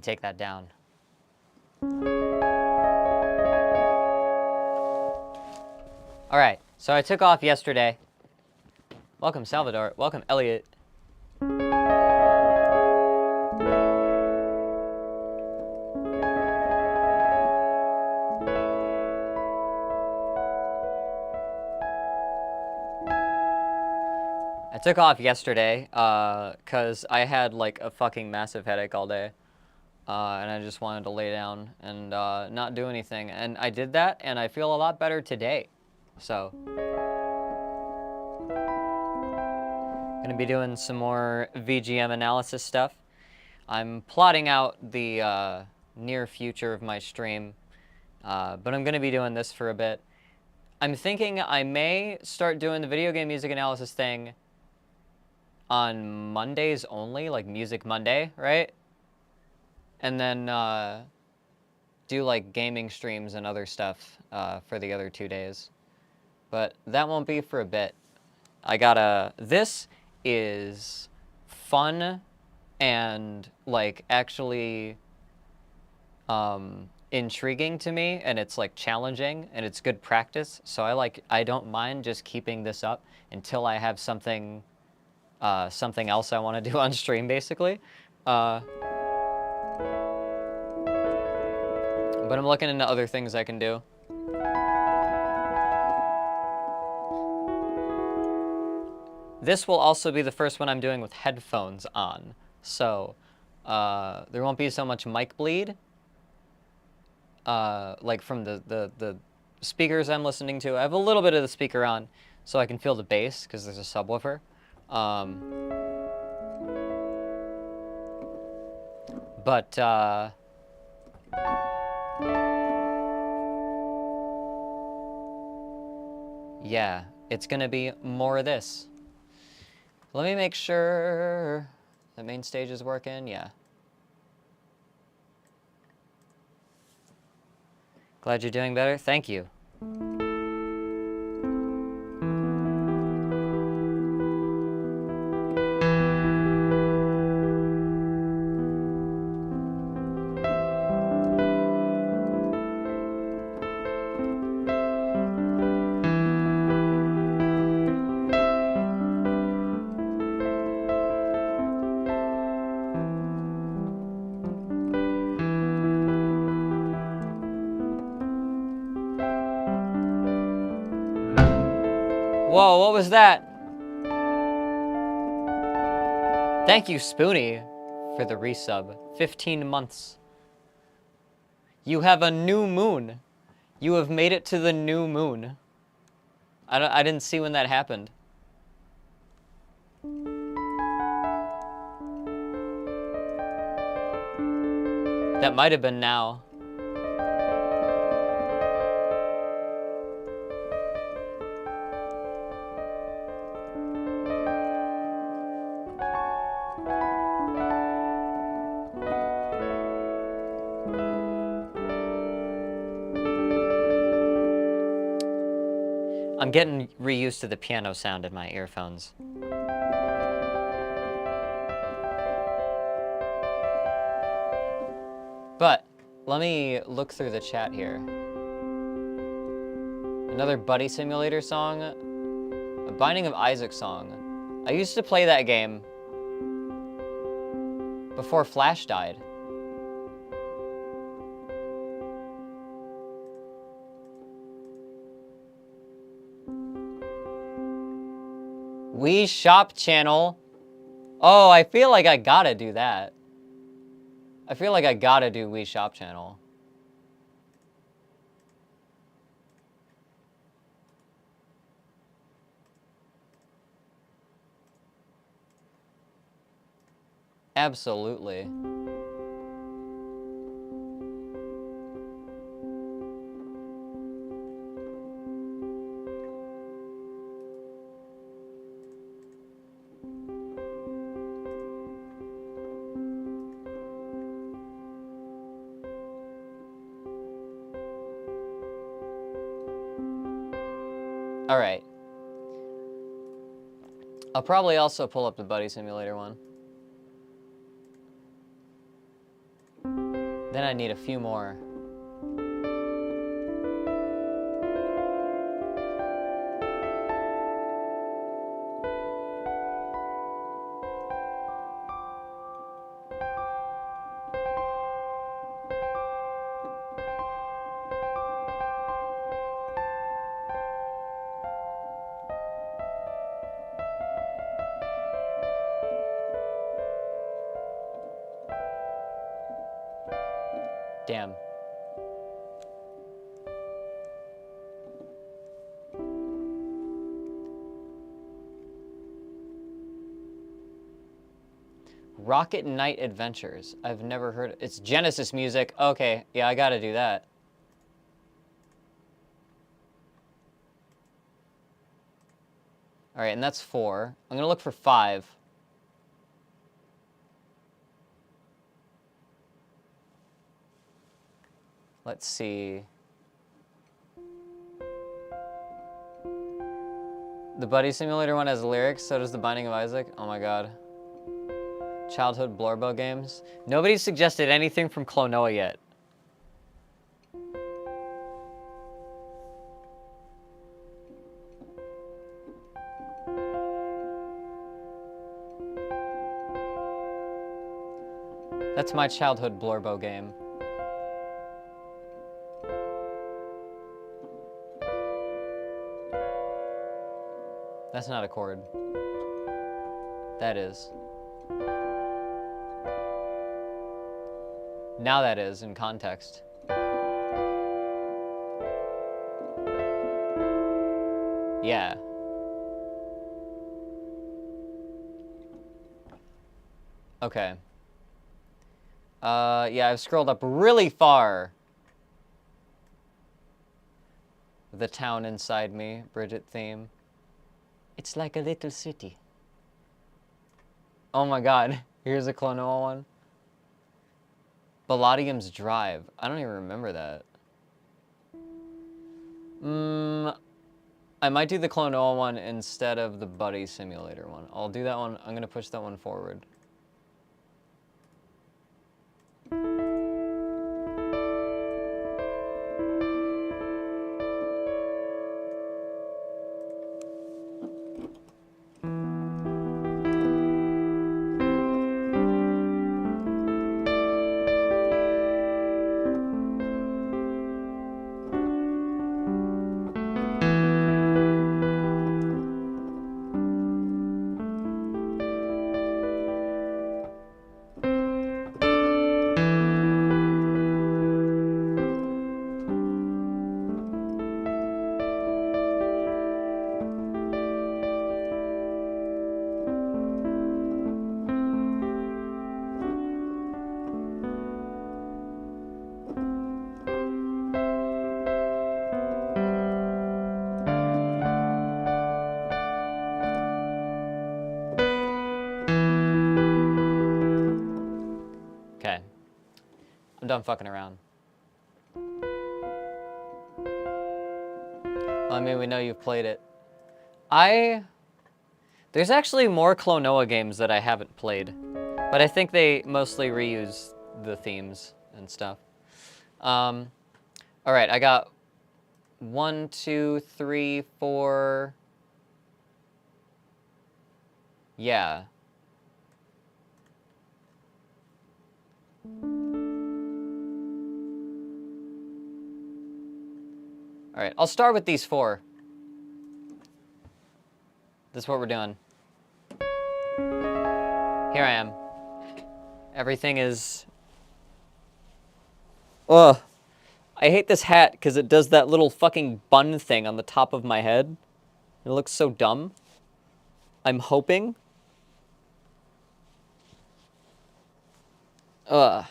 take that down. All right, so I took off yesterday. Welcome, Salvador. Welcome, Elliot. I took off yesterday because I had like a fucking massive headache all day. And I just wanted to lay down and not do anything. And I did that, and I feel a lot better today. So, gonna be doing some more VGM analysis stuff. I'm plotting out the near future of my stream, but I'm gonna be doing this for a bit. I'm thinking I may start doing the video game music analysis thing on Mondays only, like Music Monday, right? And then do like gaming streams and other stuff for the other 2 days. But that won't be for a bit. This is fun and like actually intriguing to me, and it's like challenging and it's good practice. So I don't mind just keeping this up until I have something else I want to do on stream, basically. But I'm looking into other things I can do. This will also be the first one I'm doing with headphones on. So there won't be so much mic bleed. Like from the speakers I'm listening to. I have a little bit of the speaker on so I can feel the bass because there's a subwoofer. Yeah, it's gonna be more of this. Let me make sure the main stage is working. Yeah. Glad you're doing better. Thank you. Whoa, what was that? Thank you, Spoonie, for the resub. 15 months. You have a new moon. You have made it to the new moon. I didn't see when that happened. That might have been now. I'm getting reused to the piano sound in my earphones. But let me look through the chat here. Another Buddy Simulator song. A Binding of Isaac song. I used to play that game before Flash died. Wii Shop channel. Oh, I feel like I gotta do that. I feel like I gotta do Wii Shop channel. Absolutely. All right. I'll probably also pull up the Buddy Simulator one. Then I need a few more. Damn. Rocket Knight Adventures. I've never heard it. It's Genesis music. Okay, yeah, I gotta do that. All right, and that's 4. I'm gonna look for 5. Let's see. The Buddy Simulator one has lyrics, so does The Binding of Isaac. Oh my god. Childhood Blorbo games. Nobody's suggested anything from Klonoa yet. That's my childhood Blorbo game. That's not a chord. That is. Now that is, in context. Yeah. Okay. Yeah, I've scrolled up really far. The town inside me, Bridget theme. It's like a little city. Oh my god, here's a Klonoa one. Balladium's Drive. I don't even remember that. I might do the Klonoa one instead of the Buddy Simulator one. I'll do that one. I'm gonna push that one forward. Okay. I'm done fucking around. I mean, we know you've played it. There's actually more Klonoa games that I haven't played, but I think they mostly reuse the themes and stuff. All right, I got 1, 2, 3, 4. Yeah. All right, I'll start with these 4. This is what we're doing. Here I am. Everything is... Ugh. I hate this hat because it does that little fucking bun thing on the top of my head. It looks so dumb. I'm hoping. Ugh.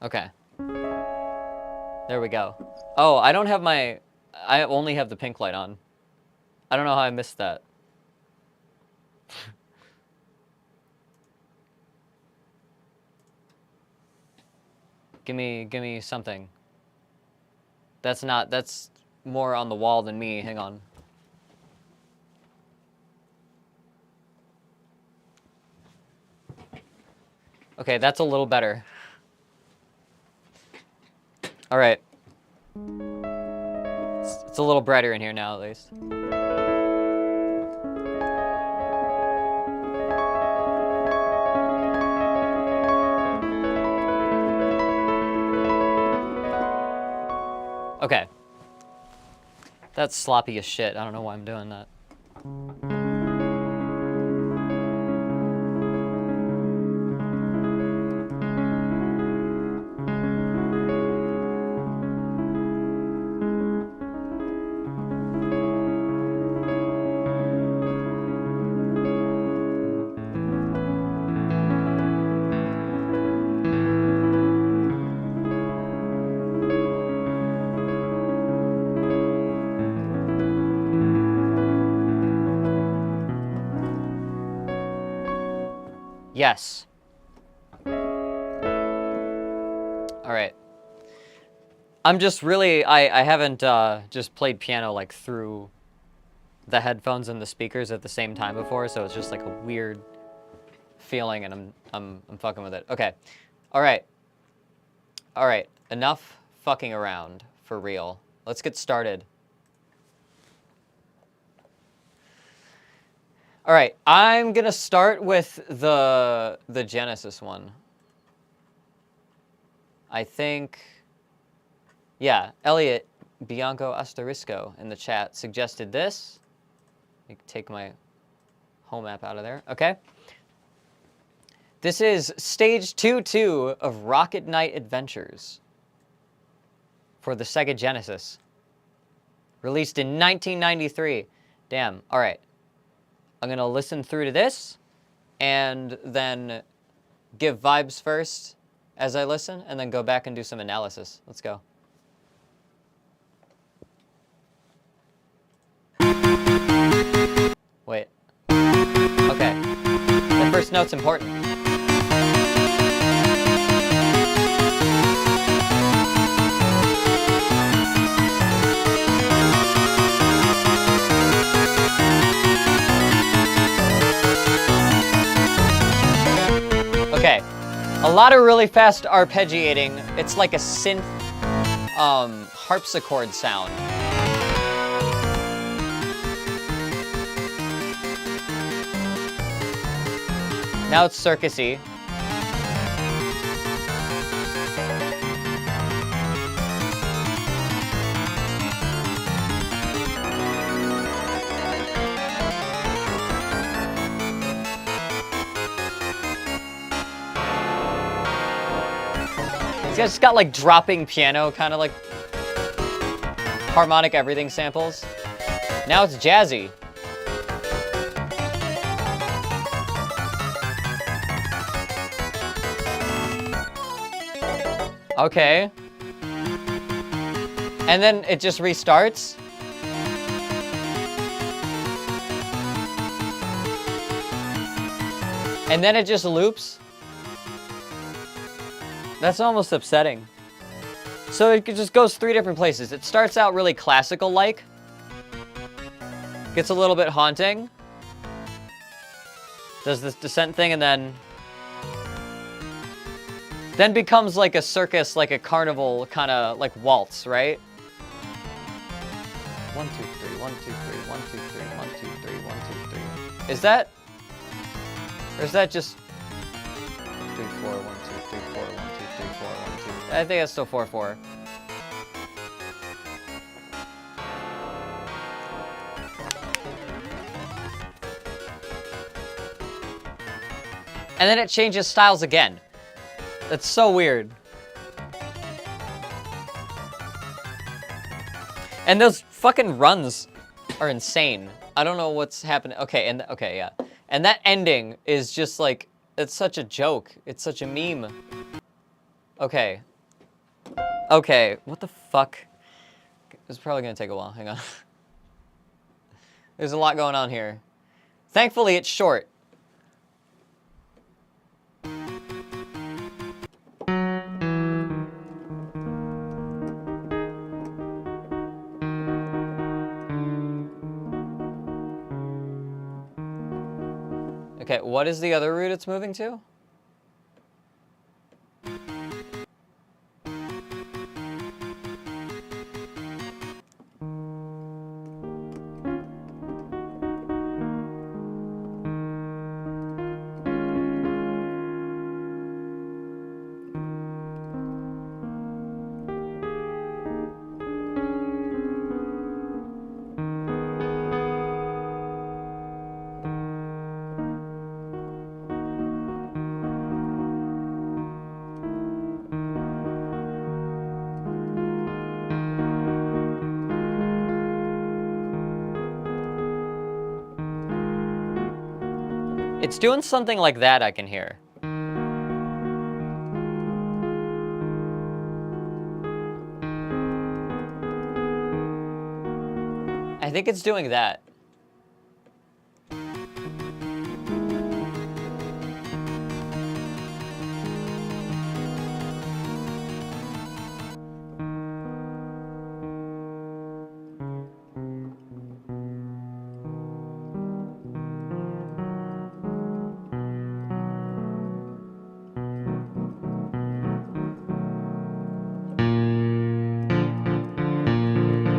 Okay. There we go. Oh, I don't have my... I only have the pink light on. I don't know how I missed that. Give me something. That's more on the wall than me. Hang on. Okay, that's a little better. All right. It's a little brighter in here now, at least. Okay. That's sloppy as shit. I don't know why I'm doing that. Yes. All right. I'm just really, I haven't just played piano like through the headphones and the speakers at the same time before, so it's just like a weird feeling, and I'm fucking with it. Okay. All right. All right. Enough fucking around for real. Let's get started. All right. I'm going to start with the Genesis one. I think, yeah, Elliot Bianco Asterisco in the chat suggested this. Let me take my home app out of there. Okay. This is Stage 2-2 of Rocket Knight Adventures for the Sega Genesis. Released in 1993. Damn. All right. I'm going to listen through to this and then give vibes first as I listen, and then go back and do some analysis. Let's go. Wait. Okay. The first note's important. Okay. A lot of really fast arpeggiating. It's like a synth harpsichord sound. Now it's circusy. It's just got like dropping piano, kind of like harmonic everything samples. Now it's jazzy. Okay. And then it just restarts. And then it just loops. That's almost upsetting. So it just goes three different places. It starts out really classical-like. Gets a little bit haunting. Does this descent thing, and then becomes like a circus, like a carnival kind of like waltz, right? 1, 2, 3, 1, 2, 3, 1, 2, 3, 1, 2, 3, 1, 2, 3. Is that, or is that just 3, 4, 1, 2, 3, 4, 1, 2, 3, 4, 1, 2? I think that's still 4, 4. And then it changes styles again. That's so weird. And those fucking runs are insane. I don't know what's happening. Okay, okay, yeah. And that ending is just like, it's such a joke. It's such a meme. Okay. Okay, what the fuck? It's probably gonna take a while. Hang on. There's a lot going on here. Thankfully, it's short. Okay, what is the other route it's moving to? It's doing something like that, I can hear. I think it's doing that.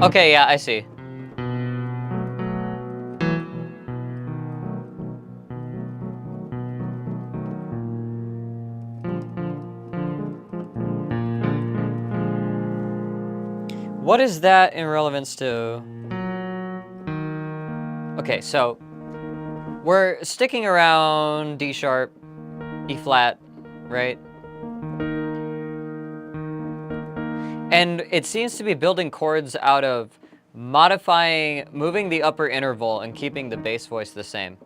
Okay, yeah, I see. What is that in relevance to? Okay, so we're sticking around D sharp, E flat, right? And it seems to be building chords out of moving the upper interval and keeping the bass voice the same.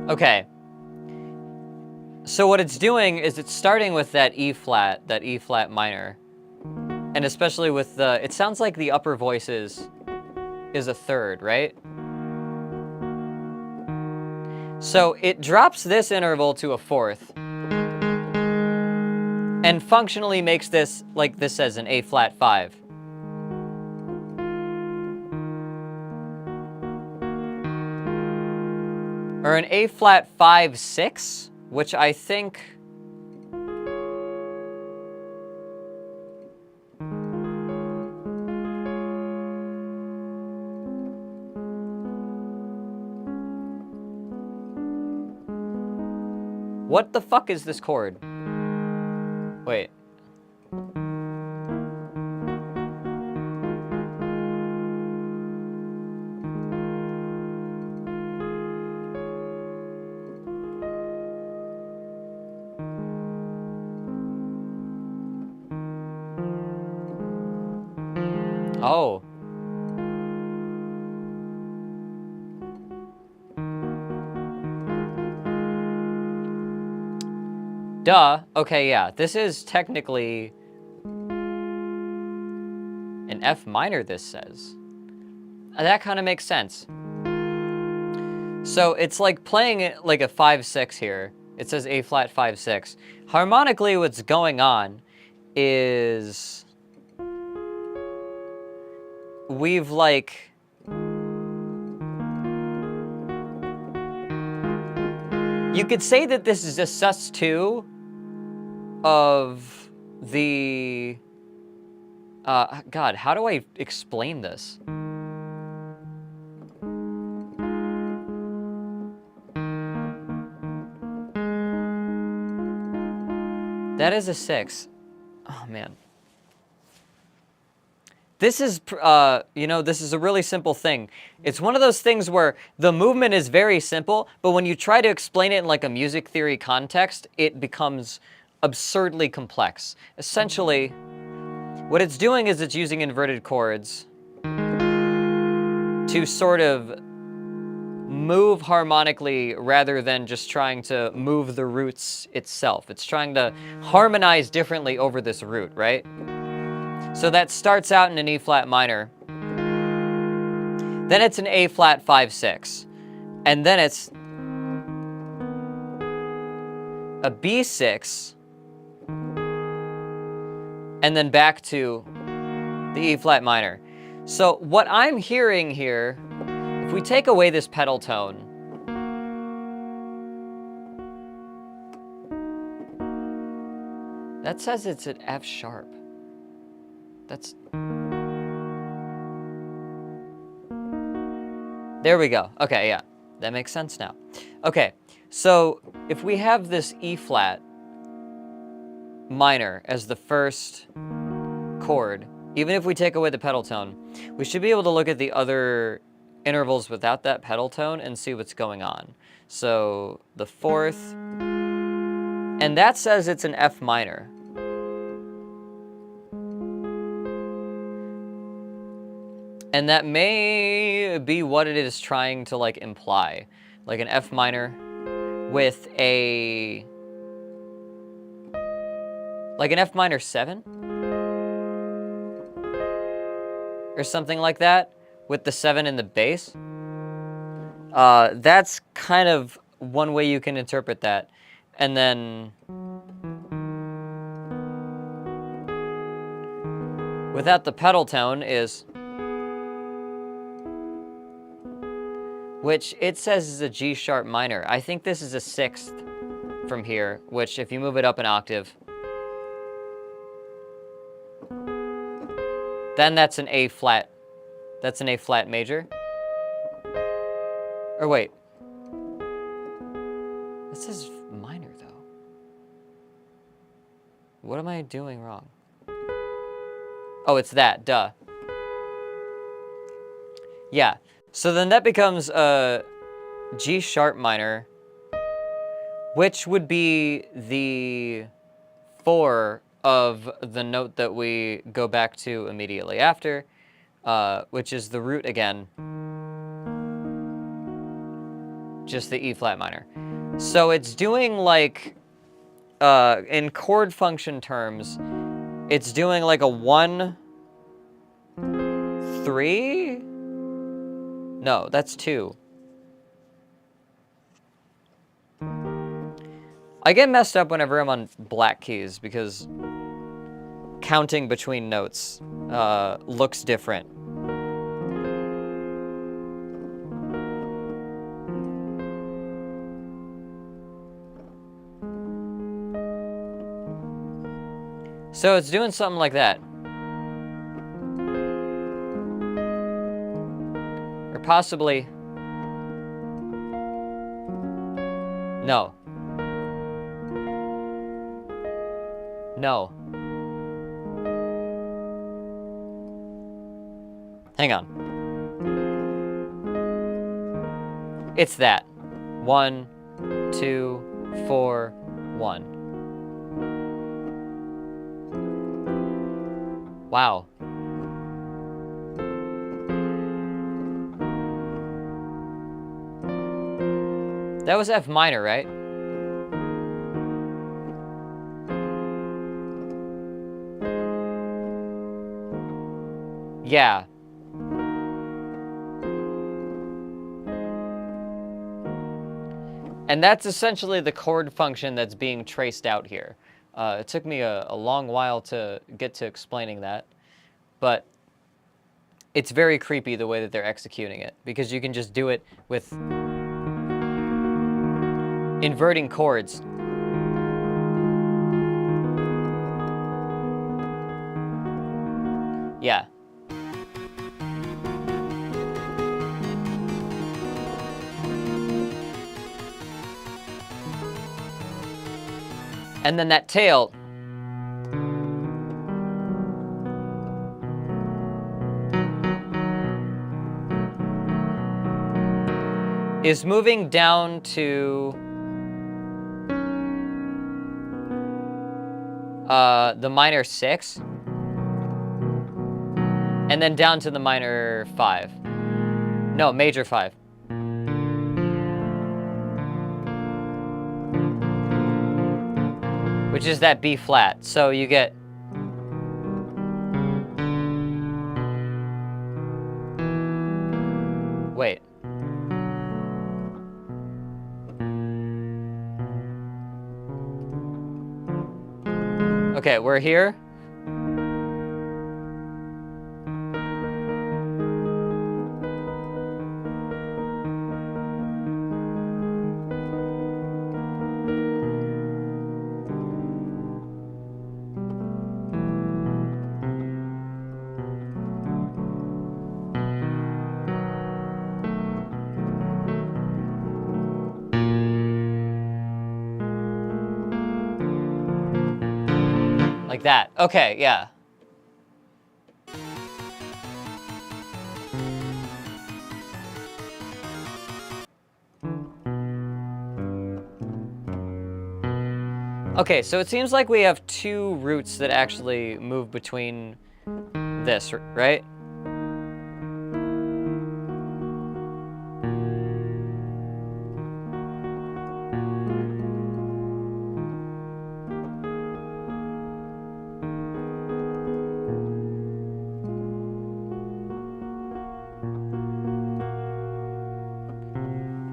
Okay. So what it's doing is it's starting with that E flat minor. And especially with it sounds like the upper voice is a third, right? So it drops this interval to a fourth. And functionally makes this, like this says, an A flat 5. Or an A flat 5, 6, which I think... What the fuck is this chord? Wait. Oh. Duh. Okay, yeah. This is technically an F minor, this says. That kind of makes sense. So it's like playing it like a 5-6 here. It says A flat 5-6. Harmonically, what's going on is we've like... You could say that this is a sus2 of the... God, how do I explain this? That is a 6. Oh, man. This is, you know, this is a really simple thing. It's one of those things where the movement is very simple, but when you try to explain it in like a music theory context, it becomes absurdly complex. Essentially, what it's doing is it's using inverted chords to sort of move harmonically rather than just trying to move the roots itself. It's trying to harmonize differently over this root, right? So that starts out in an E flat minor. Then it's an A flat 5-6. And then it's a B6. And then back to the E flat minor. So what I'm hearing here, if we take away this pedal tone, that says it's an F sharp. That's... There we go. Okay, yeah. That makes sense now. Okay, so if we have this E flat minor as the first chord, even if we take away the pedal tone, we should be able to look at the other intervals without that pedal tone and see what's going on. So the fourth, and that says it's an F minor. And that may be what it is trying to like imply, like an F minor with a, like an F minor 7 or something like that with the 7 in the bass. That's kind of one way you can interpret that. And then without the pedal tone is, which it says is a G sharp minor. I think this is a 6th from here, which if you move it up an octave, then that's an A flat. That's an A flat major. Or wait. This is minor though. What am I doing wrong? Oh, it's that, duh. Yeah. So then that becomes a G sharp minor, which would be the 4 of the note that we go back to immediately after, which is the root again, just the E flat minor. So it's doing like, in chord function terms, it's doing like a 1, 3? No, that's 2. I get messed up whenever I'm on black keys because counting between notes looks different. So it's doing something like that. Or possibly... No. No. Hang on. It's that. 1, 2, 4, 1. Wow. That was F minor, right? Yeah. And that's essentially the chord function that's being traced out here. It took me a long while to get to explaining that, but it's very creepy the way that they're executing it, because you can just do it with inverting chords. Yeah. And then that tail is moving down to the minor 6, and then down to the minor 5. No, major 5. Which is that B flat. So you get... Wait. Okay, we're here. Like that. Okay, yeah. Okay, so it seems like we have two roots that actually move between this, right?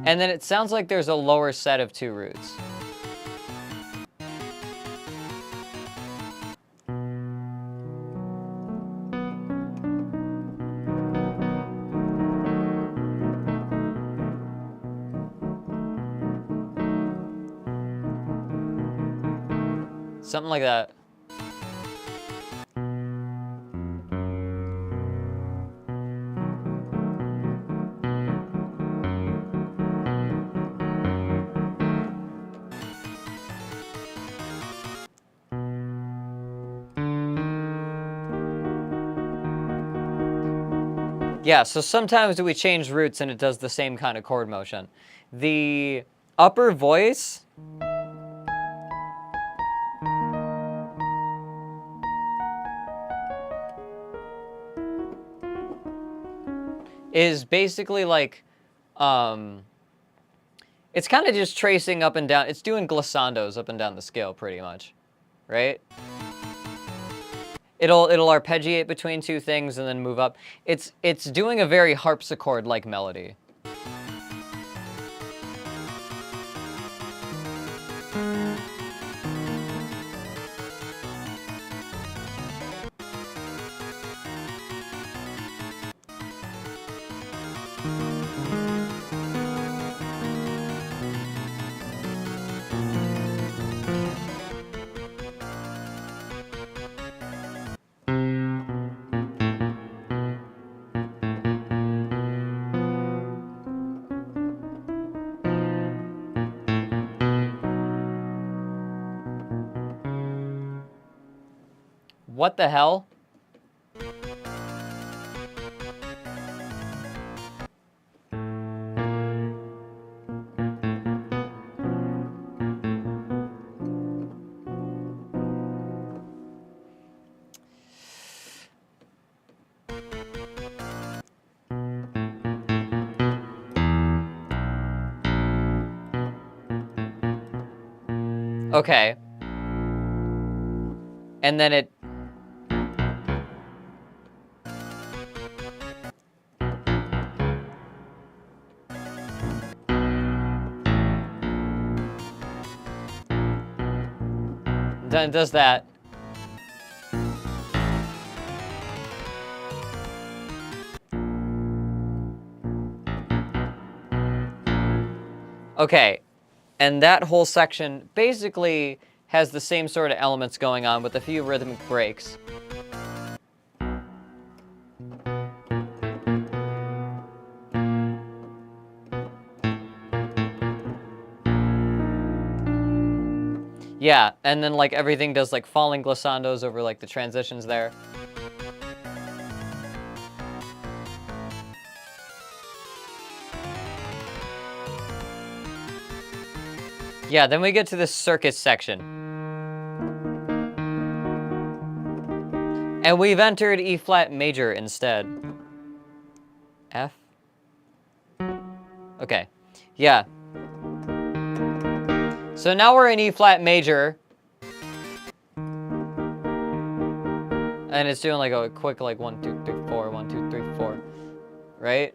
And then it sounds like there's a lower set of two roots. Something like that. Yeah, so sometimes we change roots and it does the same kind of chord motion. The upper voice is basically like, it's kind of just tracing up and down. It's doing glissandos up and down the scale pretty much, right? It'll arpeggiate between two things and then move up. It's doing a very harpsichord-like melody. What the hell? Okay. And then it... does that. Okay. And that whole section basically has the same sort of elements going on with a few rhythmic breaks. Yeah, and then like everything does like falling glissandos over like the transitions there. Yeah, then we get to this circus section. And we've entered E flat major instead. F? Okay, yeah. So now we're in E flat major. And it's doing like a quick like 1, 2, 3, 4, 1, 2, 3, 4. Right?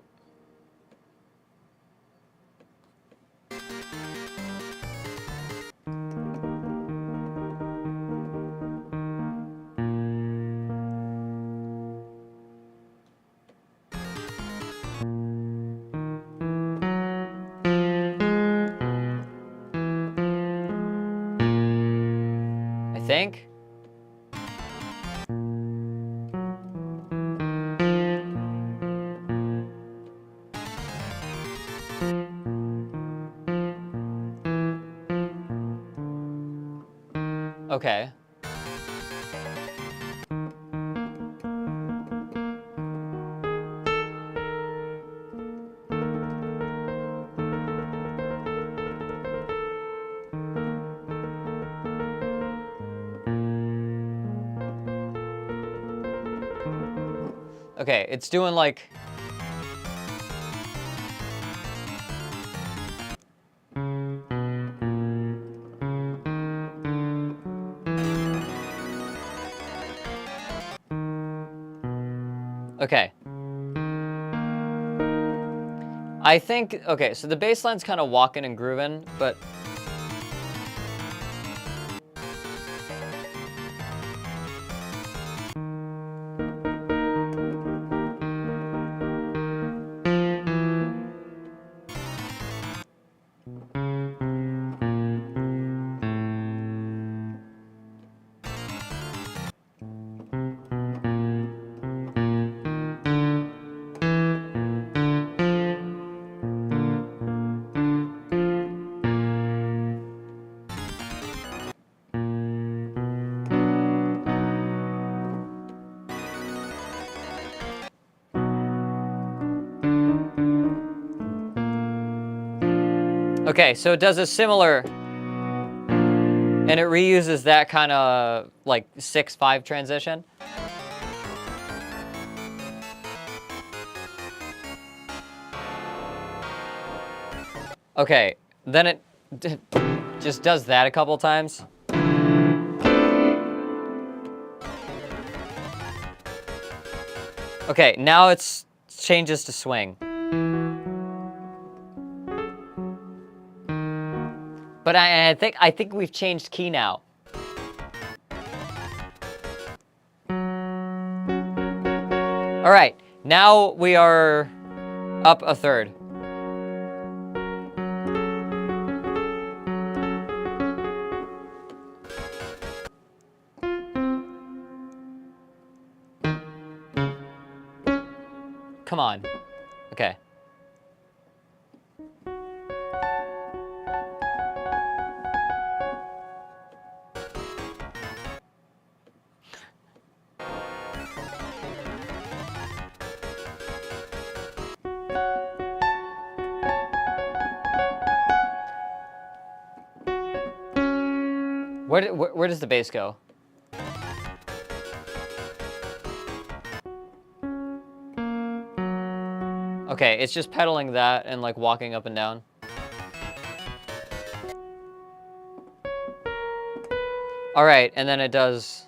I think. Okay. Okay, it's doing like... Okay. I think, okay, so the bass line's kind of walking and grooving, but... Okay, so it does a similar, and it reuses that kind of like 6/5 transition. Okay, then it just does that a couple times. Okay, now it changes to swing. But I think we've changed key now. All right, now we are up a third. Come on. Okay. Where does the bass go? Okay, it's just pedaling that and like walking up and down. All right, and then it does...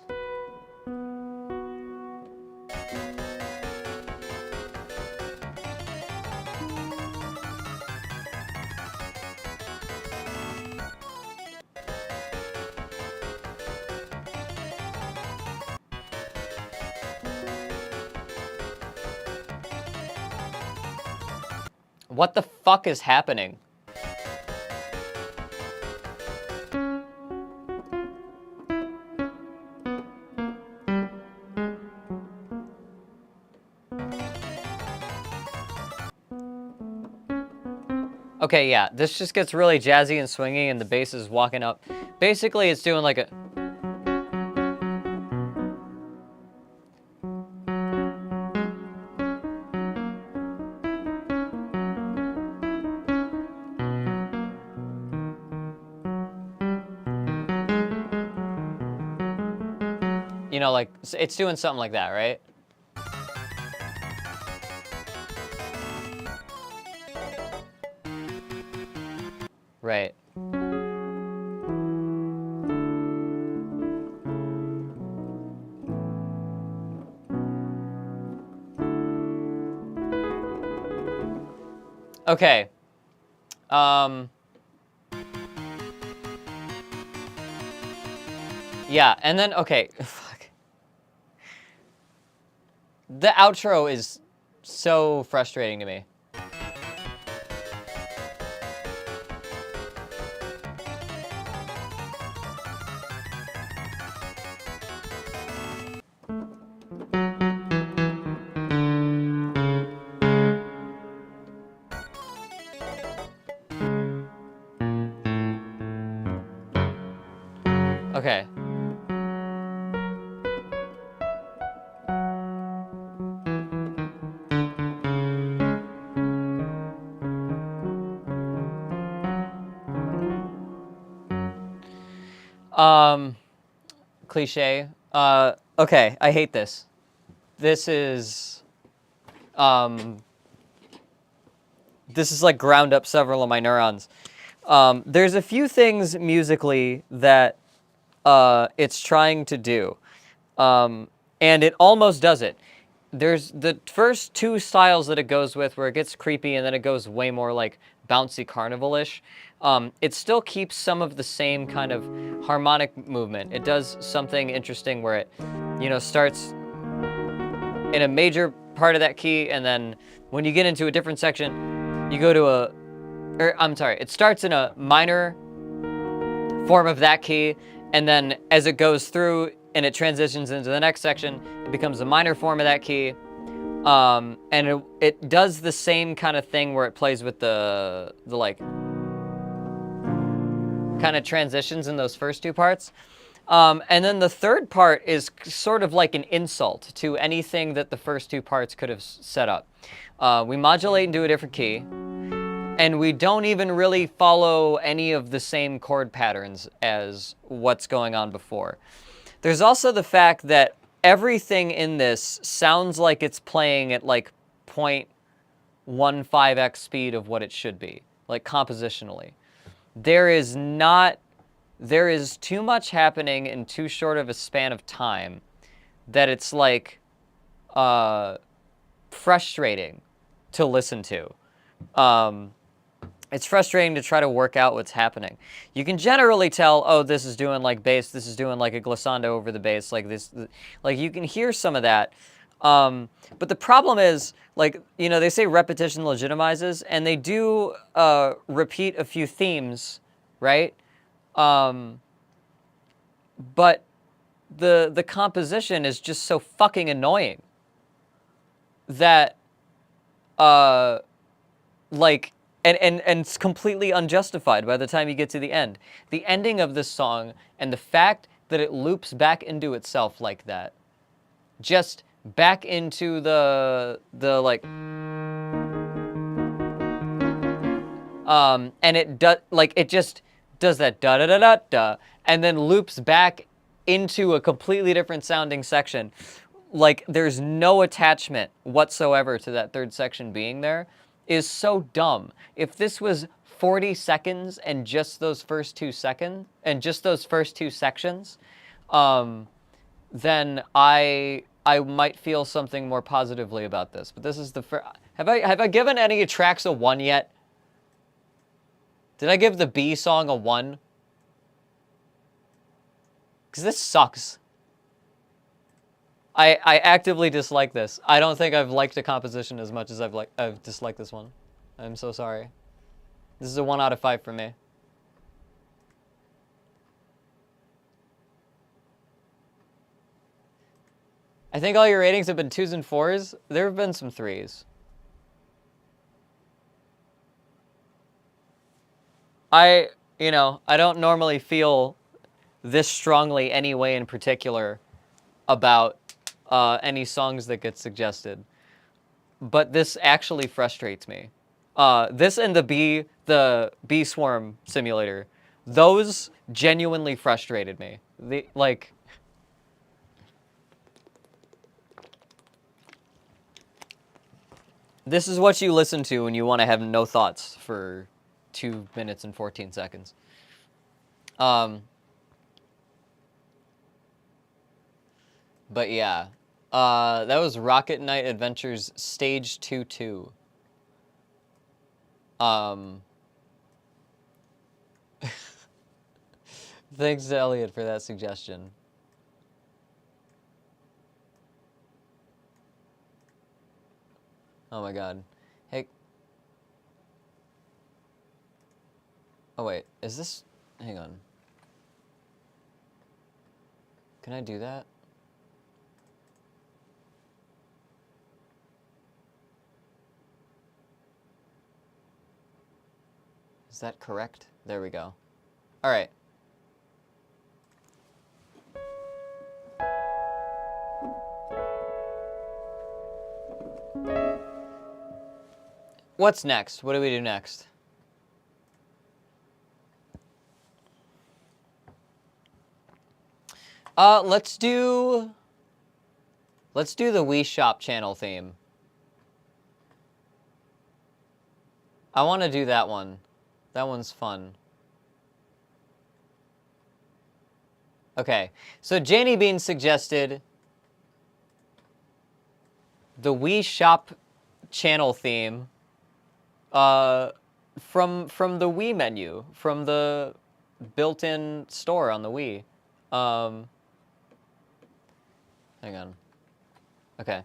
What the fuck is happening? Okay, yeah, this just gets really jazzy and swingy and the bass is walking up. Basically, it's doing like a... You know, like, it's doing something like that, right? Right. Okay. Yeah, and then, okay. Fuck. The outro is so frustrating to me. Okay. Cliche. Okay, I hate this. This is This is like ground up several of my neurons. There's a few things musically that it's trying to do, and it almost does it. There's the first two styles that it goes with where it gets creepy and then it goes way more like bouncy carnival-ish. It still keeps some of the same kind of harmonic movement. It does something interesting where it, you know, starts in a major part of that key, and then when you get into a different section, you go to a, or I'm sorry, it starts in a minor form of that key, and then as it goes through and it transitions into the next section, it becomes a minor form of that key. And it does the same kind of thing where it plays with the like kind of transitions in those first two parts. And then the third part is sort of like an insult to anything that the first two parts could have set up. We modulate into a different key, and we don't even really follow any of the same chord patterns as what's going on before. There's also the fact that everything in this sounds like it's playing at like 0.15x speed of what it should be, like compositionally. There is too much happening in too short of a span of time that it's like frustrating to listen to. It's frustrating to try to work out what's happening. You can generally tell, oh, this is doing like bass, this is doing like a glissando over the bass, like this, like you can hear some of that. But the problem is, like, you know, they say repetition legitimizes, and they do repeat a few themes, right? But the composition is just so fucking annoying that, like, and it's completely unjustified by the time you get to the end. The ending of this song and the fact that it loops back into itself like that, just back into the like, and it does, like, it just does that da da da da da, and then loops back into a completely different sounding section. Like, there's no attachment whatsoever to that third section being there, is so dumb. If this was 40 seconds and just those first 2 seconds, and just those first 2 sections, then I might feel something more positively about this. But this is the first. Have I given any tracks a 1 yet? Did I give the B song a 1? Because this sucks. I actively dislike this. I don't think I've liked a composition as much as I've disliked this one. I'm so sorry. This is a 1 out of 5 for me. I think all your ratings have been 2s and 4s. There have been some 3s. You know, I don't normally feel this strongly any way in particular about any songs that get suggested, but this actually frustrates me. This and the bee swarm simulator, those genuinely frustrated me. This is what you listen to when you want to have no thoughts for 2 minutes and 14 seconds. But yeah, that was Rocket Knight Adventures Stage 2-2. Thanks to Elliot for that suggestion. Oh my god. Hey. Oh wait, is this... Hang on. Can I do that? Is that correct? There we go. All right. What's next? What do we do next? Let's do the Wii Shop channel theme. I want to do that one. That one's fun. Okay, so Janie Bean suggested the Wii Shop channel theme from the Wii menu, from the built-in store on the Wii. Hang on. Okay.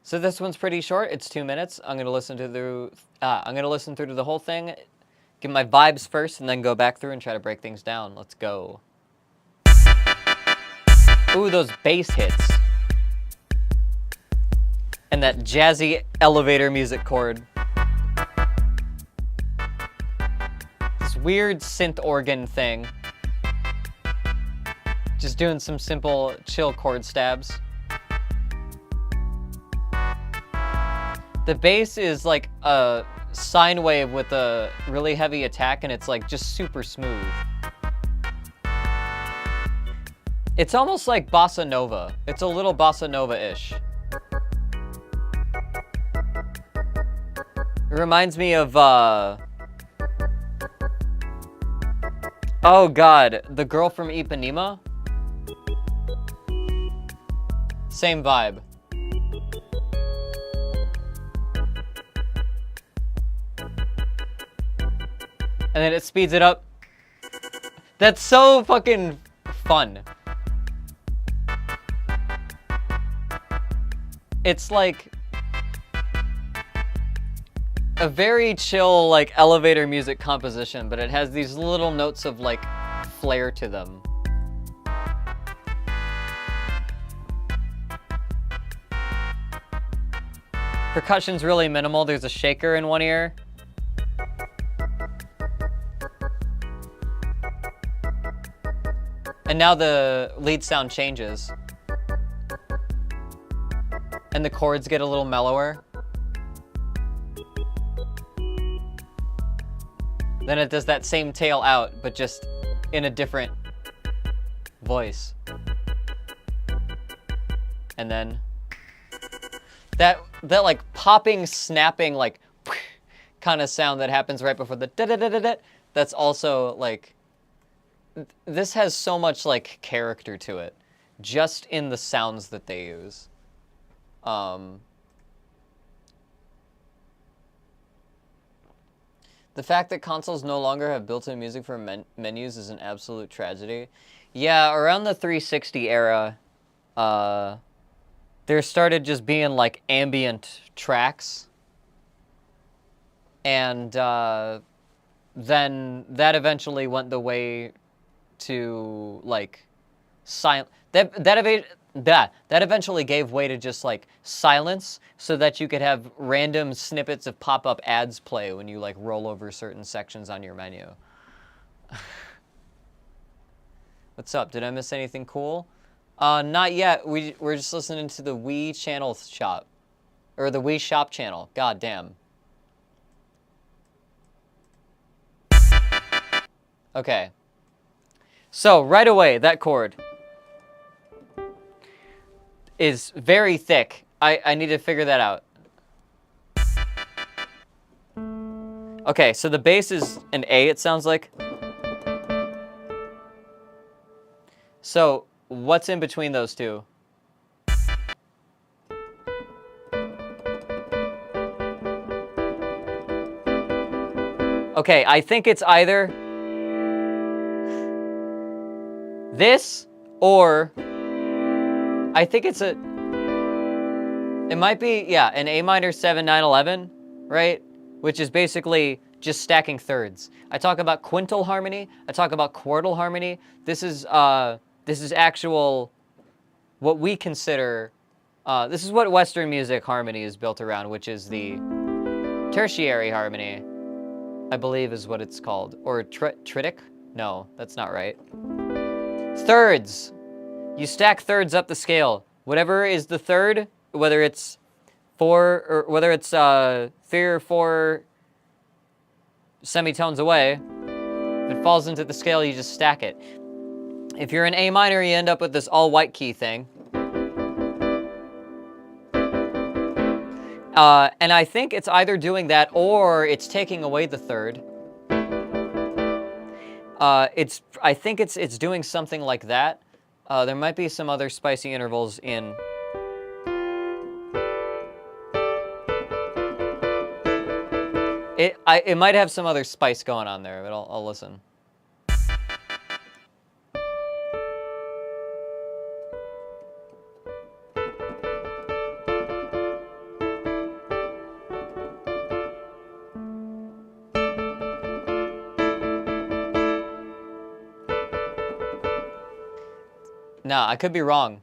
So this one's pretty short. It's 2 minutes. I'm gonna listen through the whole thing, give my vibes first, and then go back through and try to break things down. Let's go. Ooh, those bass hits. And that jazzy elevator music chord. This weird synth organ thing. Just doing some simple, chill chord stabs. The bass is like a sine wave with a really heavy attack, and it's like just super smooth. It's almost like bossa nova. It's a little bossa nova-ish. It reminds me of, oh god, the girl from Ipanema? Same vibe. And then it speeds it up. That's so fucking fun. It's like a very chill, like, elevator music composition, but it has these little notes of, like, flair to them. Percussion's really minimal. There's a shaker in one ear. And now the lead sound changes. And the chords get a little mellower. Then it does that same tail out, but just in a different voice. And then that like popping, snapping, like kind of sound that happens right before the da-da-da-da-da, that's also like, this has so much like character to it, just in the sounds that they use. The fact that consoles no longer have built-in music for menus is an absolute tragedy. Yeah, around the 360 era, there started just being like ambient tracks. And then that eventually went the way to like silent. That eventually gave way to just like silence, so that you could have random snippets of pop-up ads play when you like roll over certain sections on your menu. What's up? Did I miss anything cool? Not yet. We're just listening to the Wii channel shop, or the Wii shop channel. God damn. Okay. So right away, that chord is very thick. I need to figure that out. Okay, so the bass is an A, it sounds like. So what's in between those two? Okay, I think it's either this or I think it's it might be, yeah, an A minor 7 9 11, right? Which is basically just stacking thirds. I talk about quintal harmony, I talk about quartal harmony. This is actual what we consider this is what Western music harmony is built around, which is the tertiary harmony, I believe is what it's called. Or tritic? No, that's not right. Thirds. You stack thirds up the scale. Whatever is the third, whether it's 3 or 4 semitones away, if it falls into the scale, you just stack it. If you're in A minor, you end up with this all white key thing. And I think it's either doing that or it's taking away the third. I think it's doing something like that. There might be some other spicy intervals in. It might have some other spice going on there, but I'll listen. No, I could be wrong.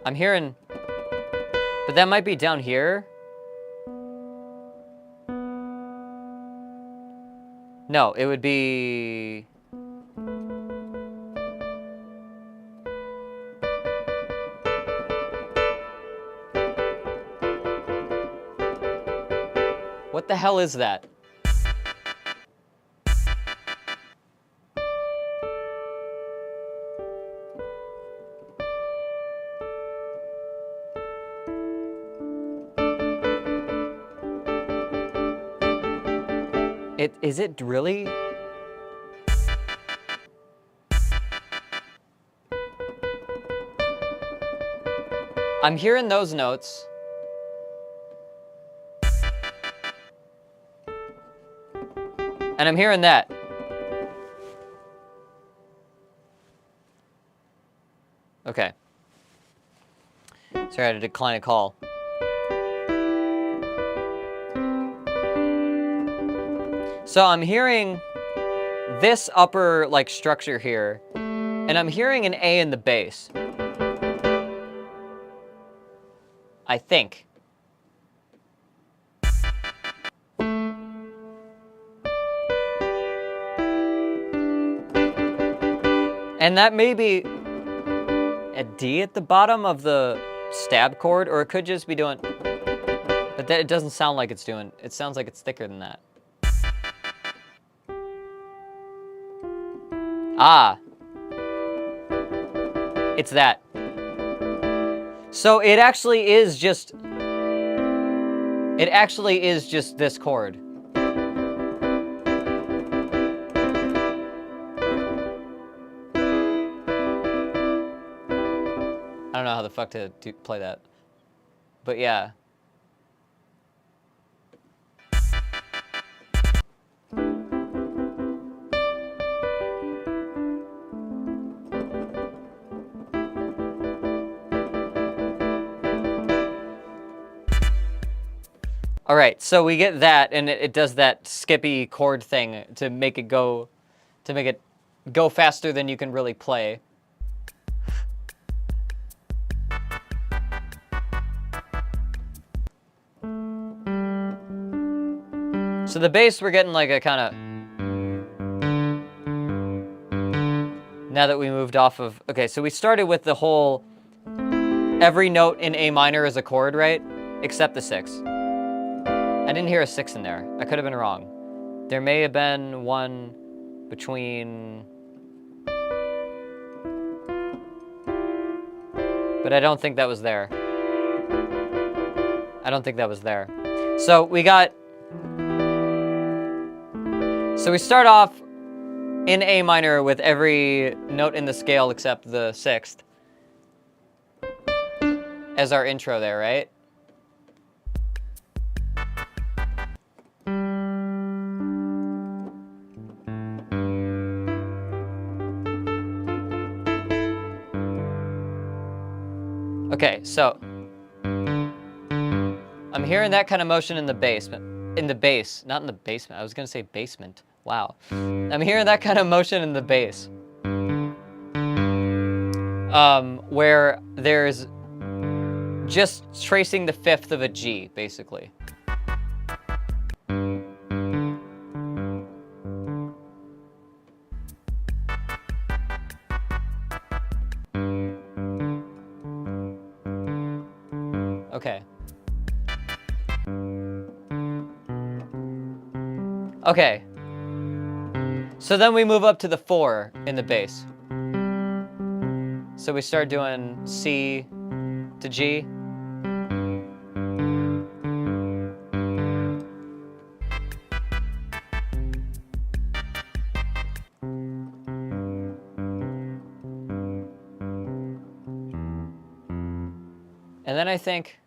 I'm hearing, but that might be down here. No, it would be. What the hell is that? Is it really? I'm hearing those notes. And I'm hearing that. Okay. Sorry, I had to decline a call. So I'm hearing this upper, like, structure here, and I'm hearing an A in the bass. I think. And that may be a D at the bottom of the stab chord, or it could just be doing, but that it doesn't sound like it's doing, it sounds like it's thicker than that. Ah. It's that. So it actually is just this chord. I don't know how the fuck to play that. But yeah. All right, so we get that, and it does that skippy chord thing to make it go faster than you can really play. So the bass, we're getting like a kind of, now that we moved off of, okay, so we started with the whole, every note in A minor is a chord, right? Except the 6. I didn't hear a 6 in there. I could have been wrong. There may have been one between, but I don't think that was there. I don't think that was there. So we got, so we start off in A minor with every note in the scale except the 6th as our intro there, right? Okay, so I'm hearing that kind of motion in the basement. In the bass, not in the basement. I was gonna say basement. Wow. I'm hearing that kind of motion in the bass. Where there's just tracing the 5th of a G, basically. Okay. Okay. So then we move up to the 4 in the bass. So we start doing C to G. And then I think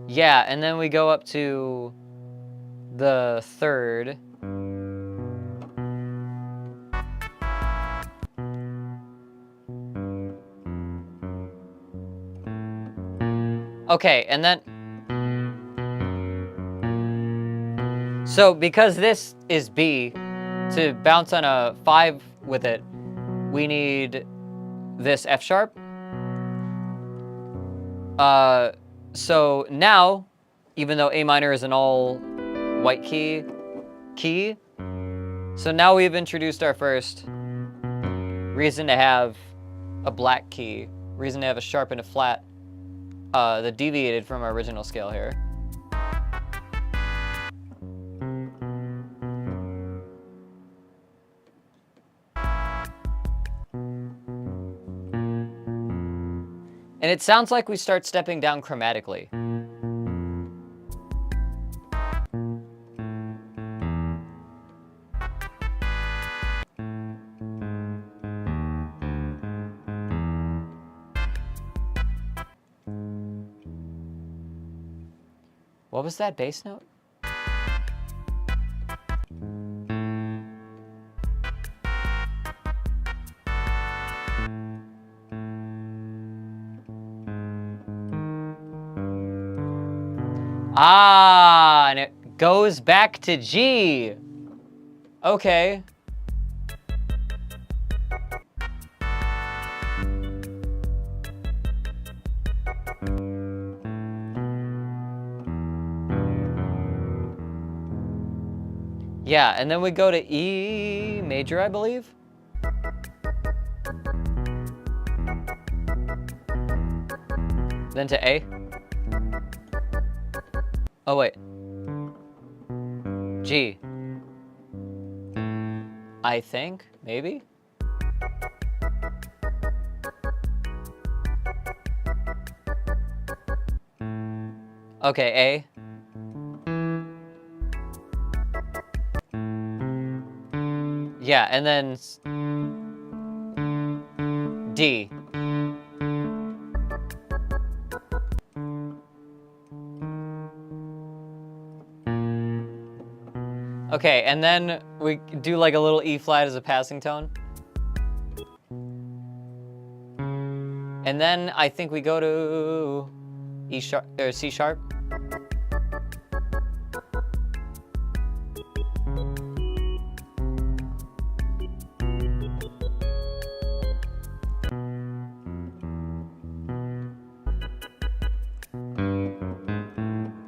yeah, and then we go up to the third. Okay, and then so because this is B, to bounce on a 5 with it, we need this F sharp. So now, even though A minor is an all white key, so now we've introduced our first reason to have a black key, reason to have a sharp and a flat that deviated from our original scale here. And it sounds like we start stepping down chromatically. What was that bass note? Ah, and it goes back to G. Okay. Yeah, and then we go to E major, I believe. Then to A. Oh, wait. G. I think, maybe? Okay, A. Yeah, and then D. Okay, and then we do like a little E flat as a passing tone. And then I think we go to E sharp or C sharp.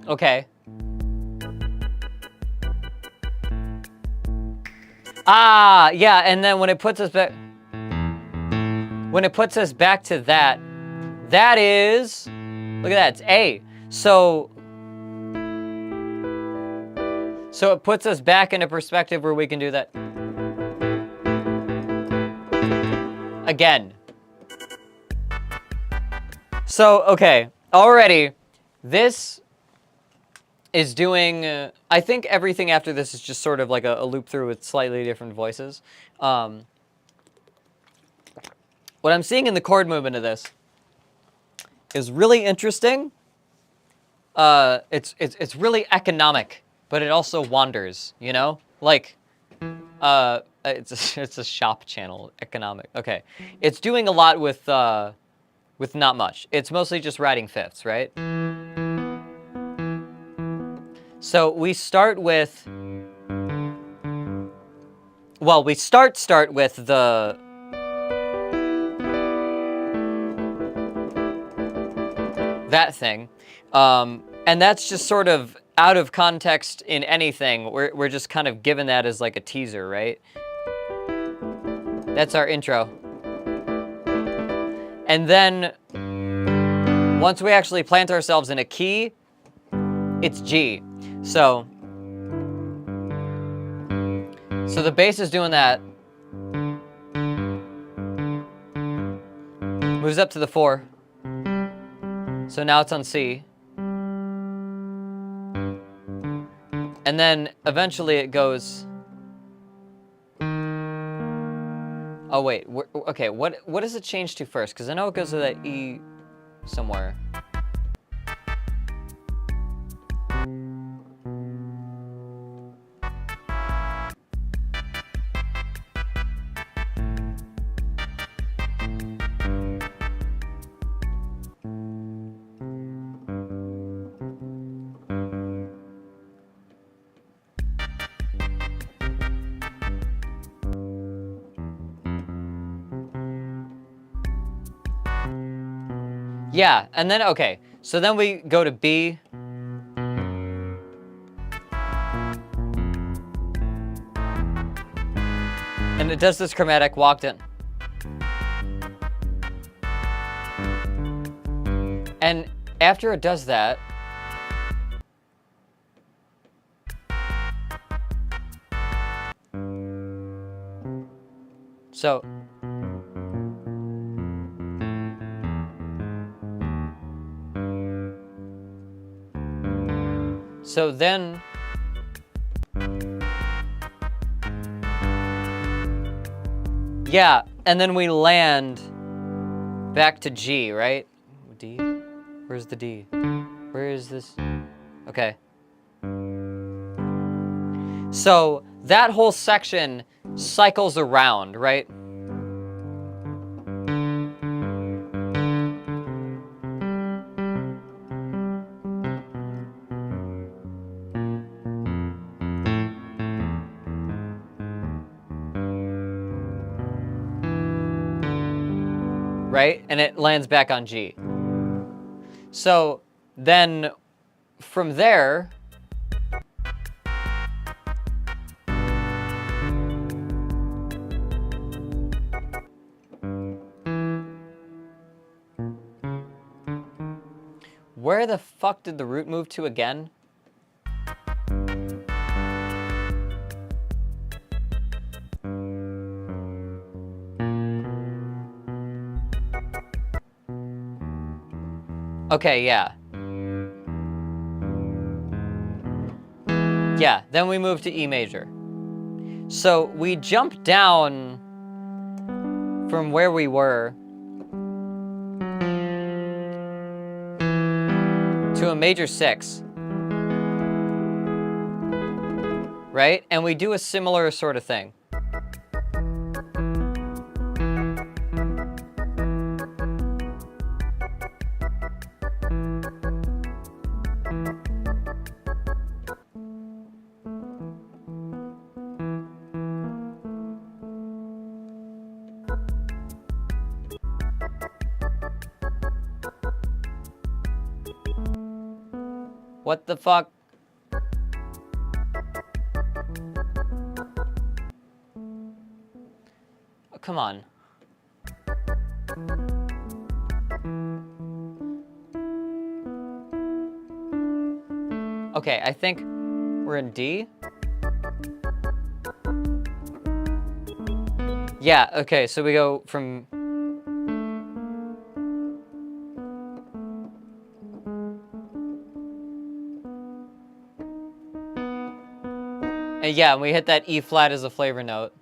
Okay. Ah, yeah, and then when it puts us back to that, that is, look at that, it's A. So it puts us back in a perspective where we can do that again. So, okay, already, this is doing, I think everything after this is just sort of like a loop through with slightly different voices. What I'm seeing in the chord movement of this is really interesting. It's really economic, but it also wanders, you know? Like, it's a shop channel, economic. Okay, it's doing a lot with not much. It's mostly just riding fifths, right? So we start with, well, we start with the, that thing, and that's just sort of out of context in anything. We're just kind of given that as like a teaser, right? That's our intro. And then once we actually plant ourselves in a key, it's G. So So the bass is doing that. Moves up to the 4. So now it's on C. And then eventually it goes... Oh wait, okay, what does it change to first? Because I know it goes to that E somewhere. Yeah, and then, okay, so then we go to B. And it does this chromatic walked in. And after it does that, so then yeah, and then we land back to G, right? D? Where's the D? Where is this? Okay. So that whole section cycles around, right? Right? And it lands back on G. So then from there, where the fuck did the root move to again? Okay, yeah. Yeah, then we move to E major. So we jump down from where we were to a major 6. Right? And we do a similar sort of thing. What the fuck? Oh, come on. Okay, I think we're in D. Yeah, okay, so we go from... And yeah, we hit that E flat as a flavor note.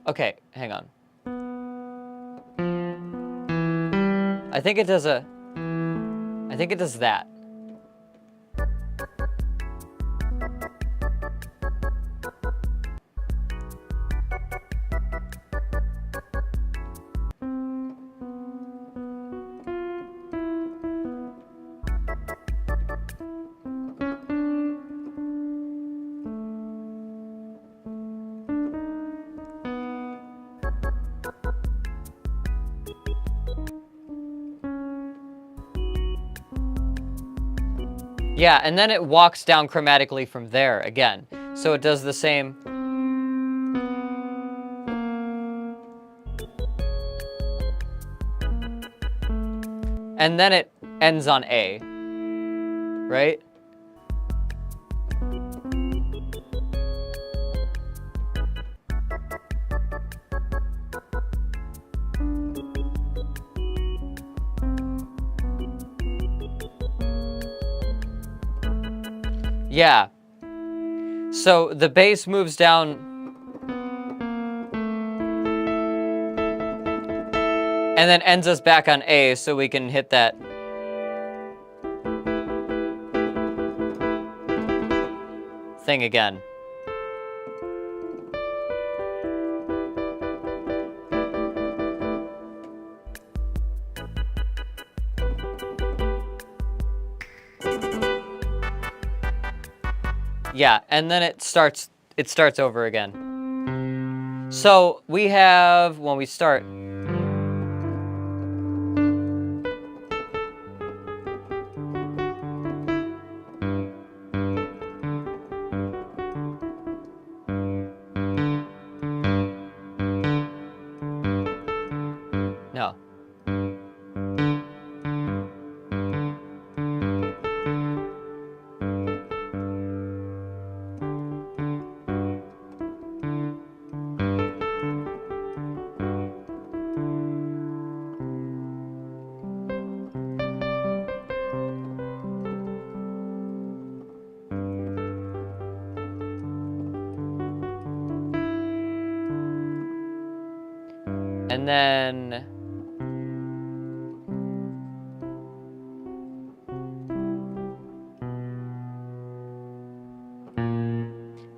Okay, hang on. I think it does that. Yeah, and then it walks down chromatically from there again. So it does the same. and then it ends on A, right? Yeah. So the bass moves down and then ends us back on A, so we can hit that thing again. Yeah, and then it starts over again. So we have, when we start, no.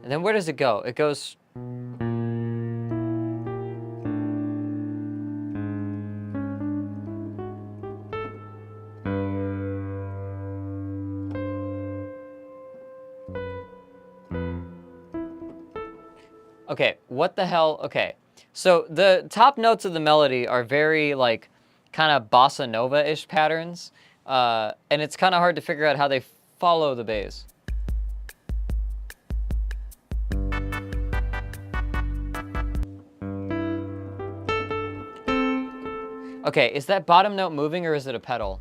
And then where does it go? It goes, okay, what the hell? Okay, so the top notes of the melody are very, like, kind of bossa nova-ish patterns, and it's kind of hard to figure out how they follow the bass. Okay, is that bottom note moving or is it a pedal?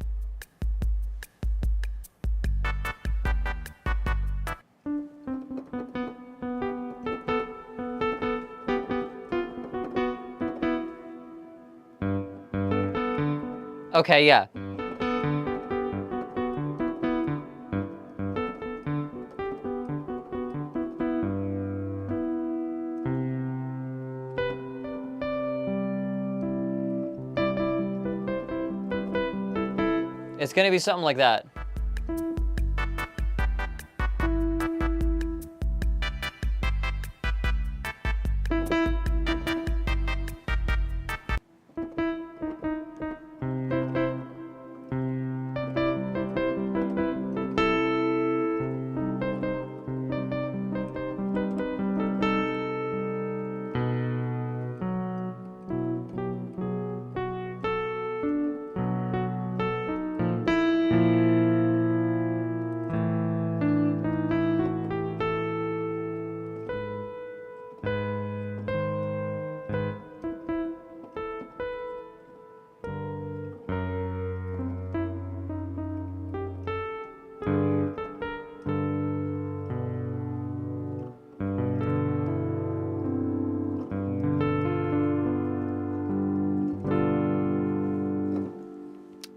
Okay, yeah. It's gonna be something like that.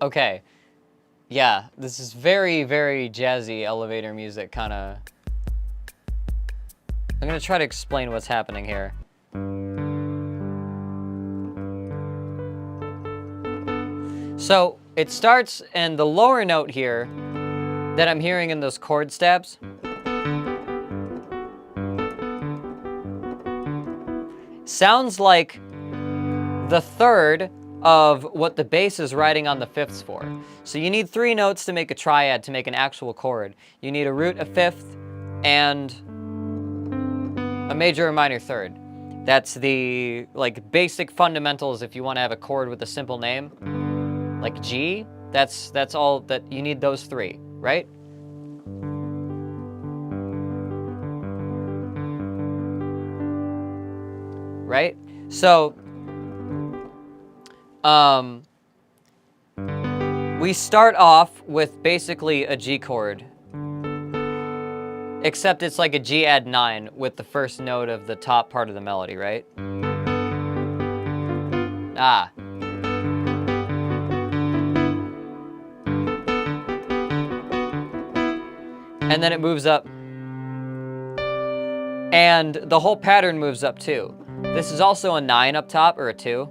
Okay. Yeah, this is very, very jazzy elevator music, kind of. I'm gonna try to explain what's happening here. So it starts, and the lower note here that I'm hearing in those chord stabs sounds like the third of what the bass is riding on the fifths for. So you need 3 notes to make a triad, to make an actual chord. You need a root, a fifth, and a major or minor third. That's the, like, basic fundamentals if you want to have a chord with a simple name. Like G, that's all that you need, those 3, right? Right? So, we start off with basically a G chord, except it's like a G add 9 with the first note of the top part of the melody, right? Ah. And then it moves up. And the whole pattern moves up too. This is also a 9 up top, or a 2.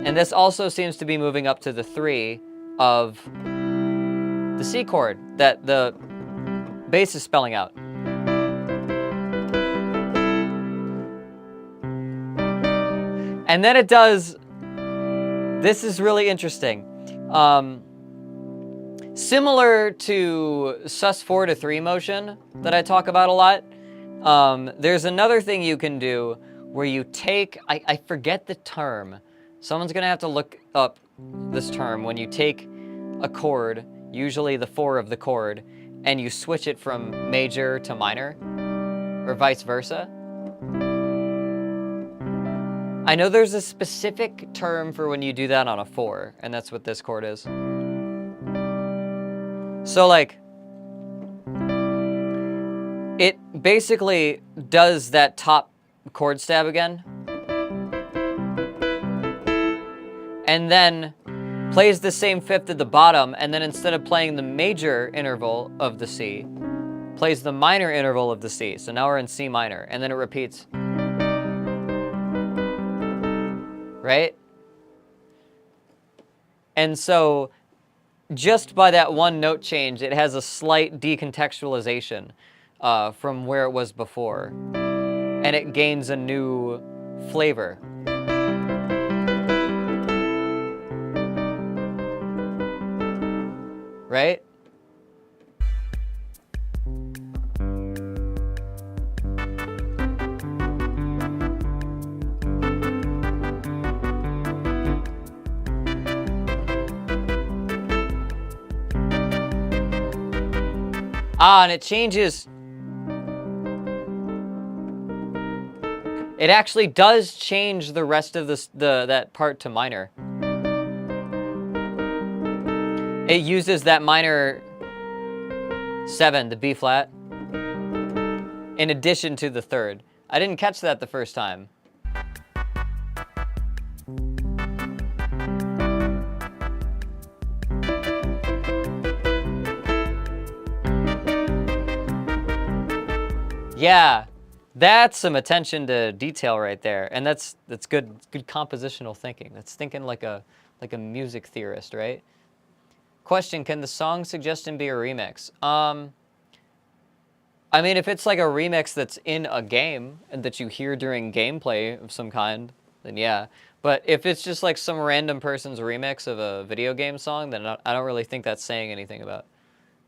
And this also seems to be moving up to the 3 of the C chord that the bass is spelling out. And then it does, this is really interesting. Similar to sus4 to 3 motion that I talk about a lot, there's another thing you can do where you take, I forget the term. Someone's gonna have to look up this term. When you take a chord, usually the 4 of the chord, and you switch it from major to minor, or vice versa. I know there's a specific term for when you do that on a 4, and that's what this chord is. So like, it basically does that top chord stab again, and then plays the same fifth at the bottom, and then instead of playing the major interval of the C, plays the minor interval of the C. So now we're in C minor, and then it repeats. Right? And so just by that one note change, it has a slight decontextualization from where it was before, and it gains a new flavor. Right? Ah, and it changes. It actually does change the rest of that part to minor. It uses that minor 7, the B flat, in addition to the 3rd. I didn't catch that the first time. Yeah, that's some attention to detail right there, and that's good compositional thinking. That's thinking like a music theorist, right? Question, can the song suggestion be a remix? I mean, if it's like a remix that's in a game and that you hear during gameplay of some kind, then yeah. But if it's just like some random person's remix of a video game song, then I don't really think that's saying anything about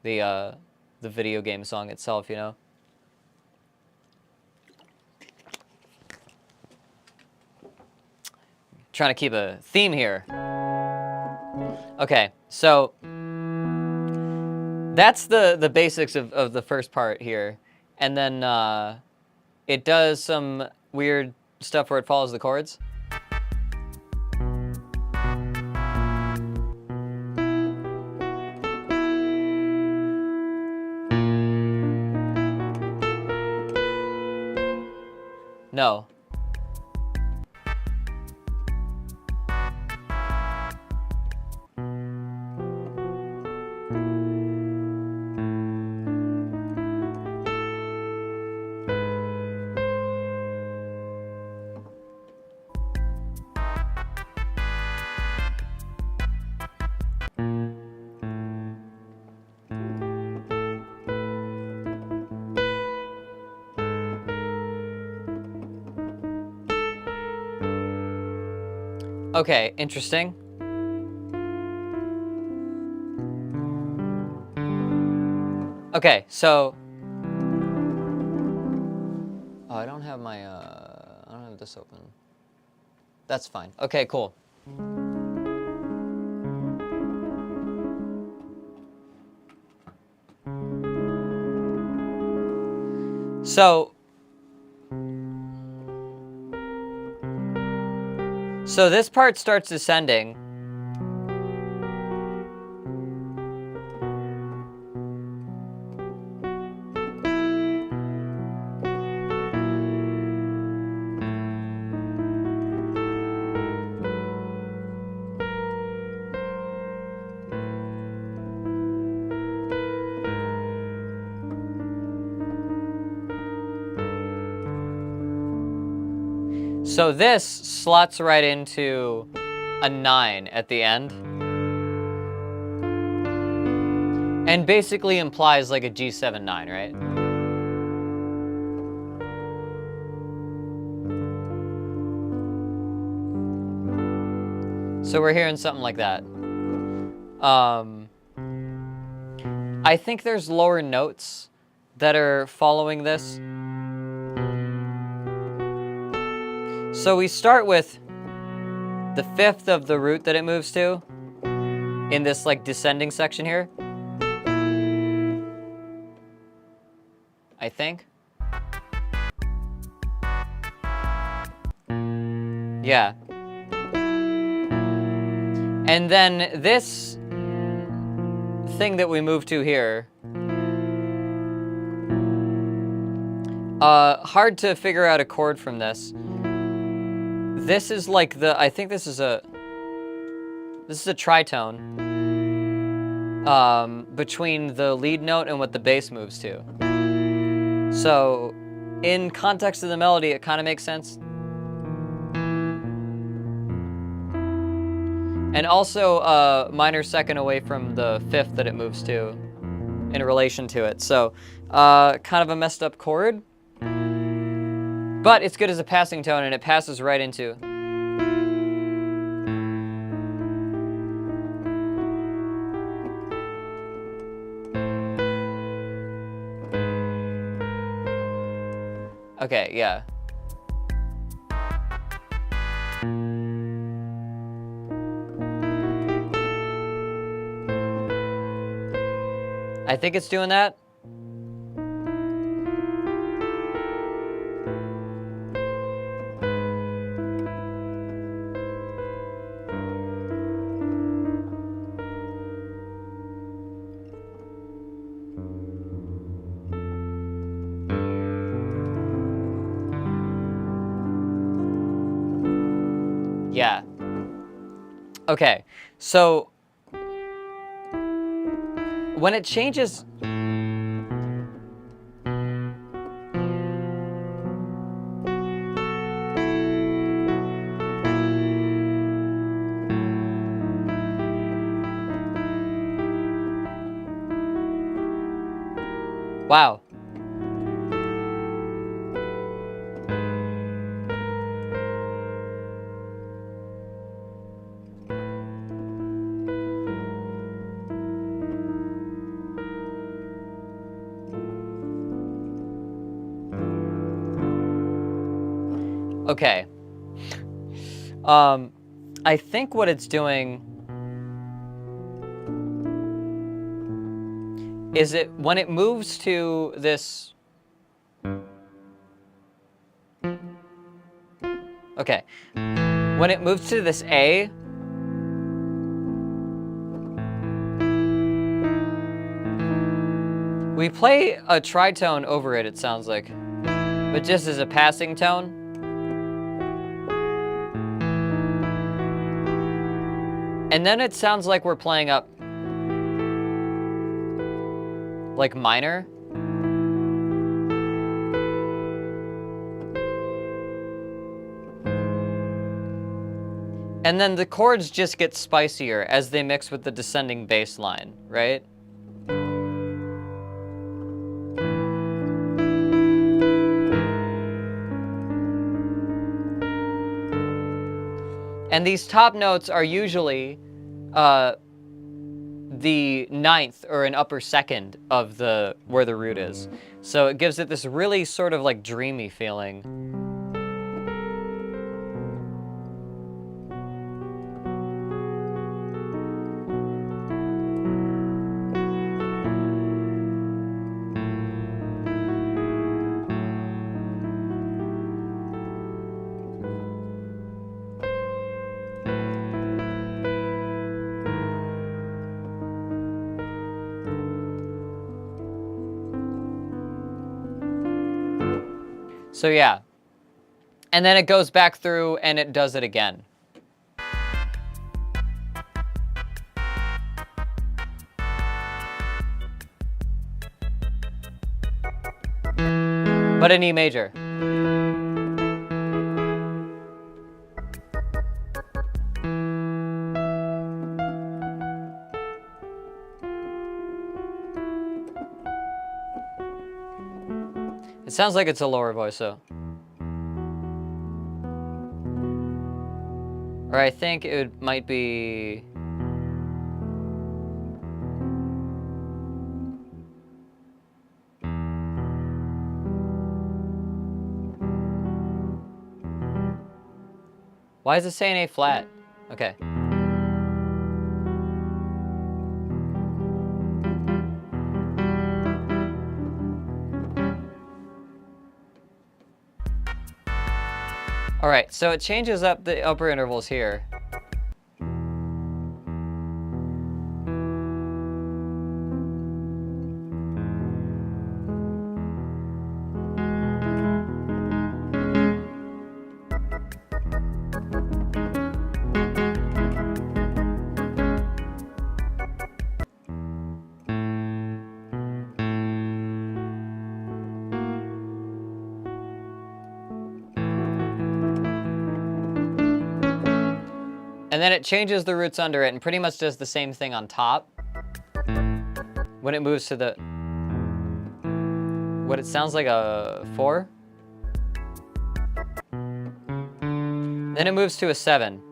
the video game song itself, you know? Trying to keep a theme here. Okay, so that's the basics of the first part here. And then it does some weird stuff where it follows the chords. No. Okay, interesting. Okay, so oh, I don't have my I don't have this open. That's fine. Okay, cool. So this part starts descending, So this slots right into a 9 at the end. And basically implies like a G7 9, right? So we're hearing something like that. I think there's lower notes that are following this. So we start with the 5th of the root that it moves to in this like descending section here. I think. Yeah. And then this thing that we move to here, hard to figure out a chord from this. This is like the, I think this is a tritone between the lead note and what the bass moves to. So in context of the melody, it kind of makes sense. And also a minor second away from the 5th that it moves to in relation to it. So kind of a messed up chord, but it's good as a passing tone and it passes right into. Okay, yeah. I think it's doing that. Yeah. Okay, so when it changes, wow. Okay. I think what it's doing is it, when it moves to this, okay, when it moves to this A, we play a tritone over it, it sounds like, but just as a passing tone. And then it sounds like we're playing up like minor. And then the chords just get spicier as they mix with the descending bass line, right? And these top notes are usually the 9th or an upper second of the where the root is. So it gives it this really sort of like dreamy feeling. So yeah, and then it goes back through and it does it again. But an E major. It sounds like it's a lower voice, though. Or I think it might be... Why is it saying A flat? Okay. All right, so it changes up the upper intervals here. And then it changes the roots under it and pretty much does the same thing on top. When it moves to the... what it sounds like a 4. Then it moves to a 7.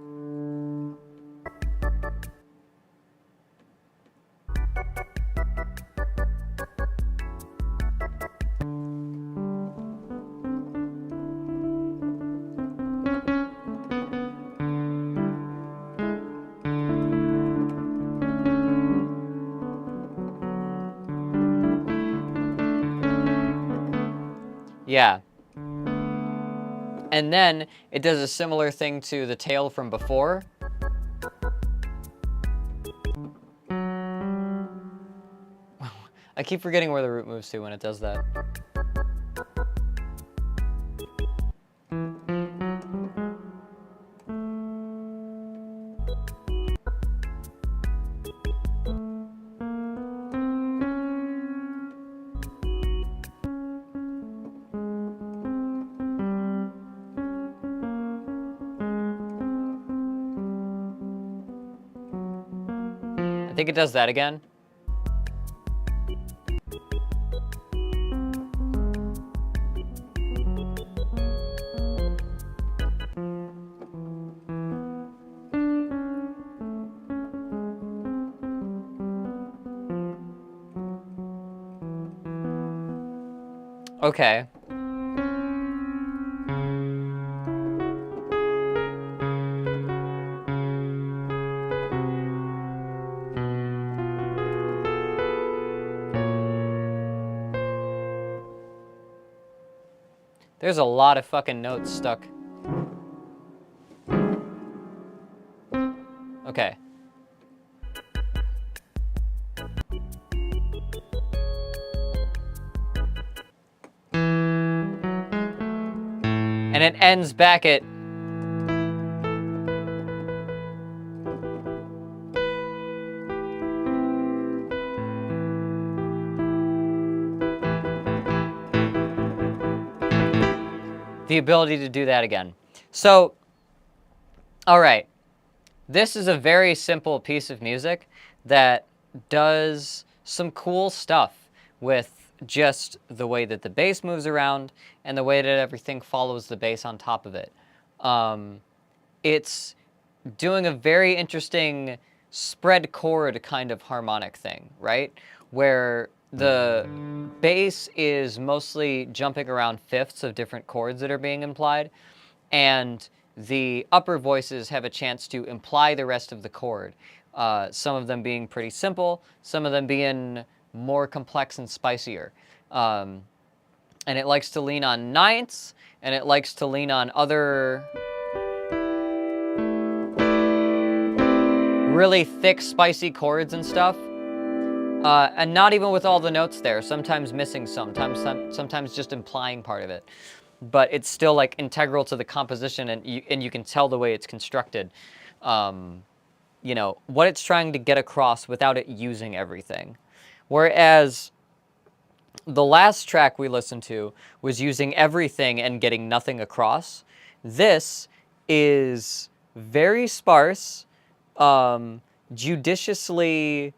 Yeah. And then it does a similar thing to the tail from before. I keep forgetting where the root moves to when it does that. I think it does that again. Okay. There's a lot of fucking notes stuck. Okay. And it ends back at... the ability to do that again. So, all right. This is a very simple piece of music that does some cool stuff with just the way that the bass moves around and the way that everything follows the bass on top of it. It's doing a very interesting spread chord kind of harmonic thing, right? Where the bass is mostly jumping around fifths of different chords that are being implied, and the upper voices have a chance to imply the rest of the chord. Some of them being pretty simple, some of them being more complex and spicier. And it likes to lean on ninths, and it likes to lean on other really thick, spicy chords and stuff. And not even with all the notes there, sometimes missing sometimes just implying part of it. But it's still like integral to the composition, and you can tell the way it's constructed. You know, what it's trying to get across without it using everything. Whereas the last track we listened to was using everything and getting nothing across. This is very sparse, judiciously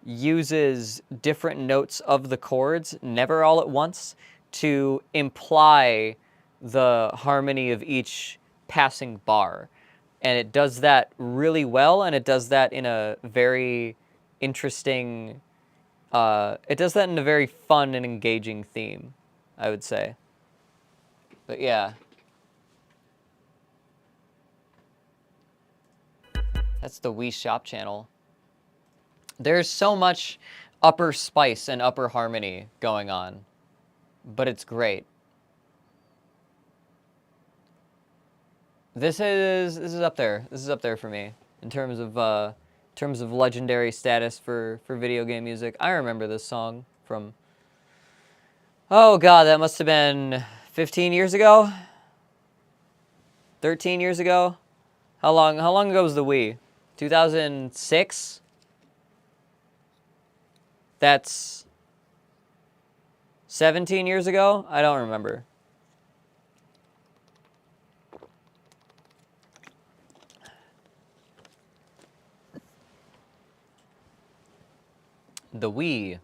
uses different notes of the chords, never all at once, to imply the harmony of each passing bar. And it does that really well, and it does that in a very interesting, it does that in a very fun and engaging theme, I would say. But yeah. That's the Wii Shop channel. There's so much upper spice and upper harmony going on, but it's great. This is up there. This is up there for me in terms of legendary status for video game music. I remember this song from, oh god, that must have been 15 years ago? 13 years ago? How long ago was the Wii? 2006? That's 17 years ago? I don't remember. The Wii.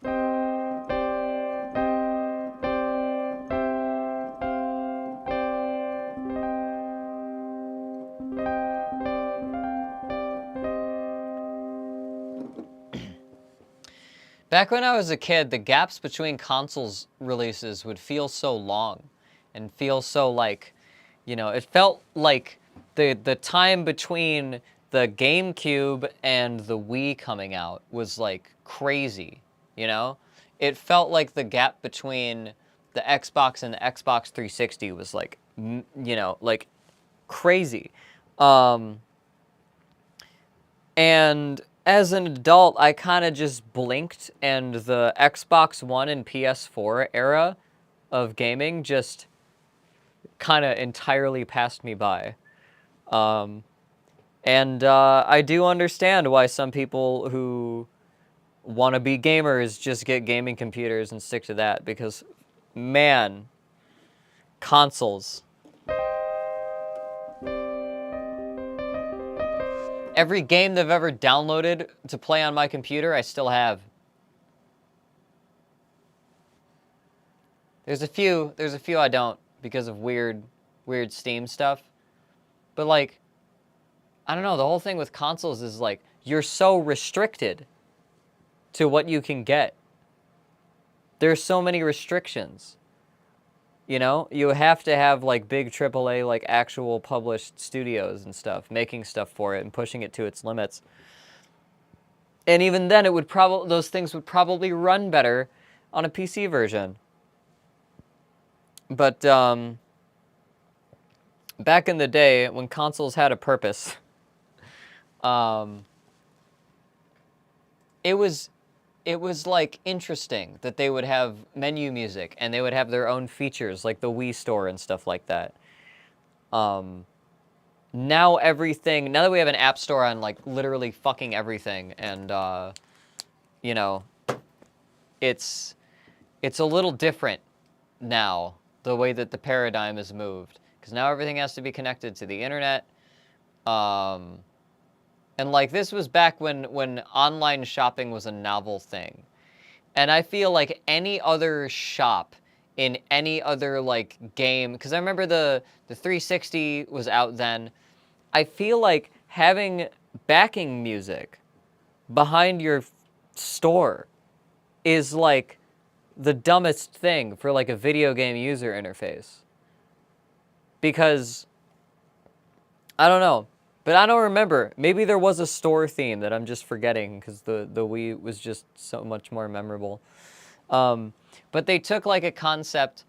Back when I was a kid, the gaps between consoles releases would feel so long and feel so like, you know, it felt like the time between the GameCube and the Wii coming out was like crazy, you know? It felt like the gap between the Xbox and the Xbox 360 was like, you know, like crazy. And as an adult, I kind of just blinked, and the Xbox One and PS4 era of gaming just kind of entirely passed me by. And I do understand why some people who want to be gamers just get gaming computers and stick to that, because, man, consoles. Every game they've ever downloaded to play on my computer, I still have. There's a few I don't because of weird Steam stuff. But like, I don't know, the whole thing with consoles is like, you're so restricted to what you can get. There's so many restrictions. You know, you have to have like big AAA, like actual published studios and stuff, making stuff for it and pushing it to its limits. And even then, it would those things would probably run better on a PC version. But back in the day, when consoles had a purpose, it was like interesting that they would have menu music and they would have their own features like the Wii Store and stuff like that. Now that we have an app store on like literally fucking everything, and you know, it's a little different now, the way that the paradigm has moved, because now everything has to be connected to the internet. And like, this was back when online shopping was a novel thing. And I feel like any other shop in any other like game, because I remember the 360 was out then. I feel like having backing music behind your store is like the dumbest thing for like a video game user interface. Because, I don't know. But I don't remember. Maybe there was a store theme that I'm just forgetting because the Wii was just so much more memorable. But they took like a concept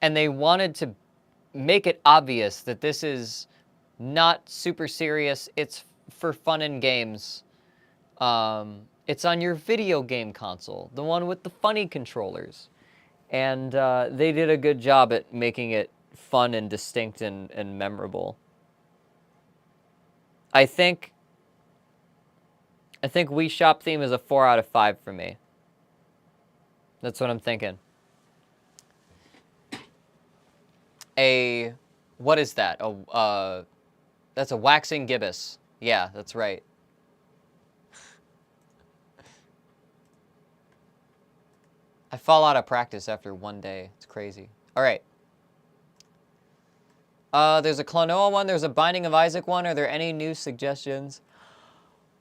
and they wanted to make it obvious that this is not super serious. It's for fun and games. It's on your video game console, the one with the funny controllers. And they did a good job at making it fun and distinct and memorable. I think Wii Shop theme is a 4 out of 5 for me. That's what I'm thinking. What is that? That's a waxing gibbous. Yeah, that's right. I fall out of practice after one day. It's crazy. All right. There's a Klonoa one. There's a Binding of Isaac one. Are there any new suggestions?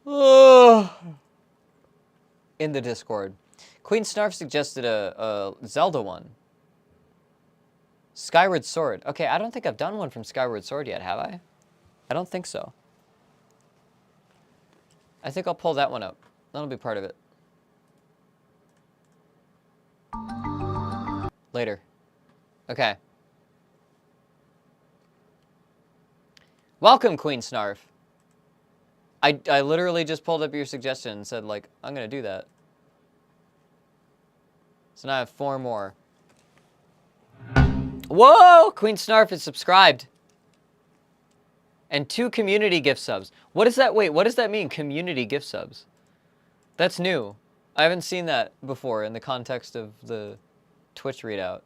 In the Discord. Queen Snarf suggested a Zelda one. Skyward Sword. Okay, I don't think I've done one from Skyward Sword yet, have I? I don't think so. I think I'll pull that one up. That'll be part of it. Later. Okay. Welcome, Queen Snarf. I literally just pulled up your suggestion and said, like, I'm going to do that. So now I have 4 more. Whoa! Queen Snarf is subscribed. And 2 community gift subs. What is that? Wait, what does that mean, community gift subs? That's new. I haven't seen that before in the context of the Twitch readout.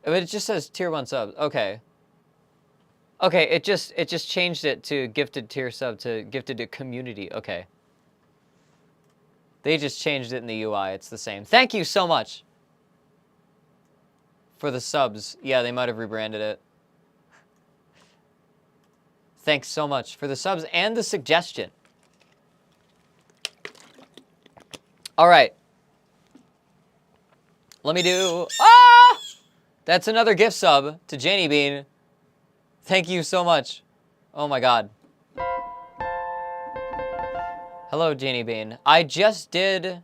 But it just says tier 1 subs. Okay. Okay, it just changed it to gifted tier sub to gifted to community. Okay. They just changed it in the UI. It's the same. Thank you so much for the subs. Yeah, they might have rebranded it. Thanks so much for the subs and the suggestion. All right. Let me do... Ah! That's another gift sub to Janie Bean. Thank you so much. Oh my god. Hello, Janie Bean. I just did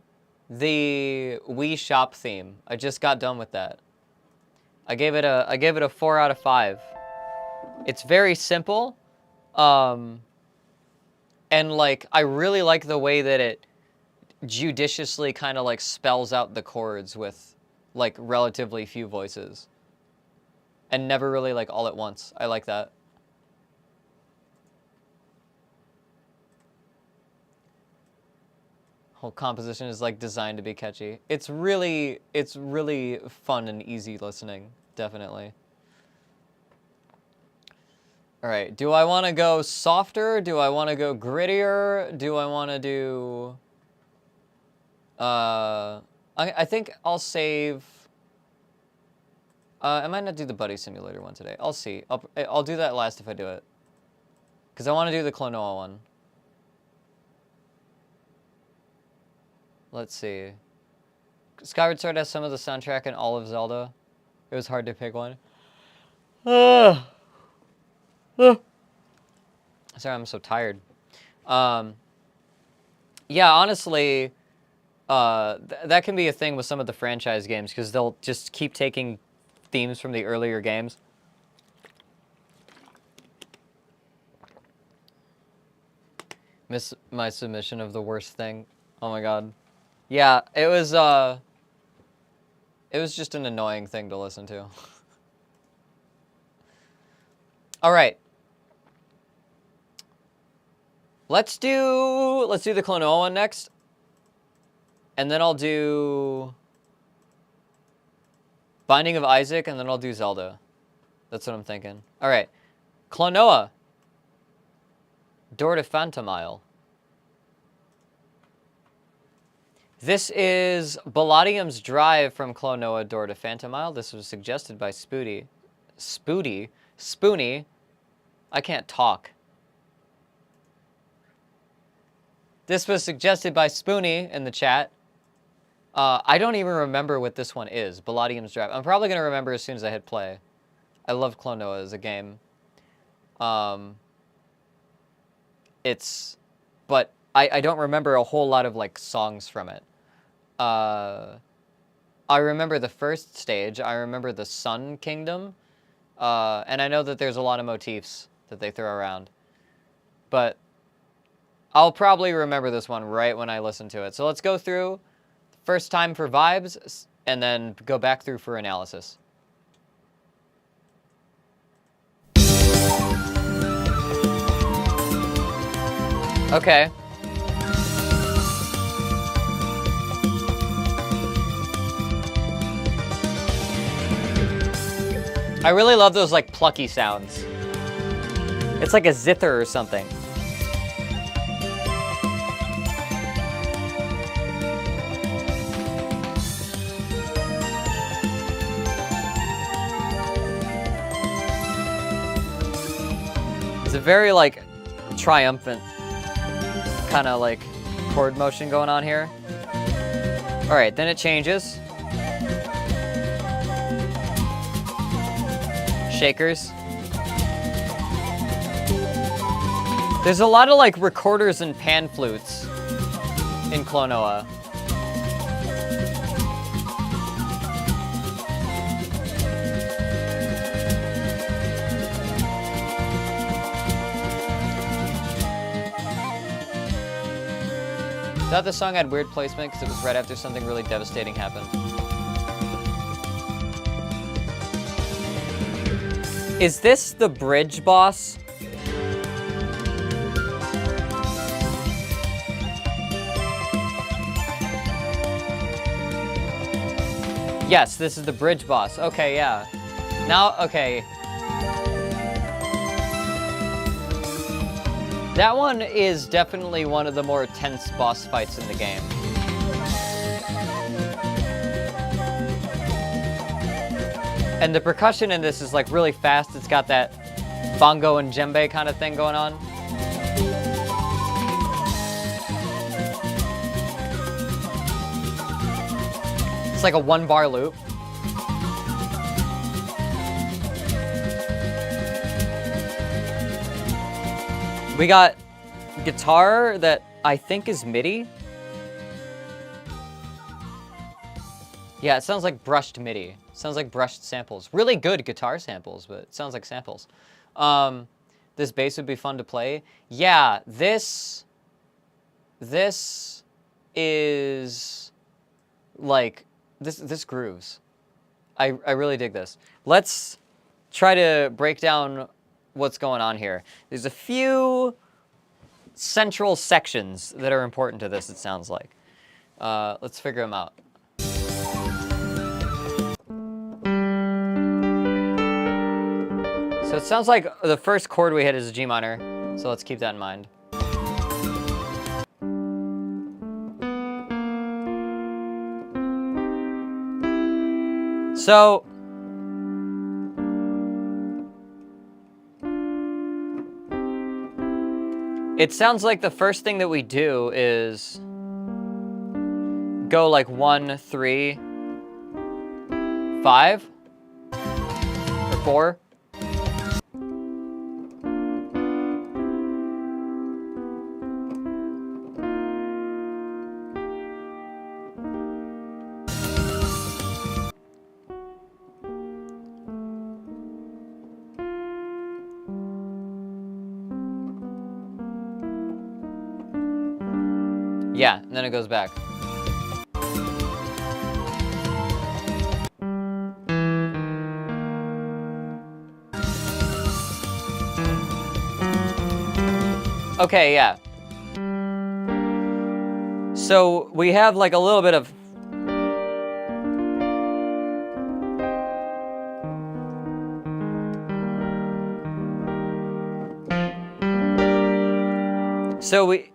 the Wii Shop theme. I just got done with that. I gave it a 4 out of 5. It's very simple. And like I really like the way that it judiciously kind of like spells out the chords with like relatively few voices. And never really like all at once. I like that. Whole composition is like designed to be catchy. It's really fun and easy listening, definitely. All right, do I want to go softer? Do I want to go grittier? Do I want to do... I think I'll save... I might not do the Buddy Simulator one today. I'll see. I'll do that last if I do it. Because I want to do the Klonoa one. Let's see. Skyward Sword has some of the soundtrack in all of Zelda. It was hard to pick one. Sorry, I'm so tired. Yeah, honestly, that can be a thing with some of the franchise games because they'll just keep taking themes from the earlier games. Miss my submission of the worst thing. Oh my god. Yeah, it was just an annoying thing to listen to. All right. Let's do the Klonoa one next. And then I'll do Binding of Isaac, and then I'll do Zelda. That's what I'm thinking. All right. Klonoa. Door to Phantomile. This is Balladium's Drive from Klonoa Door to Phantomile. This was suggested by Spoony. I can't talk. This was suggested by Spoony in the chat. I don't even remember what this one is. Balladium's Drive. I'm probably going to remember as soon as I hit play. I love Klonoa as a game. But I don't remember a whole lot of like songs from it. I remember the first stage. I remember the Sun Kingdom. And I know that there's a lot of motifs that they throw around. But I'll probably remember this one right when I listen to it. So let's go through first time for vibes, and then go back through for analysis. Okay. I really love those like plucky sounds. It's like a zither or something. It's a very, like, triumphant kind of, like, chord motion going on here. All right, then it changes. Shakers. There's a lot of, like, recorders and pan flutes in Klonoa. I thought the song had weird placement because it was right after something really devastating happened. Is this the bridge boss? Yes, this is the bridge boss. Okay, yeah. Now, okay. That one is definitely one of the more tense boss fights in the game. And the percussion in this is like really fast. It's got that bongo and djembe kind of thing going on. It's like a 1-bar loop. We got guitar that I think is MIDI. Yeah, it sounds like brushed MIDI. Sounds like brushed samples. Really good guitar samples, but it sounds like samples. This bass would be fun to play. Yeah, this is like, this grooves. I really dig this. Let's try to break down what's going on here. There's a few central sections that are important to this, it sounds like. Let's figure them out. So it sounds like the first chord we hit is a G minor, so let's keep that in mind. So it sounds like the first thing that we do is go like 1, 3, 5, or 4. Yeah, and then it goes back. Okay, yeah. So we have like a little bit of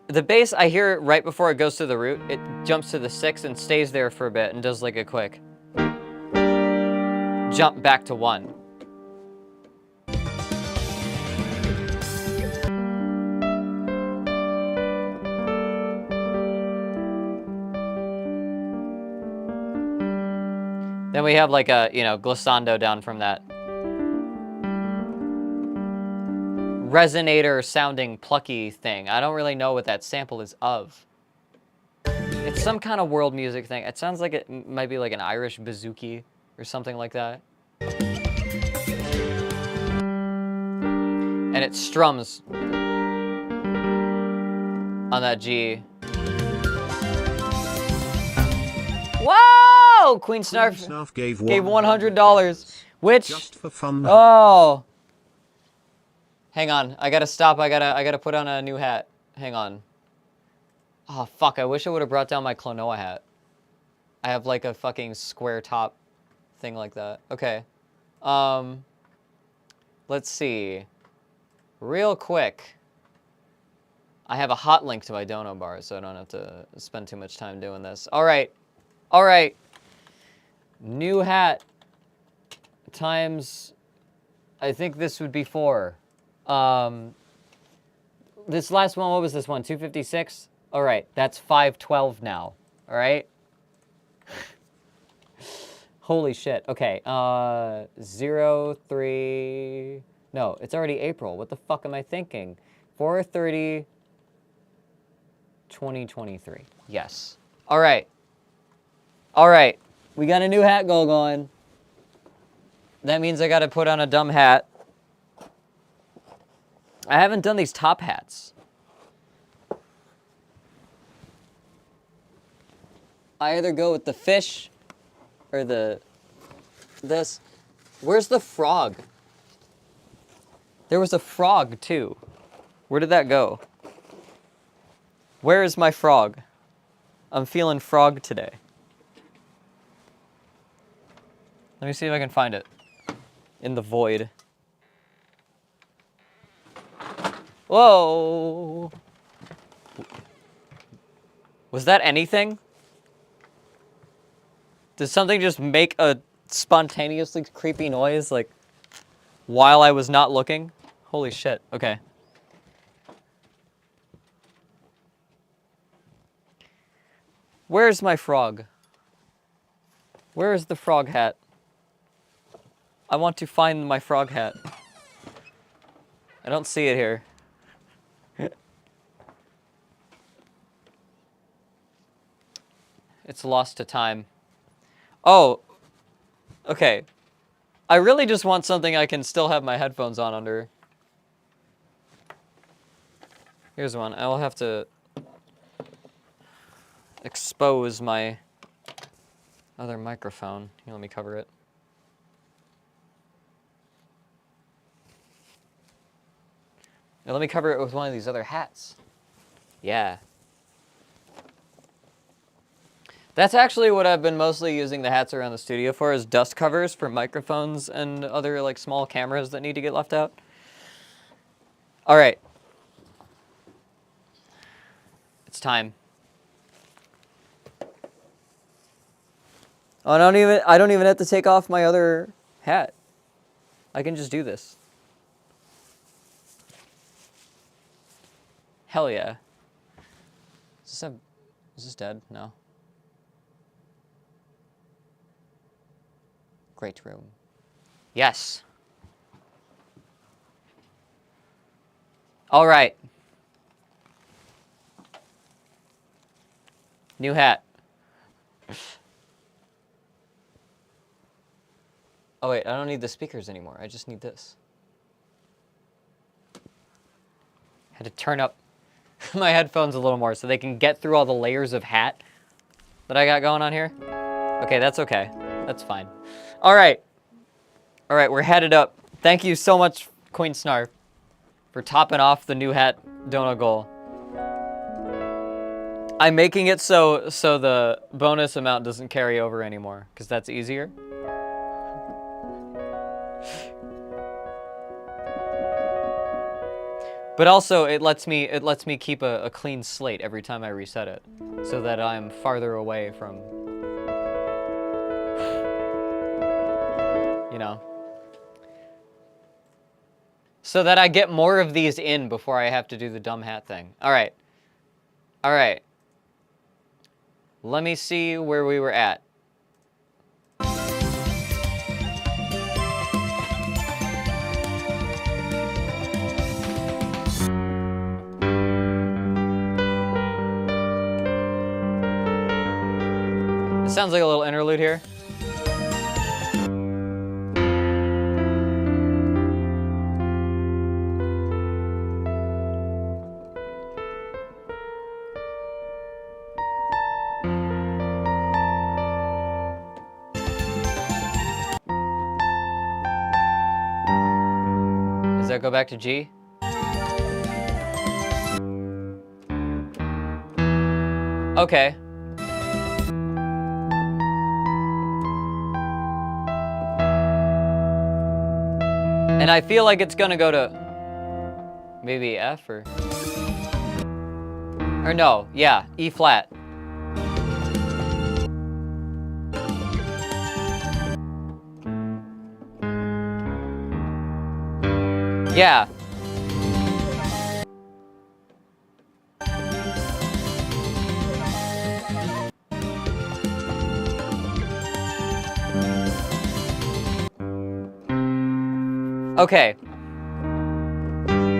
the bass, I hear it right before it goes to the root. It jumps to the 6 and stays there for a bit and does like a quick jump back to 1. Then we have like a, glissando down from that. Resonator sounding plucky thing. I don't really know what that sample is of. It's some kind of world music thing. It sounds like it might be like an Irish bouzouki or something like that. And it strums on that G. Whoa! Queen Snarf gave $100, which just for fun. Oh. Hang on, I gotta stop. I gotta put on a new hat. Hang on. Oh fuck! I wish I would have brought down my Klonoa hat. I have like a fucking square top thing like that. Okay. Let's see. Real quick. I have a hot link to my dono bar, so I don't have to spend too much time doing this. All right. All right. New hat times. I think this would be 4. This last one, what was this one? 256? All right, that's 512 now. All right. Holy shit. Okay. 03. No, it's already April. What the fuck am I thinking? 4/30, 2023. Yes. All right. All right. We got a new hat goal going. That means I got to put on a dumb hat. I haven't done these top hats. I either go with the fish or this. Where's the frog? There was a frog too. Where did that go? Where is my frog? I'm feeling frog today. Let me see if I can find it in the void. Whoa! Was that anything? Did something just make a spontaneously creepy noise, like, while I was not looking? Holy shit, okay. Where's my frog? Where is the frog hat? I want to find my frog hat. I don't see it here. It's lost to time. Oh, okay. I really just want something I can still have my headphones on under. Here's one. I will have to expose my other microphone. Here, let me cover it. Now let me cover it with one of these other hats. Yeah. That's actually what I've been mostly using the hats around the studio for, is dust covers for microphones and other like small cameras that need to get left out. All right. It's time. Oh, I don't even have to take off my other hat. I can just do this. Hell yeah. Is this dead? No. Great room. Yes. All right. New hat. Oh wait, I don't need the speakers anymore. I just need this. Had to turn up my headphones a little more so they can get through all the layers of hat that I got going on here. Okay, that's okay. That's fine. All right. All right, we're headed up. Thank you so much, Queen Snarf, for topping off the new hat donut goal. I'm making it so the bonus amount doesn't carry over anymore, because that's easier. But also, it lets me keep a clean slate every time I reset it, so that I'm farther away from, you know, so that I get more of these in before I have to do the dumb hat thing. All right. All right. Let me see where we were at. It sounds like a little interlude here. Does that go back to G? Okay. And I feel like it's gonna go to maybe F or no, yeah, E flat. Yeah. Okay.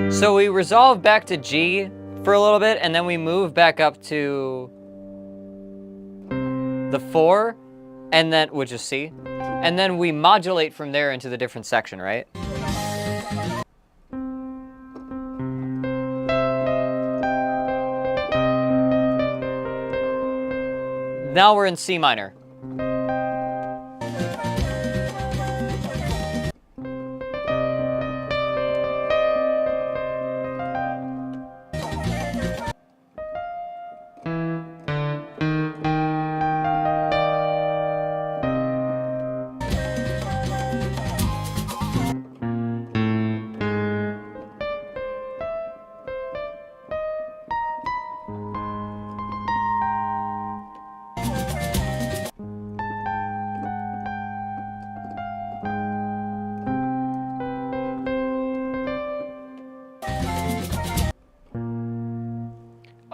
So we resolve back to G for a little bit, and then we move back up to the 4, and then, which is C, and then we modulate from there into the different section, right? Now we're in C minor.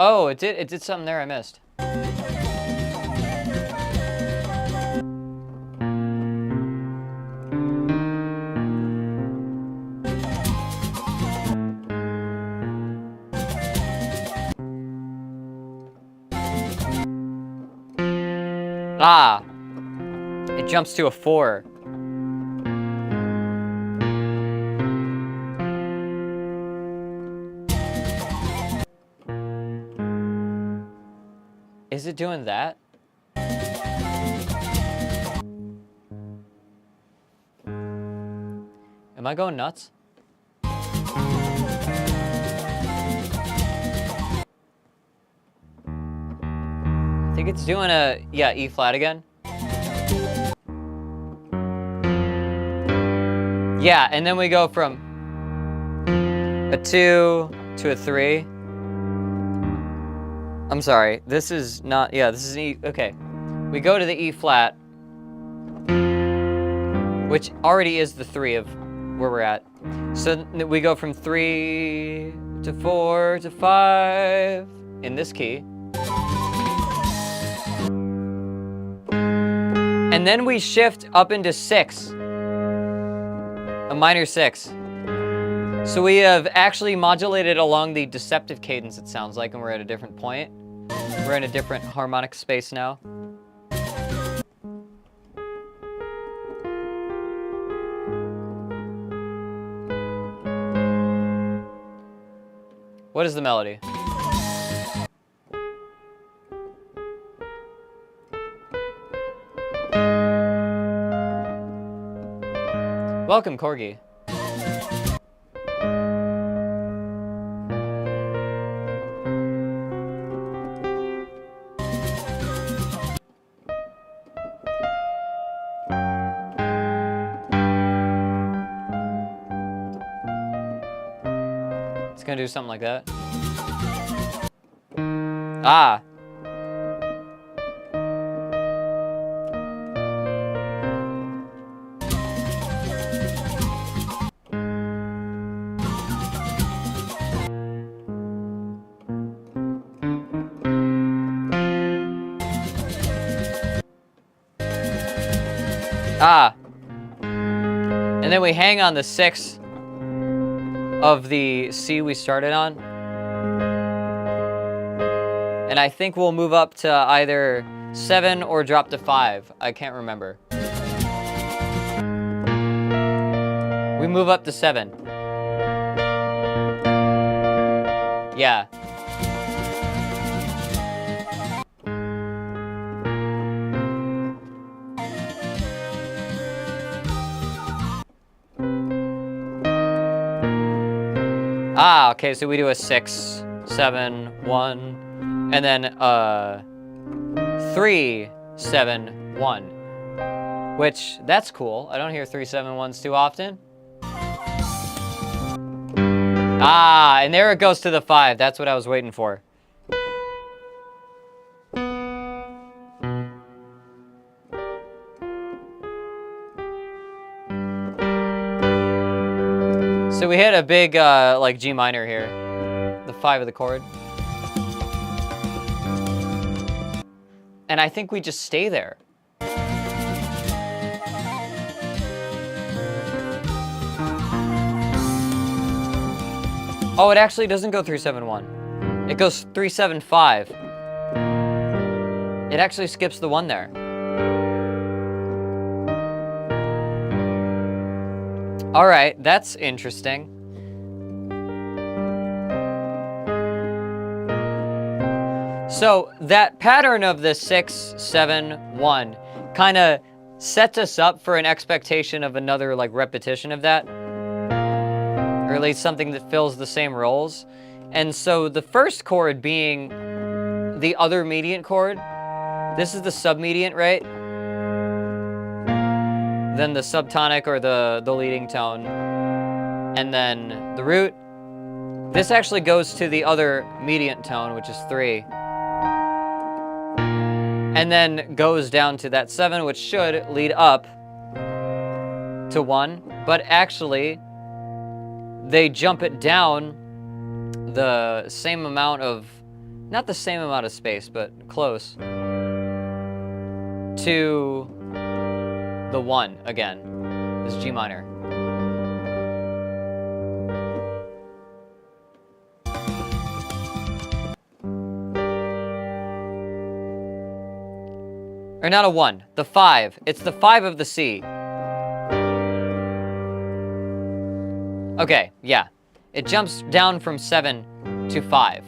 Oh, it did something there I missed. Ah, it jumps to a 4. Is it doing that? Am I going nuts? I think it's doing a, yeah, E flat again. Yeah, and then we go from a 2 to a 3. I'm sorry, this is not, yeah, this is E, okay. We go to the E flat, which already is the 3 of where we're at. So we go from 3 to 4 to 5 in this key. And then we shift up into 6, a minor 6. So we have actually modulated along the deceptive cadence, it sounds like, and we're at a different point. We're in a different harmonic space now. What is the melody? Welcome, Corgi. It's gonna do something like that. Ah. Ah. And then we hang on the 6 of the C we started on. And I think we'll move up to either 7 or drop to 5. I can't remember. We move up to 7. Yeah. Ah, okay, so we do a 6, 7, 1, and then 3, 7, 1. Which, that's cool. I don't hear 3, 7, 1s too often. Ah, and there it goes to the 5. That's what I was waiting for. So we hit a big, like, G minor here. The 5 of the chord. And I think we just stay there. Oh, it actually doesn't go 371. It goes 375. It actually skips the 1 there. All right, that's interesting. So that pattern of the 6, 7, 1 kind of sets us up for an expectation of another like repetition of that, or at least something that fills the same roles. And so the first chord being the other mediant chord, this is the submediant, right? Then the subtonic or the leading tone, and then the root. This actually goes to the other mediant tone, which is 3. And then goes down to that 7, which should lead up to 1. But actually, they jump it down the same amount of, not the same amount of space, but close, to the 1 again, this G minor. Or not a 1, the 5. It's the 5 of the C. Okay, yeah. It jumps down from 7 to 5.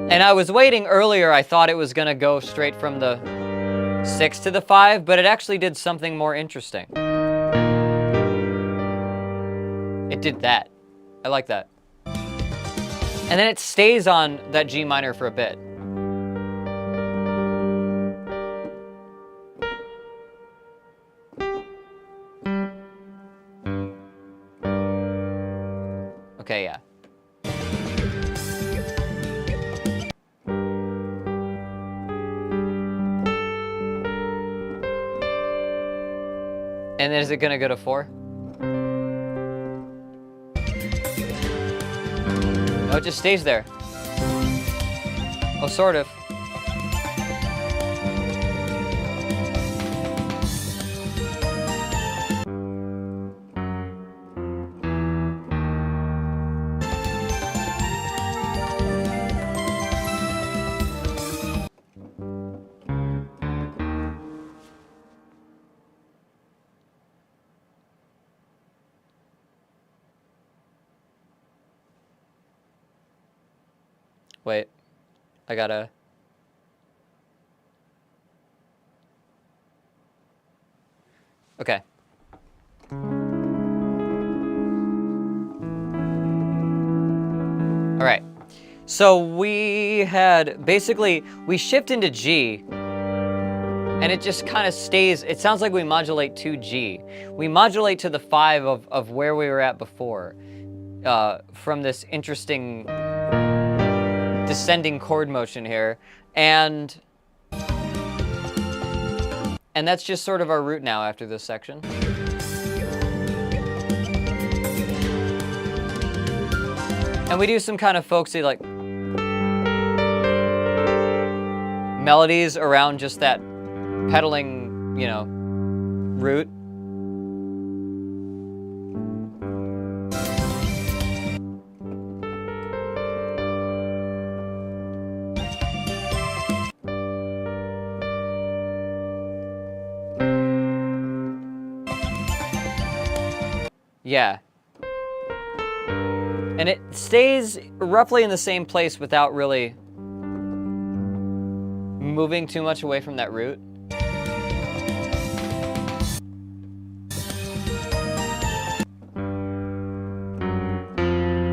And I was waiting earlier, I thought it was gonna go straight from the 6 to the 5, but it actually did something more interesting. It did that. I like that. And then it stays on that G minor for a bit. Okay, yeah. And is it gonna go to 4? No, it just stays there. Oh, sort of. Wait, I gotta... Okay. All right. So we had, basically, we shift into G, and it just kind of stays, it sounds like we modulate to G. We modulate to the 5 of where we were at before, from this interesting descending chord motion here, and that's just sort of our root now after this section. And we do some kind of folksy like melodies around just that pedaling, you know, root. Yeah. And it stays roughly in the same place without really moving too much away from that root.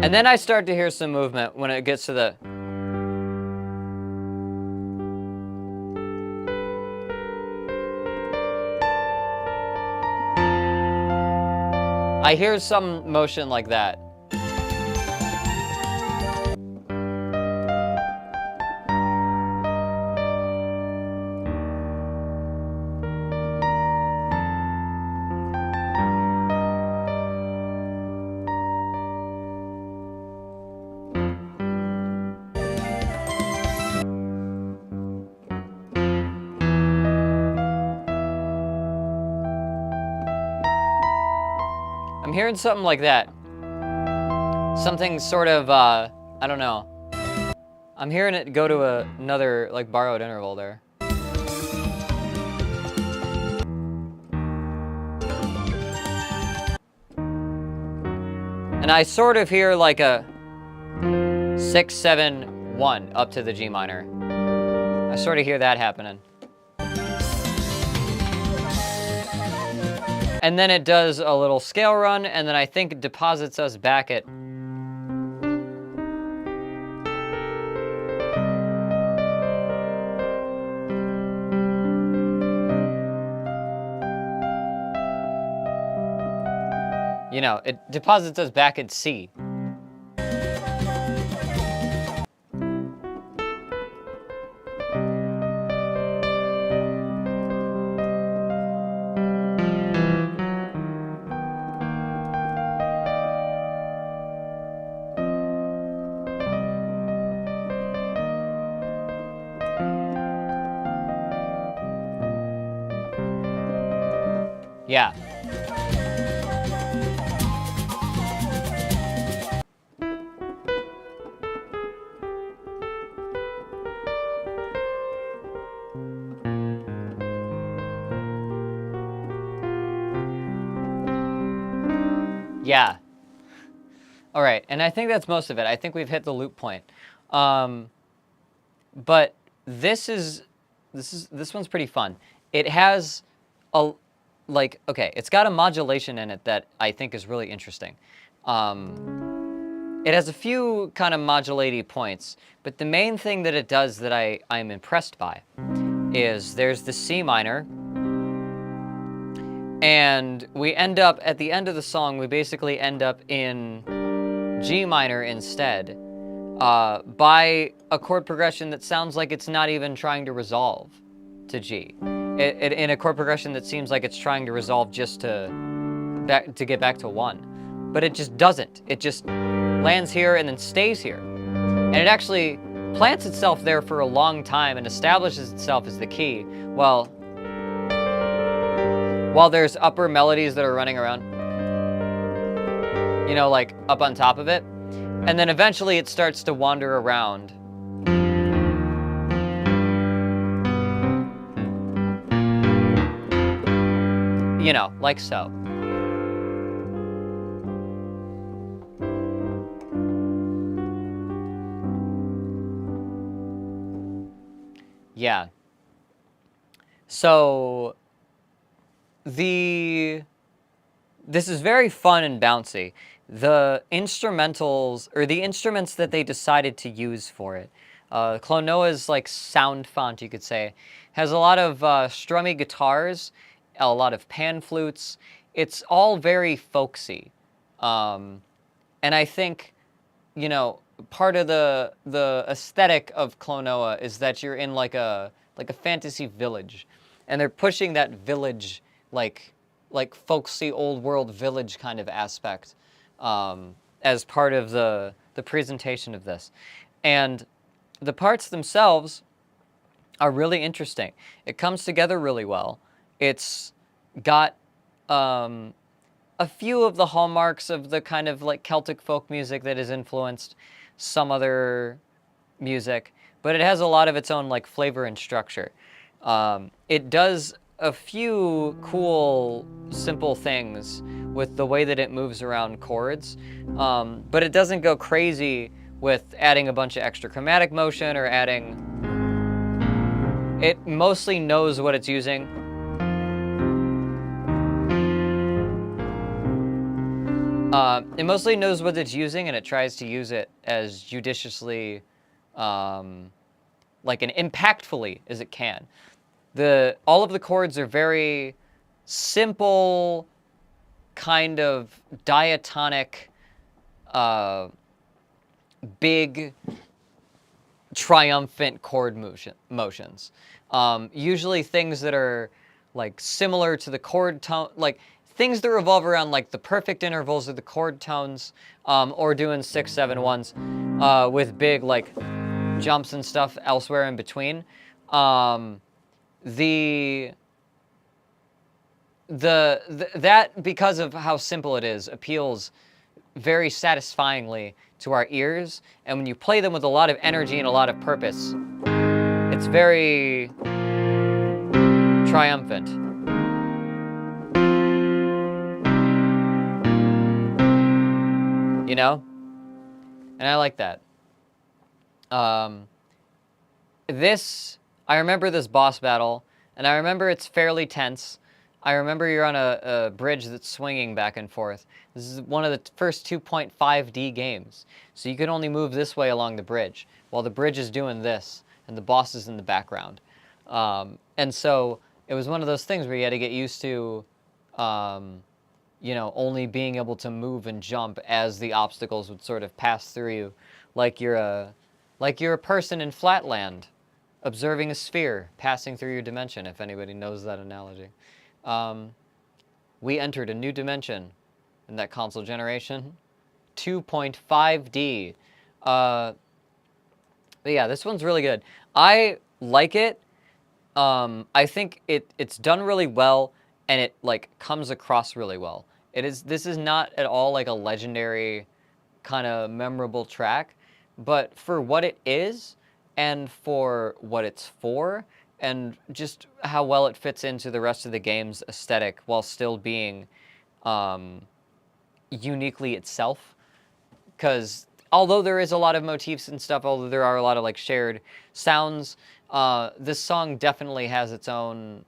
And then I start to hear some movement when it gets to the... I hear some motion like that. I'm hearing something like that. something sort of, I don't know. I'm hearing it go to another, like, borrowed interval there. And I sort of hear like a 6, 7, 1 up to the G minor. I sort of hear that happening. And then it does a little scale run, and then I think it deposits us back at... You know, it deposits us back at C. Yeah. Yeah. All right, and I think that's most of it. I think we've hit the loop point. But this one's pretty fun. It has a, like, okay, it's got a modulation in it that I think is really interesting. It has a few kind of modulaty points, but the main thing that it does that I'm impressed by is there's the C minor, and we end up, at the end of the song, we basically end up in G minor instead, by a chord progression that sounds like it's not even trying to resolve to G. In a chord progression that seems like it's trying to resolve just to get back to 1. But it just doesn't. It just lands here and then stays here. And it actually plants itself there for a long time and establishes itself as the key, while there's upper melodies that are running around, you know, like up on top of it. And then eventually it starts to wander around. You know, like so. Yeah. So this is very fun and bouncy. The instrumentals, or the instruments that they decided to use for it, Klonoa's like sound font, you could say, has a lot of strummy guitars, a lot of pan flutes. It's all very folksy. And I think, you know, part of the aesthetic of Klonoa is that you're in like a fantasy village, and they're pushing that village, like folksy old world village kind of aspect, as part of the presentation of this. And the parts themselves are really interesting. It comes together really well. It's got a few of the hallmarks of the kind of like Celtic folk music that has influenced some other music, but it has a lot of its own like flavor and structure. It does a few cool, simple things with the way that it moves around chords, but it doesn't go crazy with adding a bunch of extra chromatic motion or adding... It mostly knows what it's using. It mostly knows what it's using, and it tries to use it as judiciously, like, and impactfully as it can. All of the chords are very simple, kind of diatonic, big, triumphant chord motions. Usually things that are like similar to the chord tone, like things that revolve around like the perfect intervals of the chord tones, or doing 6, 7, 1s, with big like jumps and stuff elsewhere in between. That, because of how simple it is, appeals very satisfyingly to our ears, and when you play them with a lot of energy and a lot of purpose, it's very triumphant. You know? And I like that. I remember this boss battle, and I remember it's fairly tense. I remember you're on a bridge that's swinging back and forth. This is one of the first 2.5D games, so you can only move this way along the bridge, while the bridge is doing this, and the boss is in the background. And so it was one of those things where you had to get used to, you know, only being able to move and jump as the obstacles would sort of pass through you, like you're a person in Flatland, observing a sphere passing through your dimension, if anybody knows that analogy. We entered a new dimension in that console generation, 2.5D. But yeah, this one's really good. I like it. I think it's done really well, and it like comes across really well. This is not at all like a legendary kind of memorable track, but for what it is and for what it's for, and just how well it fits into the rest of the game's aesthetic while still being uniquely itself. Because although there is a lot of motifs and stuff, although there are a lot of like shared sounds, this song definitely has its own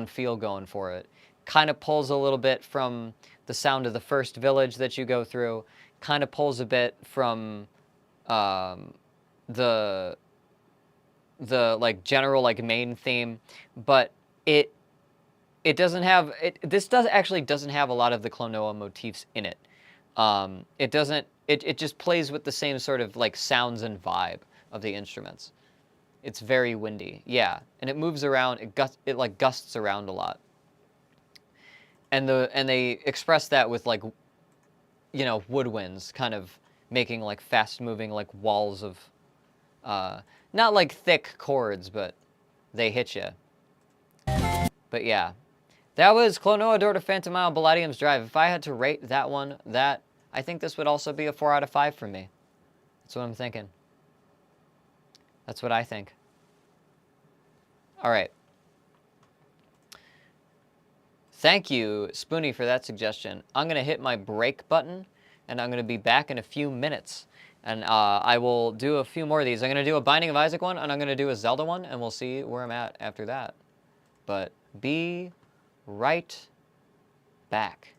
feel going for it. Kind of pulls a little bit from the sound of the first village that you go through. Kind of pulls a bit from the like general like main theme, but it doesn't have actually doesn't have a lot of the Klonoa motifs in it. It just plays with the same sort of like sounds and vibe of the instruments. It's very windy, yeah, and it moves around. It like gusts around a lot, and they express that with like, you know, woodwinds kind of making like fast moving like walls of not like thick chords, but they hit you. But yeah, that was Klonoa Door to Phantom Isle Palladium's Drive. If I had to rate that one, I think this would also be a 4 out of 5 for me. That's what I'm thinking. That's what I think. All right. Thank you, Spoonie, for that suggestion. I'm going to hit my break button, and I'm going to be back in a few minutes. And I will do a few more of these. I'm going to do a Binding of Isaac one, and I'm going to do a Zelda one, and we'll see where I'm at after that. But be right back.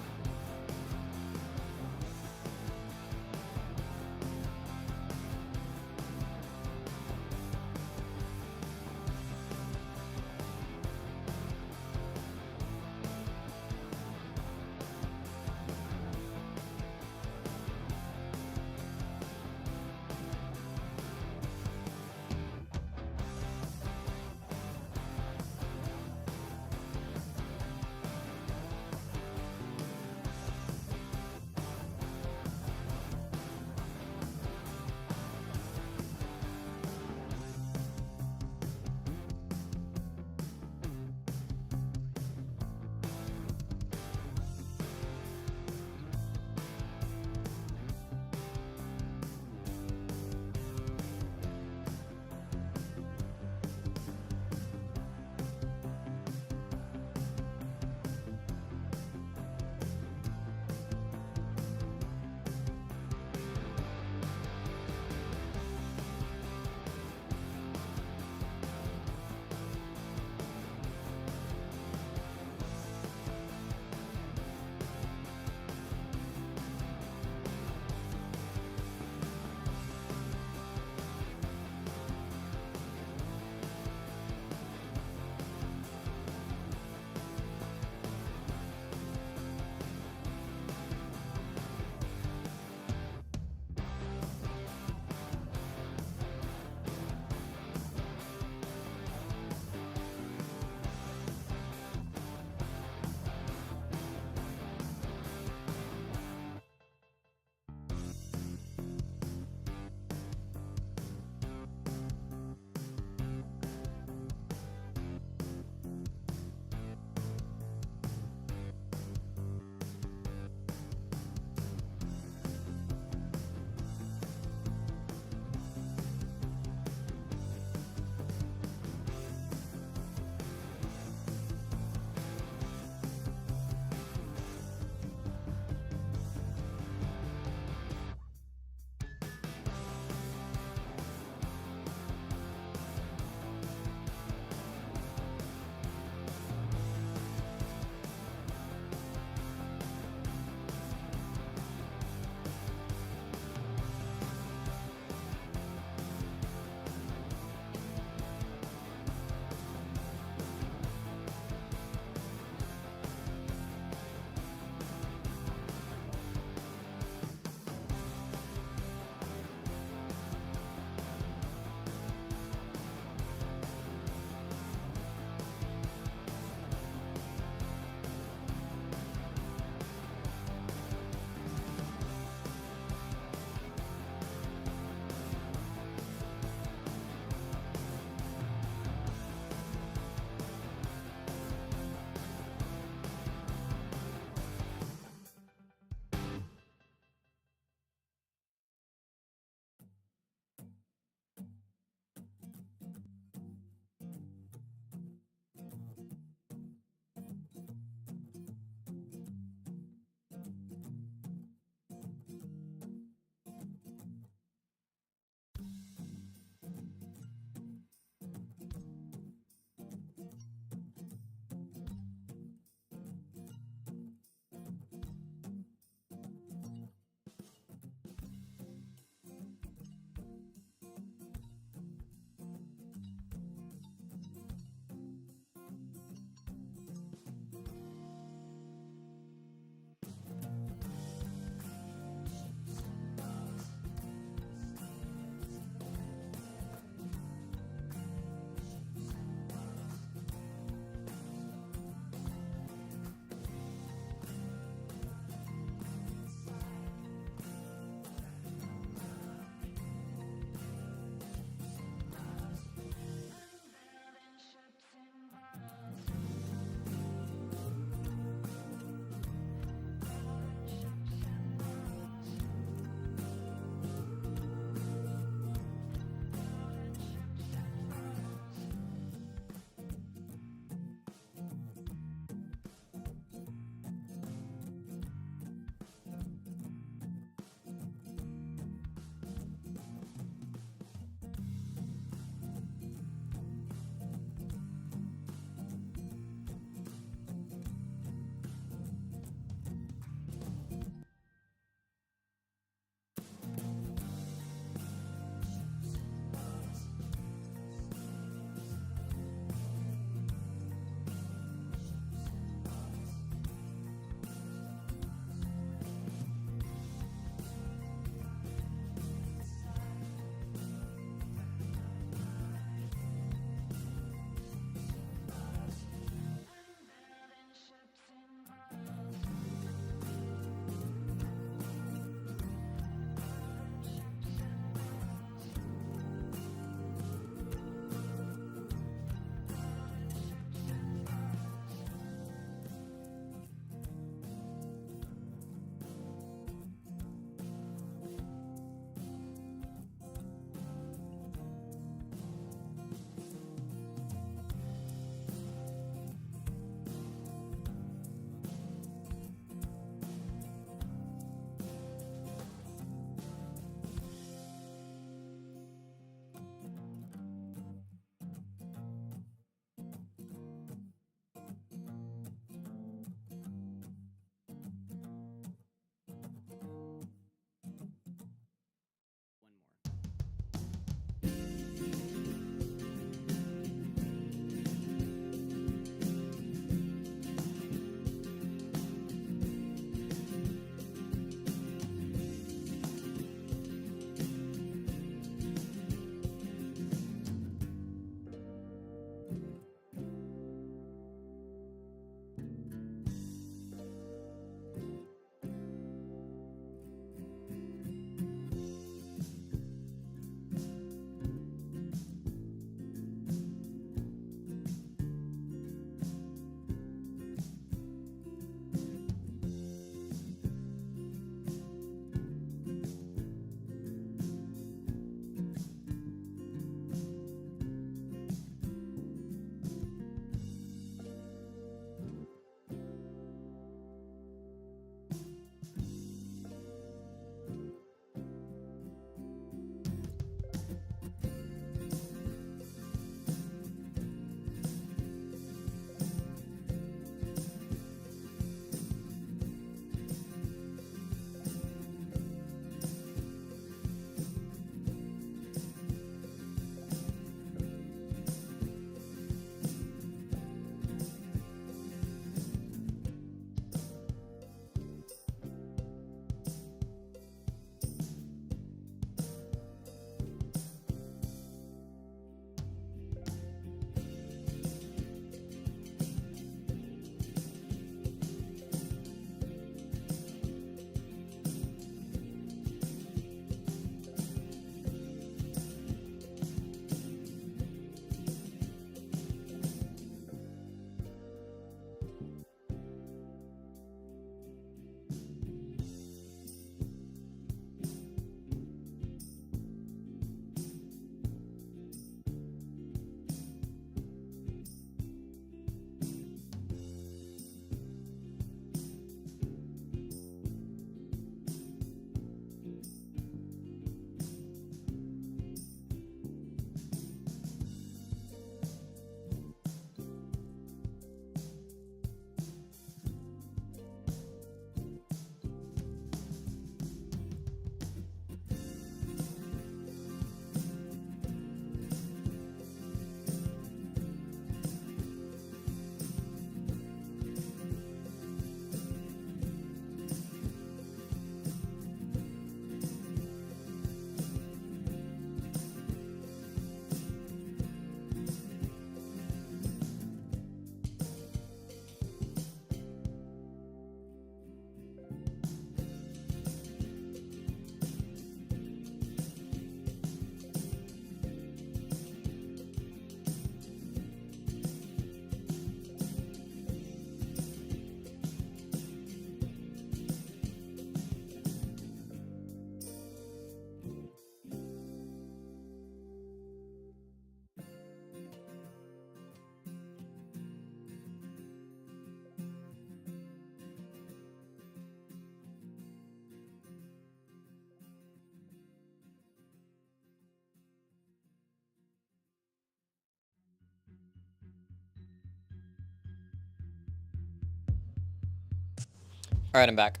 Alright, I'm back.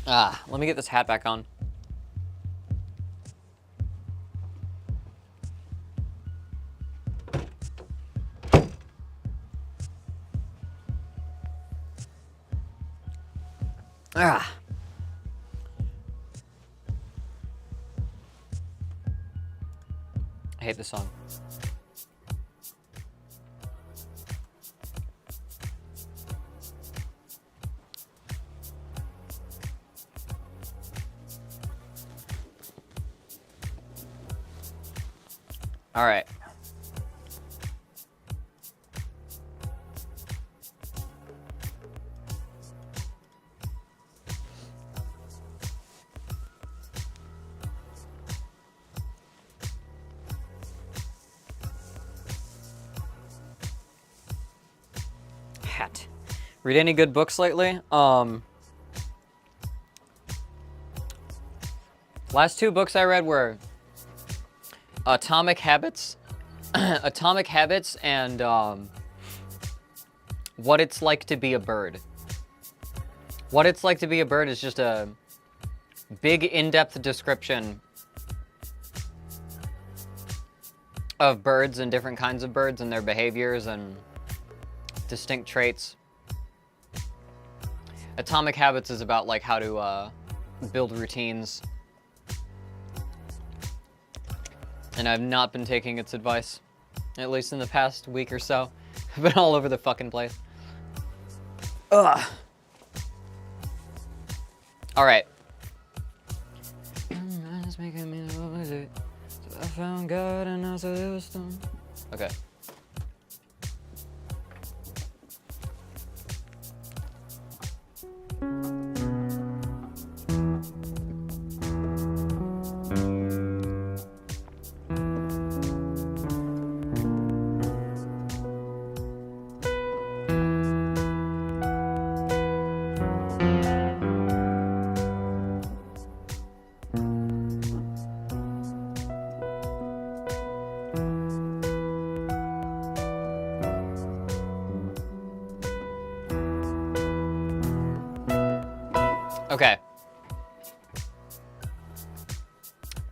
Let me get this hat back on. Ah. I hate this song. All right. Hat. Read any good books lately? Last two books I read were Atomic Habits, Atomic Habits, and What It's Like to Be a Bird. What It's Like to Be a Bird is just a big, in-depth description of birds and different kinds of birds and their behaviors and distinct traits. Atomic Habits is about like how to build routines. And I've not been taking its advice, at least in the past week or so. I've been all over the fucking place. Ugh. All right. I found God and I said it was done. Okay. Okay.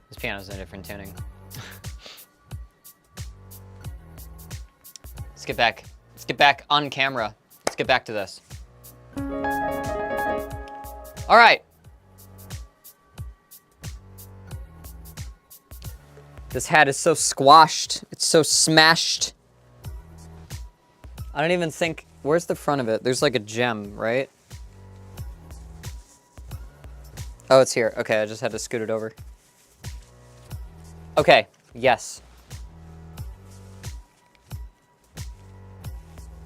This piano's in a different tuning. Let's get back. Let's get back on camera. Let's get back to this. All right. This hat is so squashed. It's so smashed. I don't even think... Where's the front of it? There's like a gem, right? Oh, it's here. Okay, I just had to scoot it over. Okay, yes.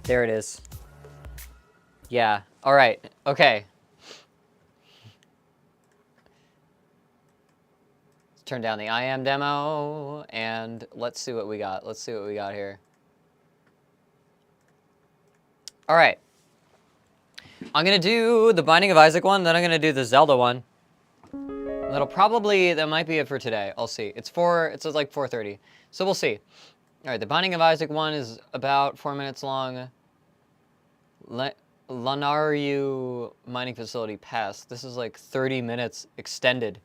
There it is. Yeah, all right, okay. Let's turn down the I am demo, and let's see what we got. Let's see what we got here. All right. I'm gonna do the Binding of Isaac one, then I'm gonna do the Zelda one. That might be it for today. I'll see. It's like 4:30, so we'll see. All right, the Binding of Isaac one is about 4 minutes long. Lanariu mining facility pass. This is like 30 minutes extended.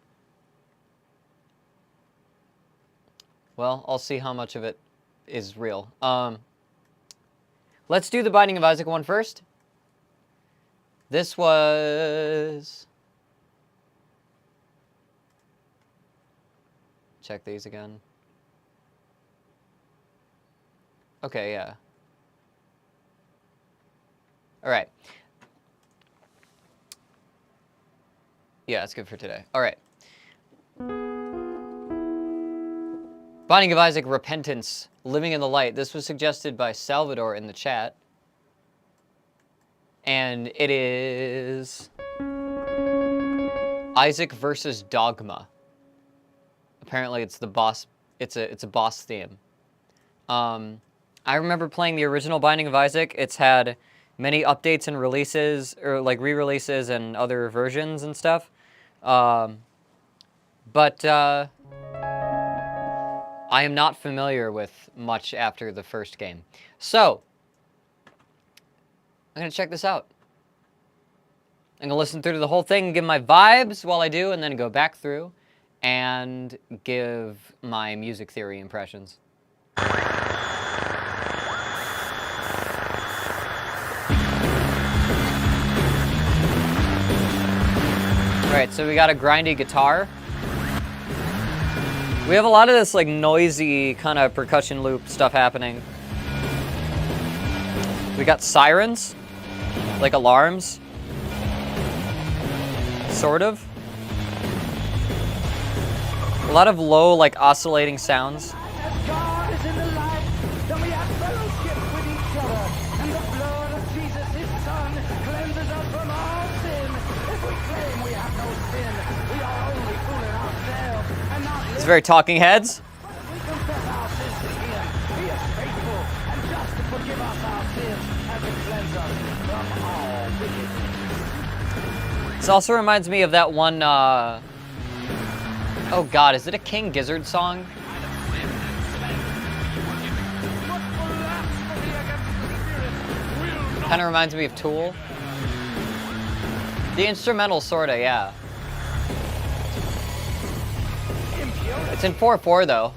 Well, I'll see how much of it is real. Let's do the Binding of Isaac one first. This was... Check these again. Okay, yeah. All right. Yeah, it's good for today. All right. Binding of Isaac, Repentance, Living in the Light. This was suggested by Salvador in the chat. And it is Isaac versus Dogma. Apparently it's the boss, it's a boss theme. I remember playing the original Binding of Isaac. It's had many updates and releases, or like re-releases and other versions and stuff. But I am not familiar with much after the first game. So, I'm gonna check this out. I'm gonna listen through the whole thing, give my vibes while I do, and then go back through and give my music theory impressions. Alright, so we got a grindy guitar. We have a lot of this like noisy kind of percussion loop stuff happening. We got sirens, like alarms. Sort of. A lot of low, like oscillating sounds. It's very Talking Heads. This also reminds me of that one, oh god, is it a King Gizzard song? Kind of reminds me of Tool. The instrumental, sorta, yeah. It's in 4/4 though.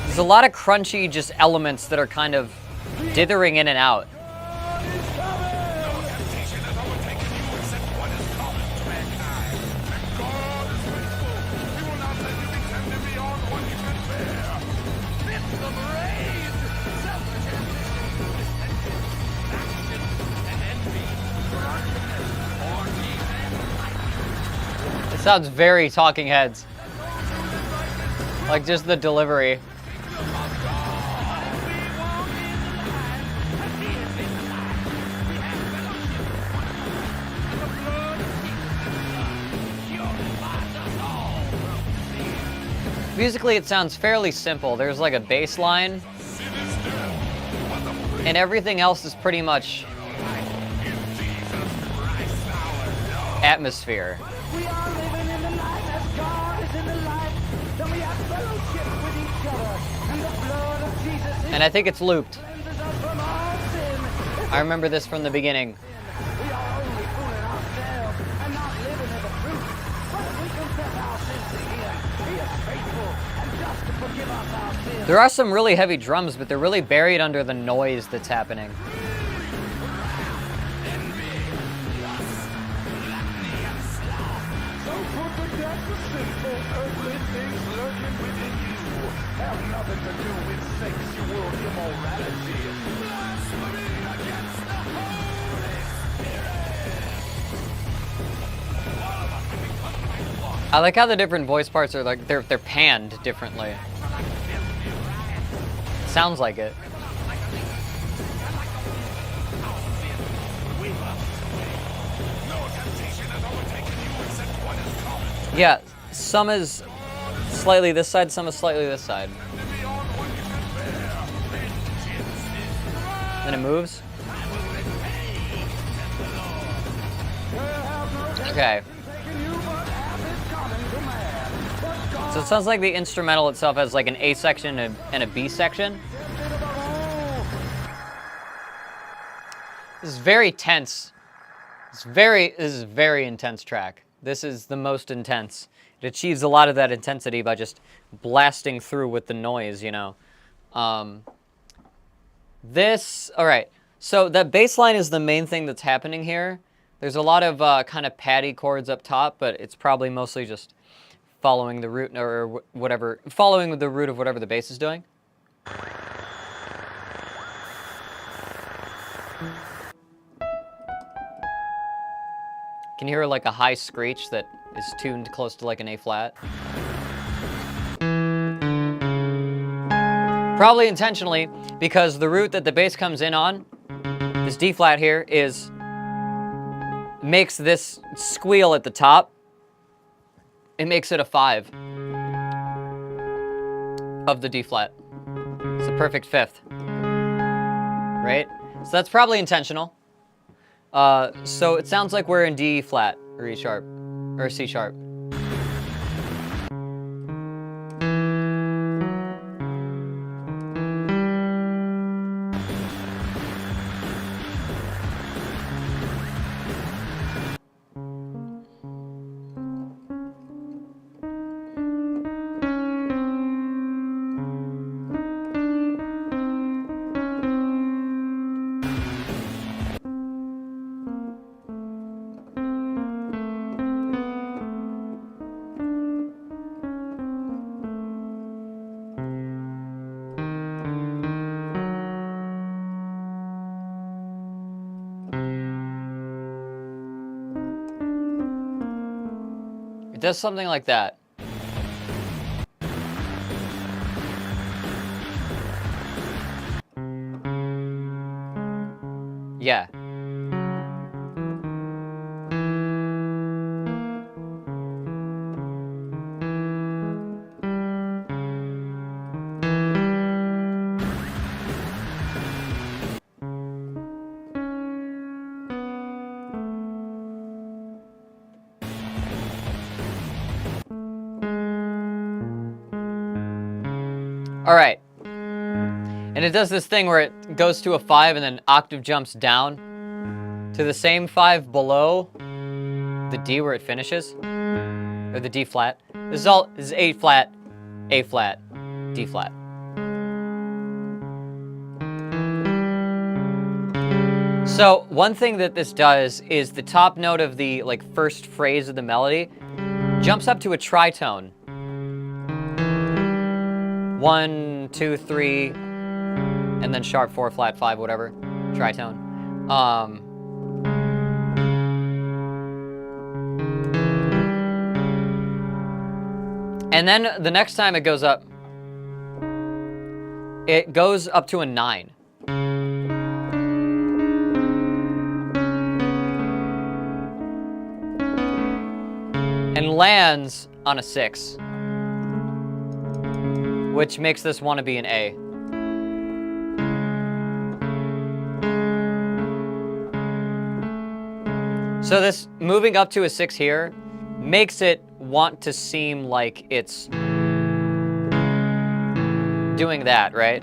There's a lot of crunchy just elements that are kind of dithering in and out. It sounds very Talking Heads. Like just the delivery. Musically, it sounds fairly simple. There's like a bass line, and everything else is pretty much atmosphere. And I think it's looped. I remember this from the beginning. There are some really heavy drums, but they're really buried under the noise that's happening. I like how the different voice parts are like they're panned differently. Sounds like it. Yeah, some is slightly this side, some is slightly this side. Then it moves. Okay. So it sounds like the instrumental itself has like an A section and a B section. This is very tense. This is a very intense track. This is the most intense. It achieves a lot of that intensity by just blasting through with the noise, you know. All right. So that bass line is the main thing that's happening here. There's a lot of kind of patty chords up top, but it's probably mostly just following the root or whatever, following the root of whatever the bass is doing. Can you hear like a high screech that is tuned close to like an A flat? Probably intentionally, because the root that the bass comes in on, this D flat here, makes this squeal at the top. It makes it a 5 of the D flat. It's a perfect 5th, right? So that's probably intentional. So it sounds like we're in D flat or E sharp or C sharp. does something like that. Yeah. All right. And it does this thing where it goes to a 5 and then octave jumps down to the same 5 below the D where it finishes, or the D flat. This is A flat, D flat. So one thing that this does is the top note of the first phrase of the melody jumps up to a tritone. 1, 2, 3, and then sharp 4, flat 5, whatever, tritone. And then the next time it goes up to a 9. And lands on a 6. Which makes this want to be an A. So this moving up to a 6 here makes it want to seem like it's doing that, right?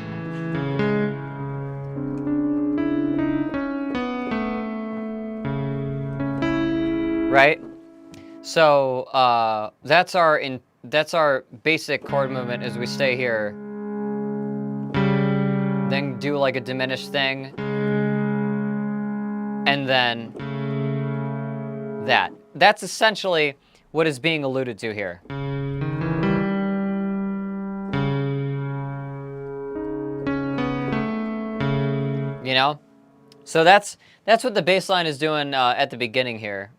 Right? So that's our basic chord movement as we stay here. Then do like a diminished thing. And then that. That's essentially what is being alluded to here. You know? So that's what the bass line is doing at the beginning here.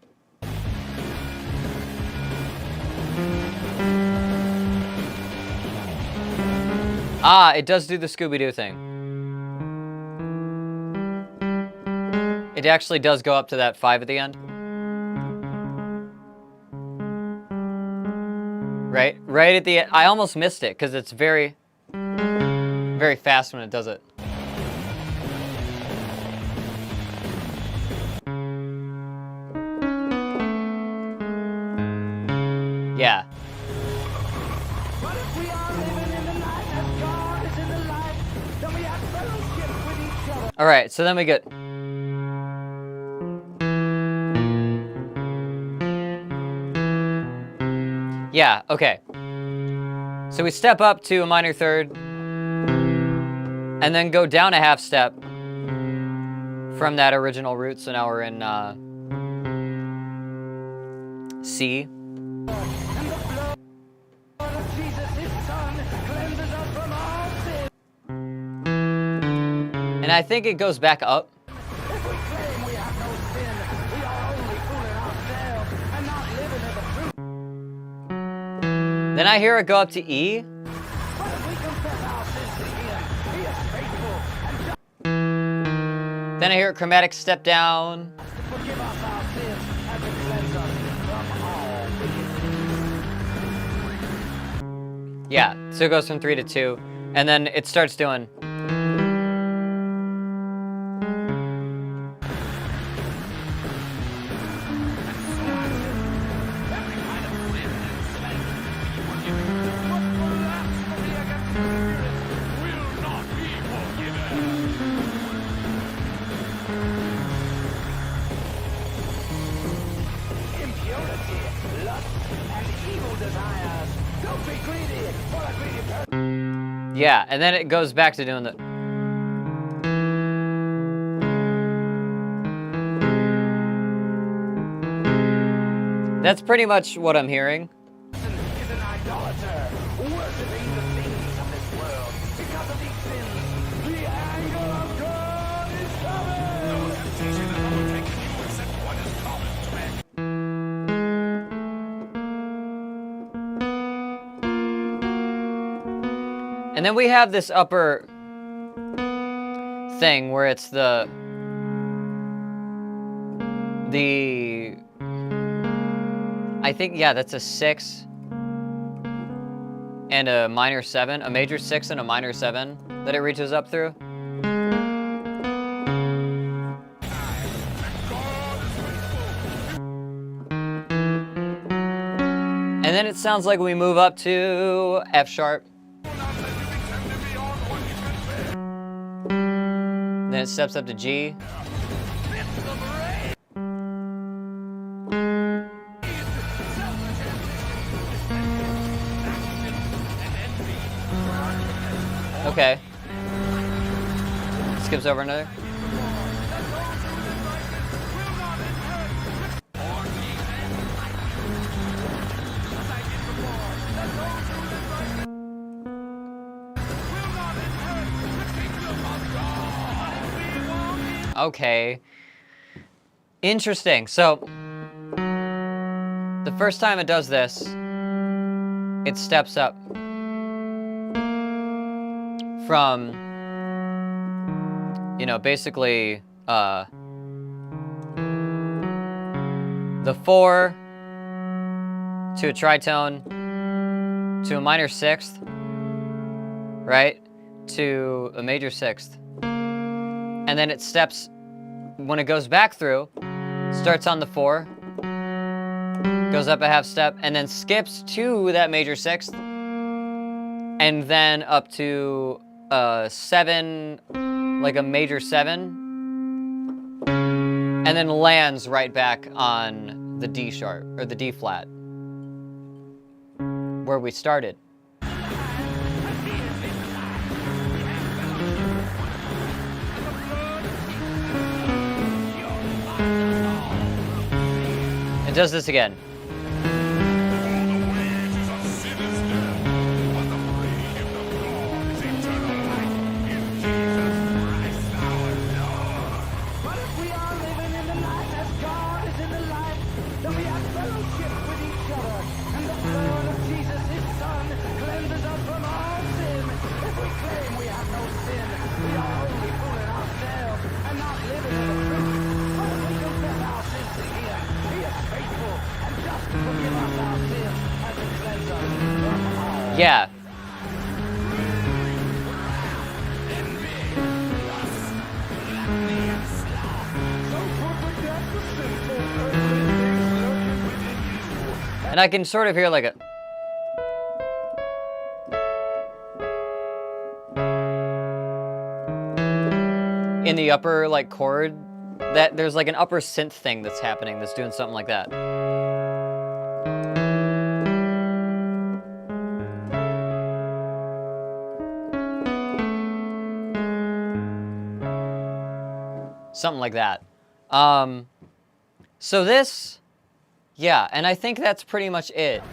Ah, it does do the Scooby-Doo thing. It actually does go up to that 5 at the end. Right at the end. I almost missed it because it's very, very fast when it does it. Yeah. All right, so then we get... Yeah, okay. So we step up to a minor third, and then go down a half step from that original root, so now we're in C. And I think it goes back up. Then I hear it go up to E. Then I hear a chromatic step down. Yeah, so it goes from 3 to 2. And then it starts doing... Yeah, and then it goes back to doing the... That's pretty much what I'm hearing. And then we have this upper thing where it's the I think, yeah, that's a 6 and a minor 7, a major 6 and a minor 7 that it reaches up through. And then it sounds like we move up to F sharp. Then it steps up to G. Okay. Skips over another. Okay. Interesting. So, the first time it does this, it steps up from, you know, basically, the 4 to a tritone to a minor 6th, right? To a major 6th. And then it steps, when it goes back through, starts on the 4, goes up a half step, and then skips to that major 6th, and then up to a 7, like a major 7, and then lands right back on the D sharp, or the D flat, where we started. It does this again. Yeah. And I can sort of hear like a... in the upper like chord, that there's like an upper synth thing that's happening that's doing something like that. Something like that. So this, yeah, and I think that's pretty much it.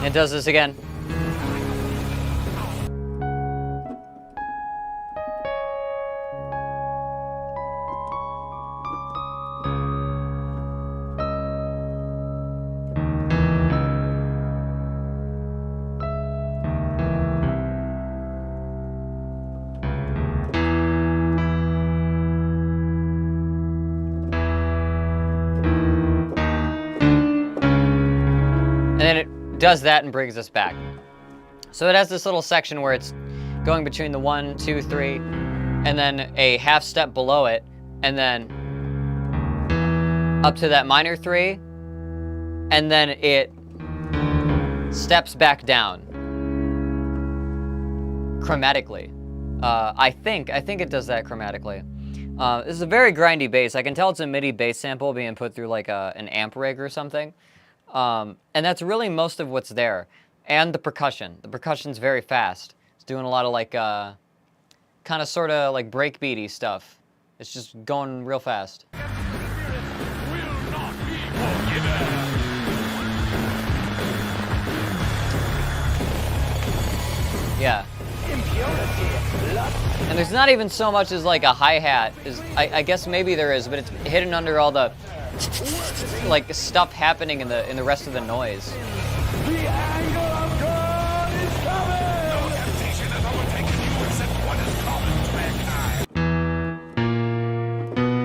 It does this again. And then it does that and brings us back. So it has this little section where it's going between the 1, 2, 3, and then a half step below it, and then up to that minor 3, and then it steps back down chromatically. I think it does that chromatically. This is a very grindy bass. I can tell it's a MIDI bass sample being put through like an amp rig or something. And that's really most of what's there. And the percussion. The percussion's very fast. It's doing a lot of like, kind of sort of like breakbeaty stuff. It's just going real fast. There's not even so much as like a hi-hat. I guess maybe there is, but it's hidden under all the like stuff happening in the rest of the noise.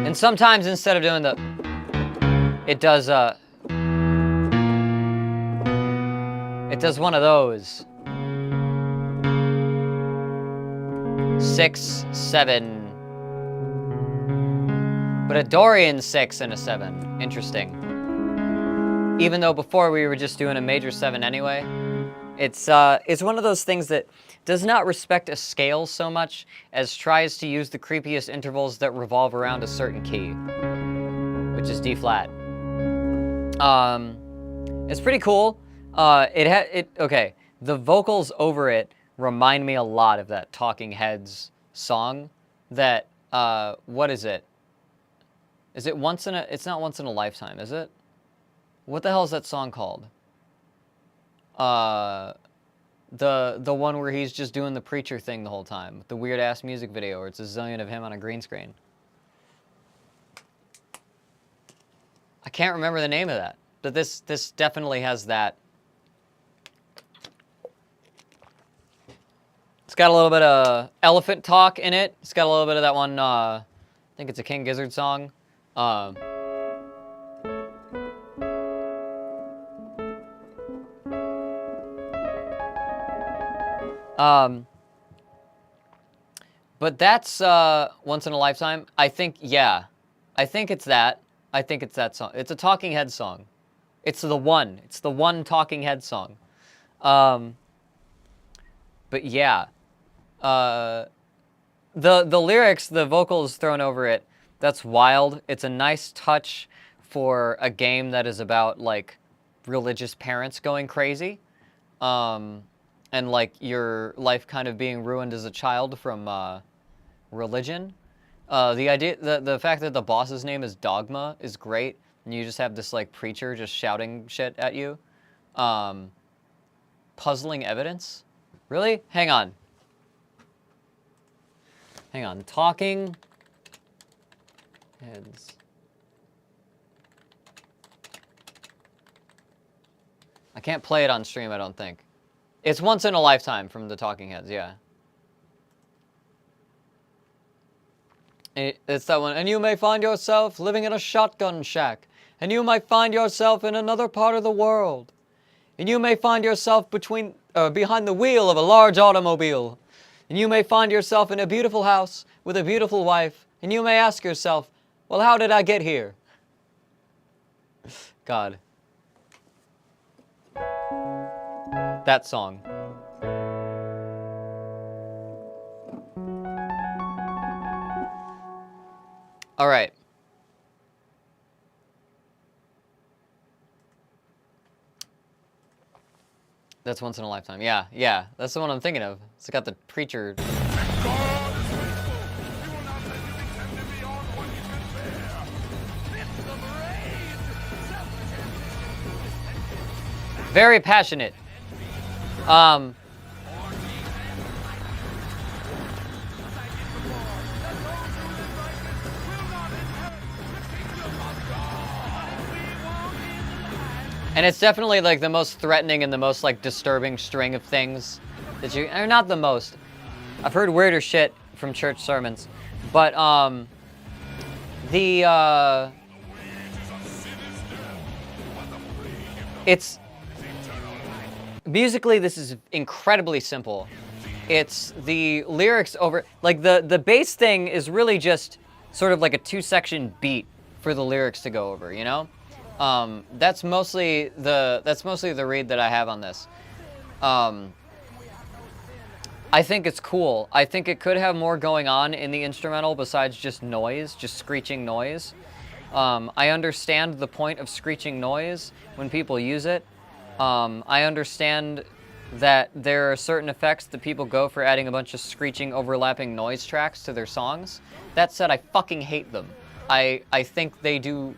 And sometimes instead of doing the, it does one of those. 6, 7. But a Dorian 6 and a 7. Interesting. Even though before we were just doing a major 7 anyway. It's one of those things that does not respect a scale so much as tries to use the creepiest intervals that revolve around a certain key, which is D flat. It's pretty cool. Okay. The vocals over it remind me a lot of that Talking Heads song. That what is it? Is it once in a? It's not Once in a Lifetime, is it? What the hell is that song called? The one where he's just doing the preacher thing the whole time, the weird ass music video where it's a zillion of him on a green screen. I can't remember the name of that, but this definitely has that. It's got a little bit of elephant talk in it. It's got a little bit of that one. I think it's a King Gizzard song. But that's Once in a Lifetime. I think, yeah. I think it's that. I think it's that song. It's a Talking Heads song. It's the one. It's the one Talking Heads song. But yeah. The lyrics, the vocals thrown over it, that's wild. It's a nice touch for a game that is about, like, religious parents going crazy. And, like, your life kind of being ruined as a child from religion. The fact that the boss's name is Dogma is great, and you just have this, like, preacher just shouting shit at you. Puzzling evidence? Really? Hang on. Hang on. Talking Heads. I can't play it on stream, I don't think. It's Once in a Lifetime from the Talking Heads, yeah. It's that one. And you may find yourself living in a shotgun shack. And you might find yourself in another part of the world. And you may find yourself behind the wheel of a large automobile. And you may find yourself in a beautiful house with a beautiful wife. And you may ask yourself, well, how did I get here? God. That song. All right. That's Once in a Lifetime. Yeah, yeah. That's the one I'm thinking of. It's got the preacher. Very passionate. And it's definitely like the most threatening and the most like disturbing string of things that you, or not the most. I've heard weirder shit from church sermons, but it's musically this is incredibly simple. It's the lyrics over, like the bass thing is really just sort of like a 2-section beat for the lyrics to go over, you know? That's mostly the read that I have on this. I think it's cool. I think it could have more going on in the instrumental besides just noise, just screeching noise. I understand the point of screeching noise when people use it. I understand that there are certain effects that people go for adding a bunch of screeching, overlapping noise tracks to their songs. That said, I fucking hate them. I think they do.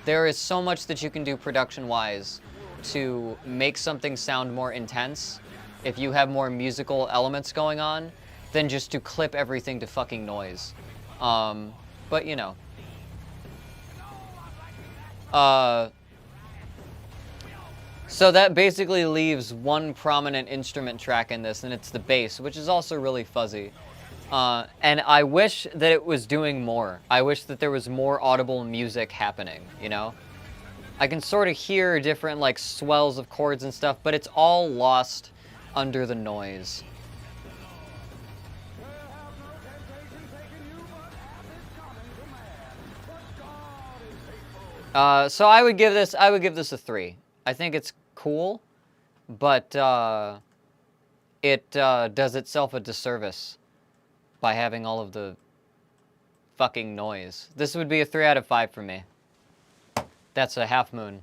There is so much that you can do production-wise to make something sound more intense if you have more musical elements going on. than just to clip everything to fucking noise. But you know. So that basically leaves one prominent instrument track in this, and it's the bass, which is also really fuzzy. And I wish that it was doing more. I wish that there was more audible music happening, you know? I can sort of hear different, like, swells of chords and stuff, but it's all lost under the noise. So I would give this a 3. I think it's cool, but it does itself a disservice by having all of the fucking noise. This would be a 3 out of 5 for me. That's a half moon.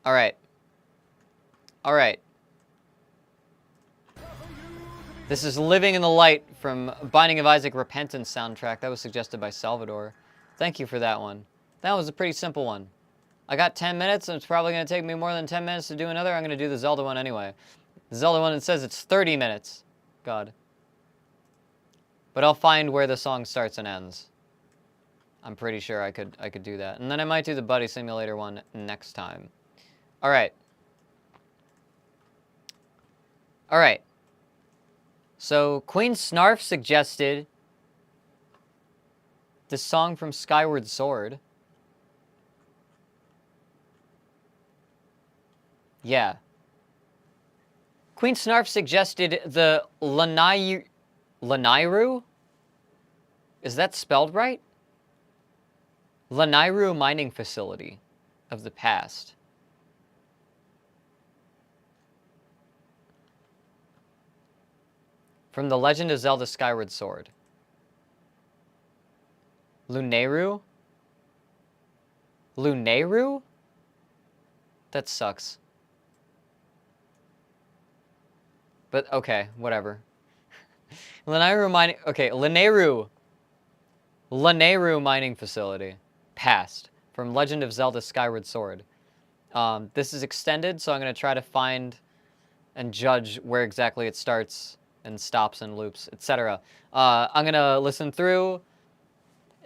All right. All right. This is Living in the Light from Binding of Isaac Repentance soundtrack. That was suggested by Salvador. Thank you for that one. That was a pretty simple one. I got 10 minutes, and it's probably going to take me more than 10 minutes to do another. I'm going to do the Zelda one anyway. The Zelda one, it says it's 30 minutes. God. But I'll find where the song starts and ends. I'm pretty sure I could do that. And then I might do the Buddy Simulator one next time. All right. All right. So Queen Snarf suggested this song from Skyward Sword. Yeah. Queen Snarf suggested the Lanairu? Is that spelled right? Lanairu mining facility of the past. From The Legend of Zelda Skyward Sword. Luneru? Luneru? That sucks. But, okay, whatever. Lanairu mining... Okay, Lanairu mining facility. Past. From Legend of Zelda Skyward Sword. This is extended, so I'm going to try to find and judge where exactly it starts and stops and loops, etc. I'm going to listen through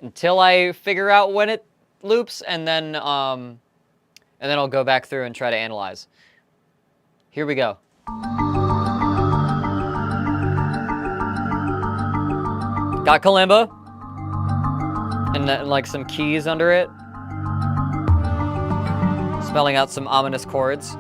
until I figure out when it loops, and then I'll go back through and try to analyze. Here we go. Got kalimba, and then, like, some keys under it, spelling out some ominous chords.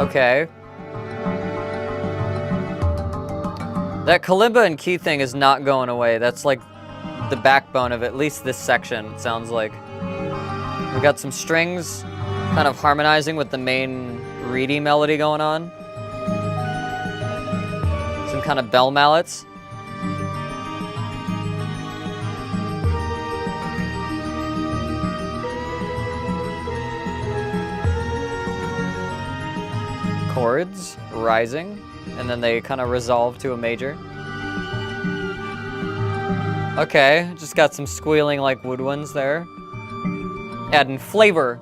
Okay. That kalimba and key thing is not going away. That's like the backbone of at least this section, it sounds like. We got some strings kind of harmonizing with the main reedy melody going on. Some kind of bell mallets. Chords rising, and then they kind of resolve to a major. Okay, just got some squealing like woodwinds there. Adding flavor.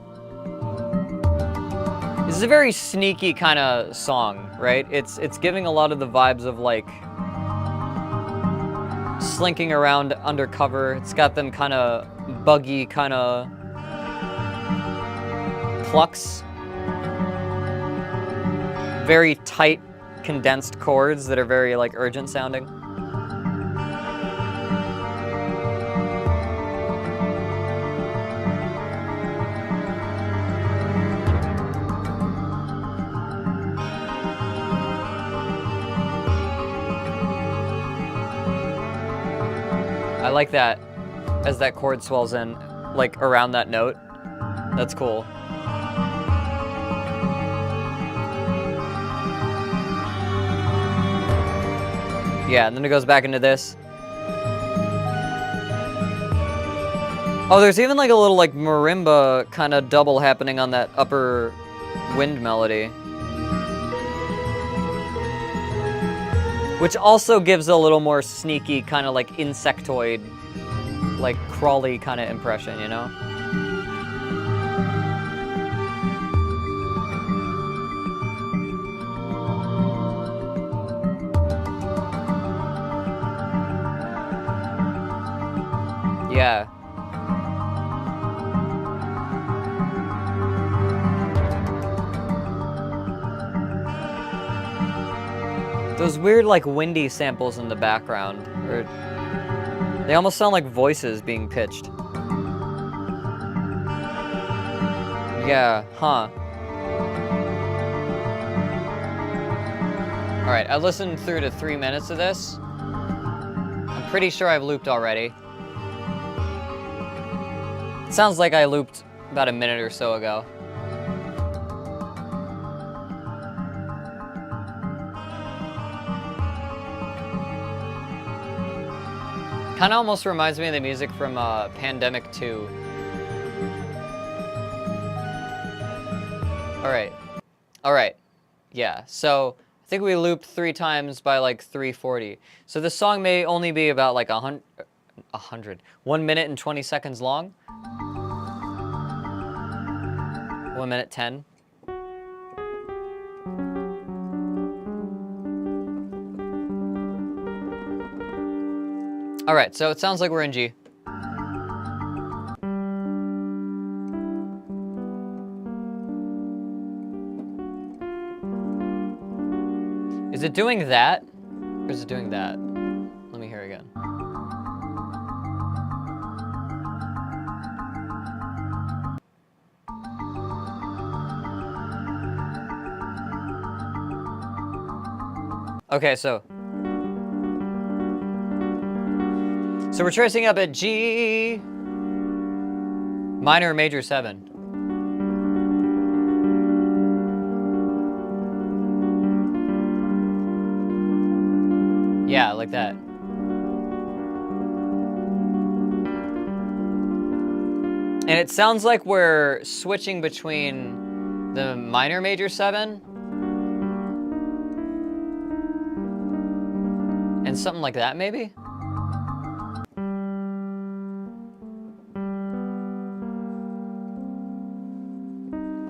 This is a very sneaky kind of song, right? It's giving a lot of the vibes of like slinking around undercover. It's got them kind of buggy kind of plucks. Very tight, condensed chords that are very, like, urgent sounding. I like that as that chord swells in, like, around that note. That's cool. Yeah, and then it goes back into this. Oh, there's even like a little like marimba kind of double happening on that upper wind melody. Which also gives a little more sneaky kind of like insectoid, like crawly kind of impression, you know? Yeah. Those weird, like, windy samples in the background, or they almost sound like voices being pitched. Yeah, huh. Alright, I listened through to 3 minutes of this. I'm pretty sure I've looped already. It sounds like I looped about a minute or so ago. Kinda almost reminds me of the music from Pandemic 2. Alright. Yeah, so I think we looped 3 times by like 3:40. So this song may only be about like 1 minute and 20 seconds long. 1 minute 10. Alright, so it sounds like we're in G. Is it doing that? Or is it doing that? Let me hear again. Okay, so we're tracing up at G minor major 7. Yeah, like that. And it sounds like we're switching between the minor major 7 and something like that, maybe?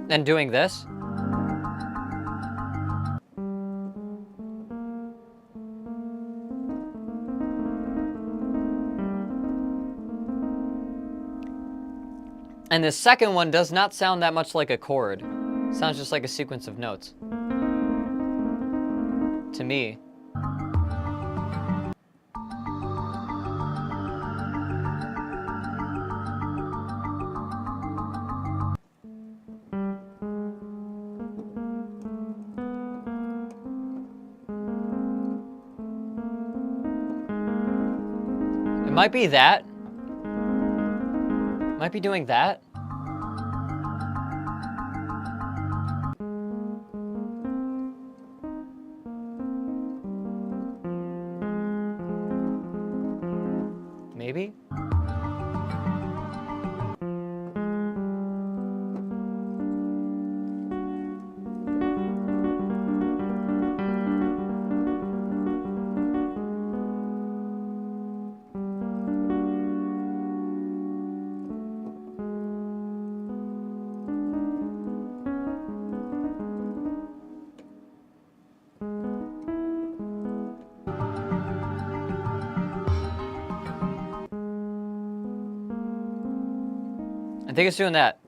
And doing this? And the second one does not sound that much like a chord. It sounds just like a sequence of notes. To me. It might be that. Might be doing that. Maybe? I think it's doing that.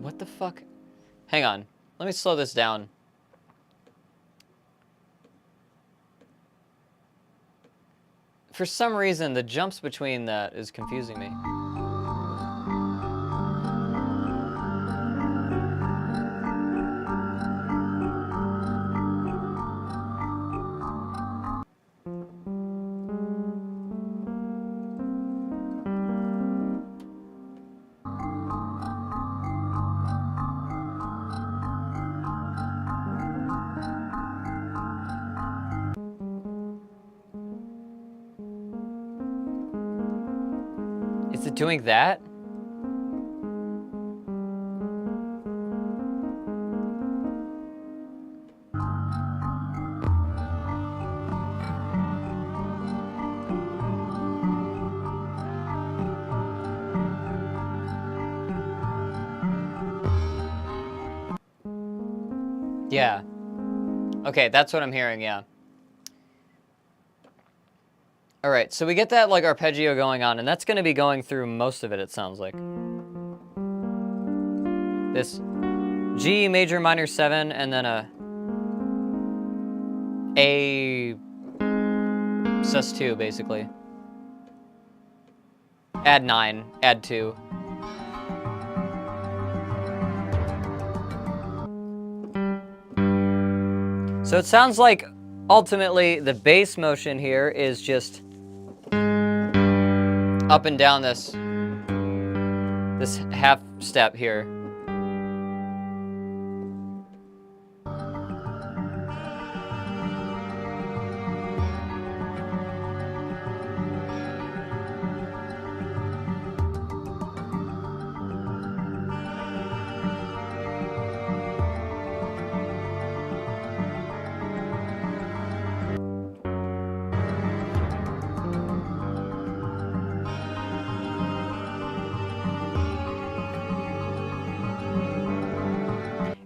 What the fuck? Hang on. Let me slow this down. For some reason, the jumps between that is confusing me. Is it doing that? Yeah. Okay, that's what I'm hearing, yeah. All right, so we get that like arpeggio going on, and that's going to be going through most of it sounds like. This G major minor 7 and then a A sus2 basically. Add 9, add 2. So it sounds like ultimately the bass motion here is just up and down this half step here.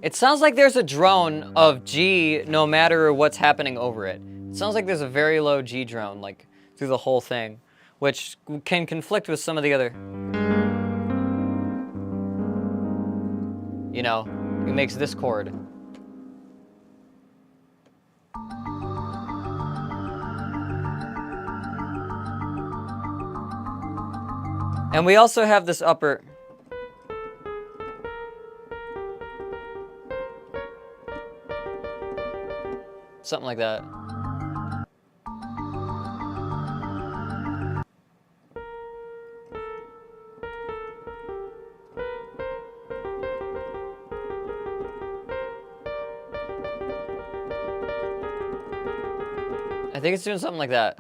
It sounds like there's a drone of G no matter what's happening over it. It sounds like there's a very low G drone, like, through the whole thing, which can conflict with some of the other... You know, it makes this chord. And we also have this upper... Something like that. I think it's doing something like that.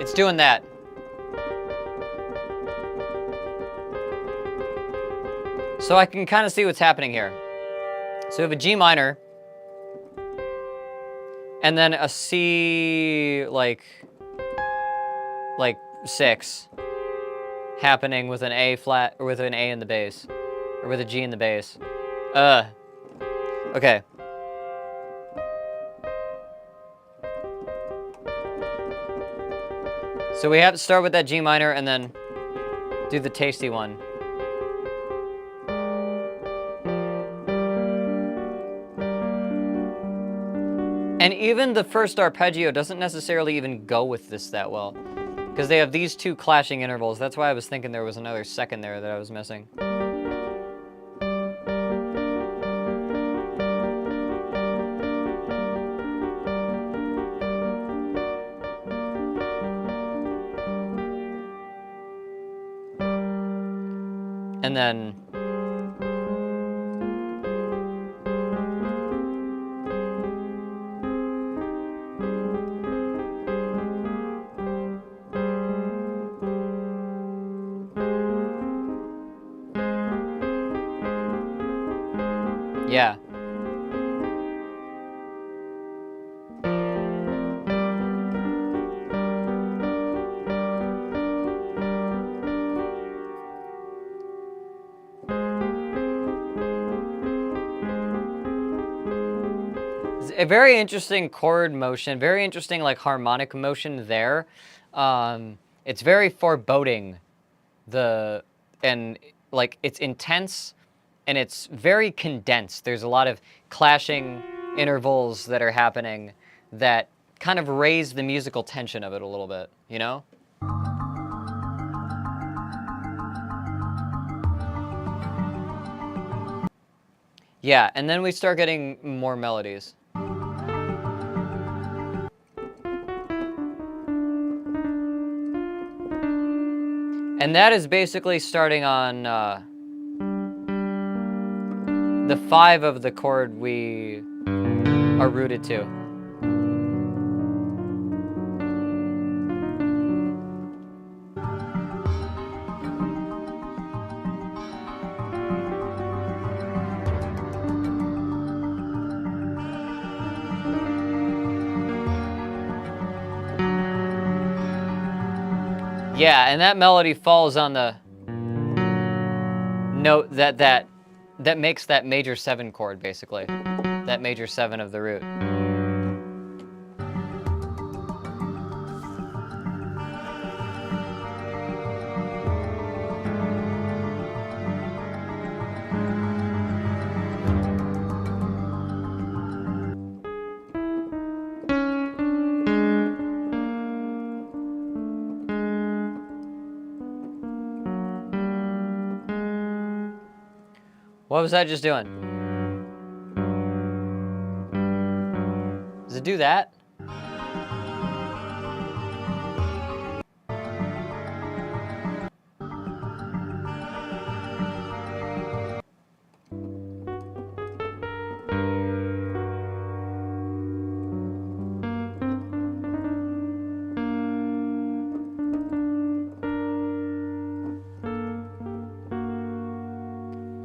It's doing that. So I can kind of see what's happening here. So we have a G minor, and then a C, like 6, happening with an A flat, or with an A in the bass, or with a G in the bass. Okay. So we have to start with that G minor and then do the tasty one. And even the first arpeggio doesn't necessarily even go with this that well, because they have these two clashing intervals. That's why I was thinking there was another second there that I was missing. And then... Yeah. It's a very interesting chord motion, very interesting like harmonic motion there. It's very foreboding, and like it's intense and it's very condensed. There's a lot of clashing intervals that are happening that kind of raise the musical tension of it a little bit, you know? Yeah, and then we start getting more melodies. And that is basically starting on the 5 of the chord we are rooted to. Yeah, and that melody falls on the note that makes that major 7 chord, basically. That major 7 of the root. What was that just doing? Does it do that?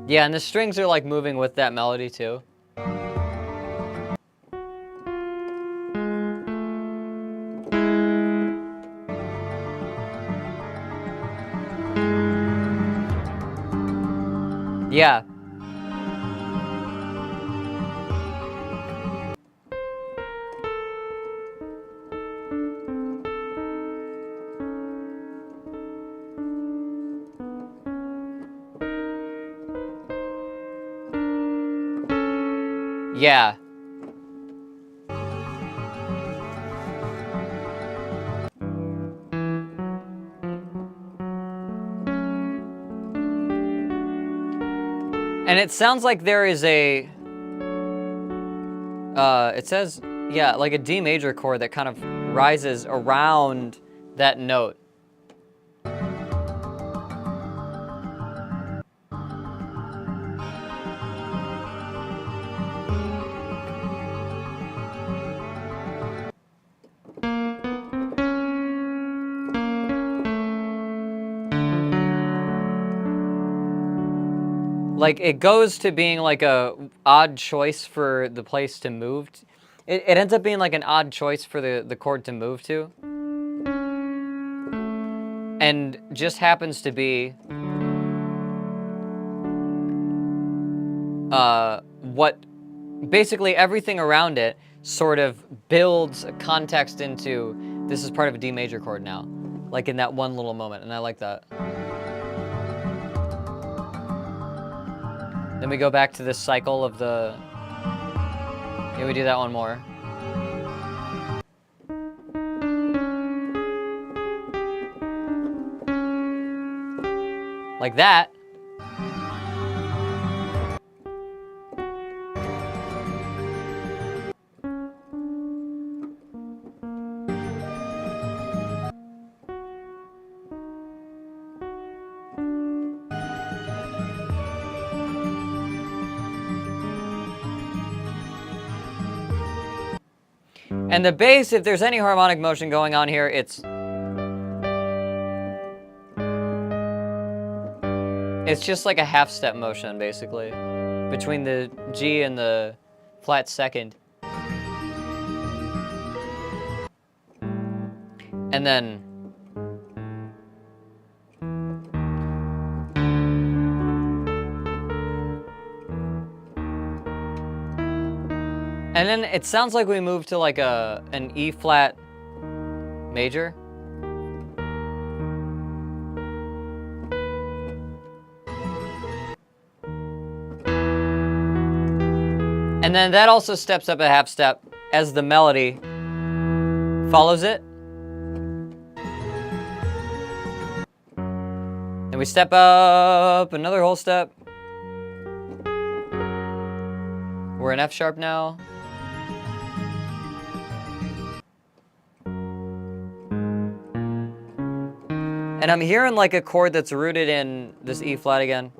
Yeah, and the strings are like moving with that melody too. Yeah. Yeah. And it sounds like there is a, it says, yeah, like a D major chord that kind of rises around that note. Like, it goes to being like a odd choice for the place to move. It ends up being like an odd choice for the chord to move to. And just happens to be what basically everything around it sort of builds a context into this is part of a D major chord now. Like in that one little moment, and I like that. Then we go back to this cycle of the... Yeah, we do that one more. Like that. And the bass, if there's any harmonic motion going on here, it's just like a half step motion, basically, between the G and the flat second. And then it sounds like we move to like an E flat major. And then that also steps up a half step as the melody follows it. And we step up another whole step. We're in F sharp now. And I'm hearing like a chord that's rooted in this E flat again.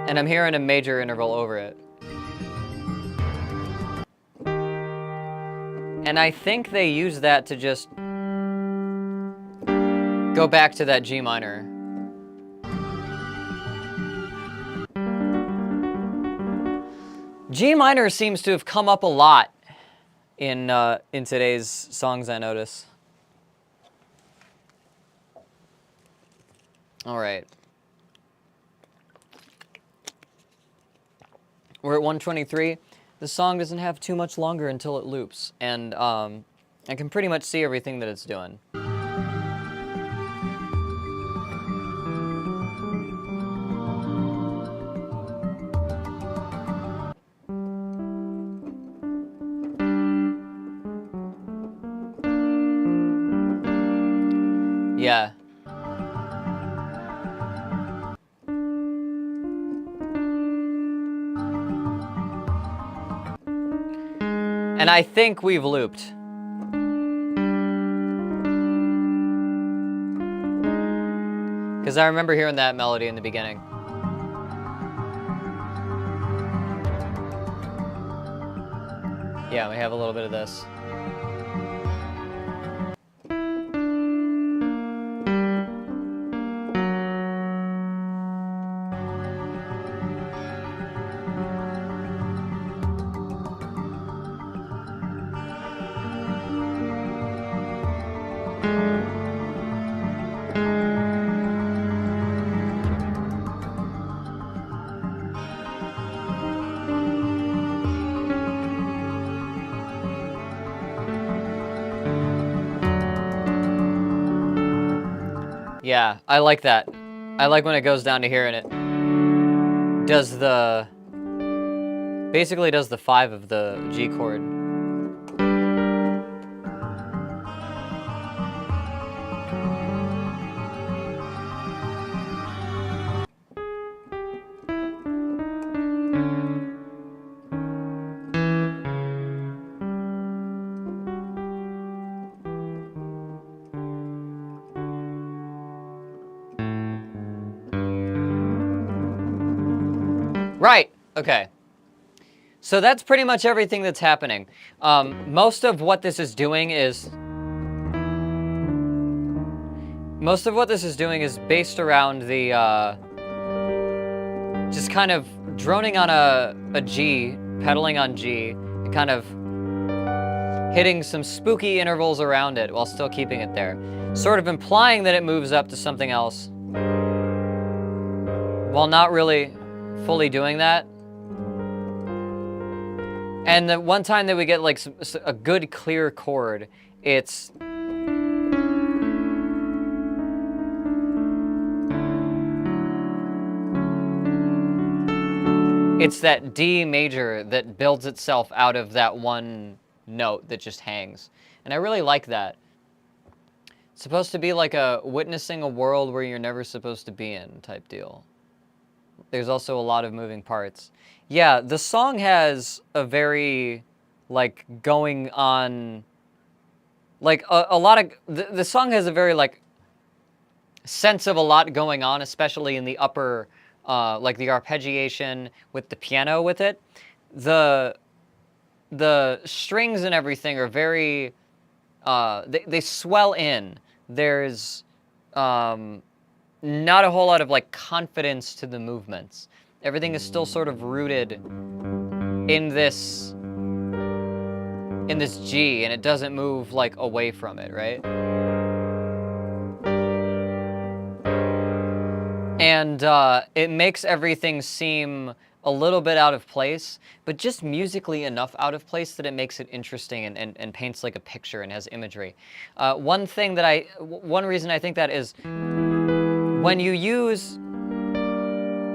And I'm hearing a major interval over it. And I think they use that to just go back to that G minor. G minor seems to have come up a lot in today's songs, I notice. All right. We're at 123. The song doesn't have too much longer until it loops, and I can pretty much see everything that it's doing. Yeah. And I think we've looped. Because I remember hearing that melody in the beginning. Yeah, we have a little bit of this. Yeah, I like that. I like when it goes down to here and it does the, basically does the 5 of the G chord. Right, okay. So that's pretty much everything that's happening. Most of what this is doing is based around the, just kind of droning on a G, pedaling on G, and kind of hitting some spooky intervals around it while still keeping it there. Sort of implying that it moves up to something else, while not really fully doing that. And the one time that we get like a good clear chord, it's that D major that builds itself out of that one note that just hangs. And I really like that. It's supposed to be like a witnessing a world where you're never supposed to be in type deal. There's also a lot of moving parts. Yeah, the song has a very, like, going on, like, a lot of, the song has a very, like, sense of a lot going on, especially in the upper, like, the arpeggiation with the piano with it. The strings and everything are very, they swell in. There's, not a whole lot of like confidence to the movements. Everything is still sort of rooted in this G, and it doesn't move like away from it, right? And it makes everything seem a little bit out of place, but just musically enough out of place that it makes it interesting and paints like a picture and has imagery. One reason I think that is, when you use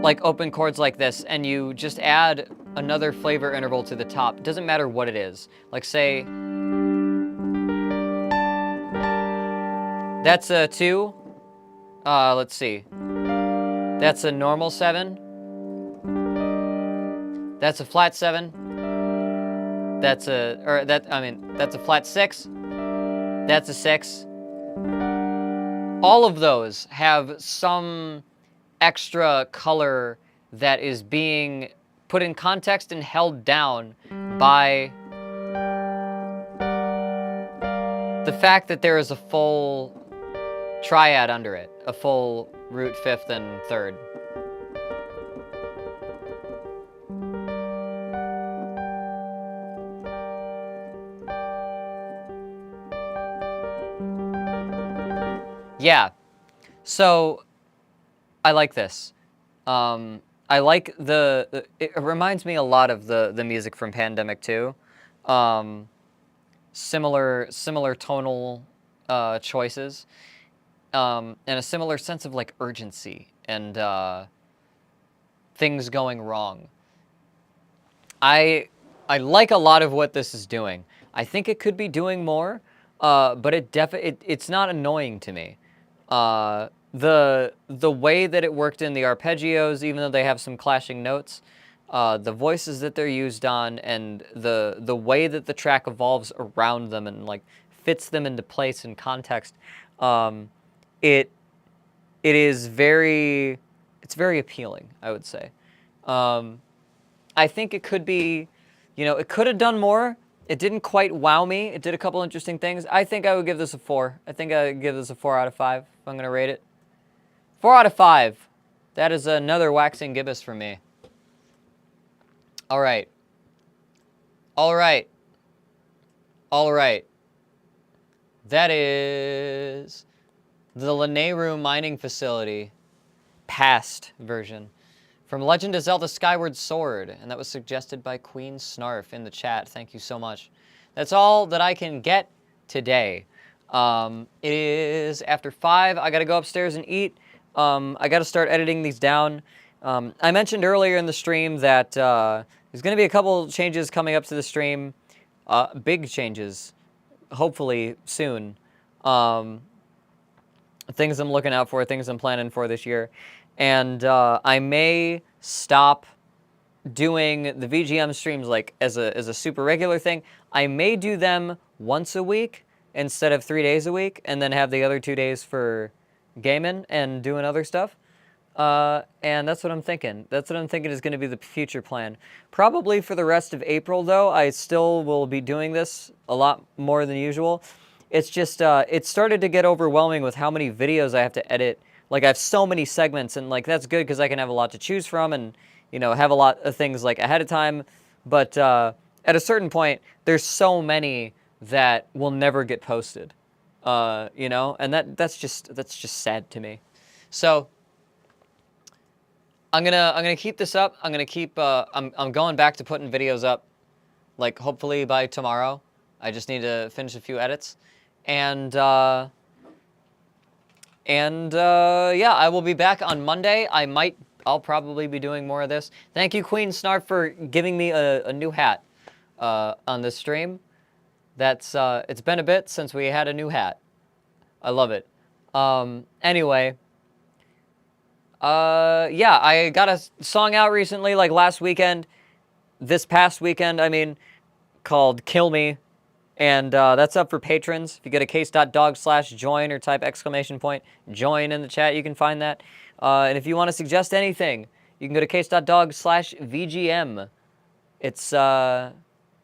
like open chords like this and you just add another flavor interval to the top, it doesn't matter what it is. Like say, that's a 2, let's see. That's a normal 7. That's a flat 7. That's a flat 6. That's a 6. All of those have some extra color that is being put in context and held down by the fact that there is a full triad under it, a full root, fifth, and third. Yeah, so I like this. I like it reminds me a lot of the music from Pandemic 2. Similar tonal choices, and a similar sense of like urgency and things going wrong. I like a lot of what this is doing. I think it could be doing more, but it's not annoying to me. The way that it worked in the arpeggios, even though they have some clashing notes, the voices that they're used on, and the way that the track evolves around them and like fits them into place and context, it is very appealing, I would say. I think it could be, it could have done more. It didn't quite wow me. It did a couple interesting things. I think I would give this a 4. I think I would give this a 4 out of 5 if I'm going to rate it. 4 out of 5. That is another waxing gibbous for me. All right. All right. All right. That is the Lanayru mining facility, past version, from Legend of Zelda Skyward Sword, and that was suggested by Queen Snarf in the chat. Thank you so much. That's all that I can get today. It is after 5. I gotta go upstairs and eat. I gotta start editing these down. I mentioned earlier in the stream that there's gonna be a couple changes coming up to the stream. Big changes, hopefully soon. Things I'm looking out for, things I'm planning for this year. And I may stop doing the VGM streams like as a super regular thing. I may do them once a week instead of 3 days a week, and then have the other 2 days for gaming and doing other stuff. And that's what I'm thinking. That's what I'm thinking is going to be the future plan. Probably for the rest of April, though, I still will be doing this a lot more than usual. It's just, it started to get overwhelming with how many videos I have to edit. Like, I have so many segments, and, like, that's good because I can have a lot to choose from and, have a lot of things, like, ahead of time. But at a certain point, there's so many that will never get posted, and that's just sad to me. So I'm gonna keep this up. I'm gonna keep, I'm going back to putting videos up, like, hopefully by tomorrow. I just need to finish a few edits. And yeah, I will be back on Monday. I'll probably be doing more of this. Thank you, Queen Snarf, for giving me a new hat on this stream. That's, it's been a bit since we had a new hat. I love it. Anyway, yeah, I got a song out recently, like this past weekend, I mean, called Kill Me. And that's up for patrons. If you go to case.dog/join or type !join in the chat, you can find that. And if you want to suggest anything, you can go to case.dog/VGM. It's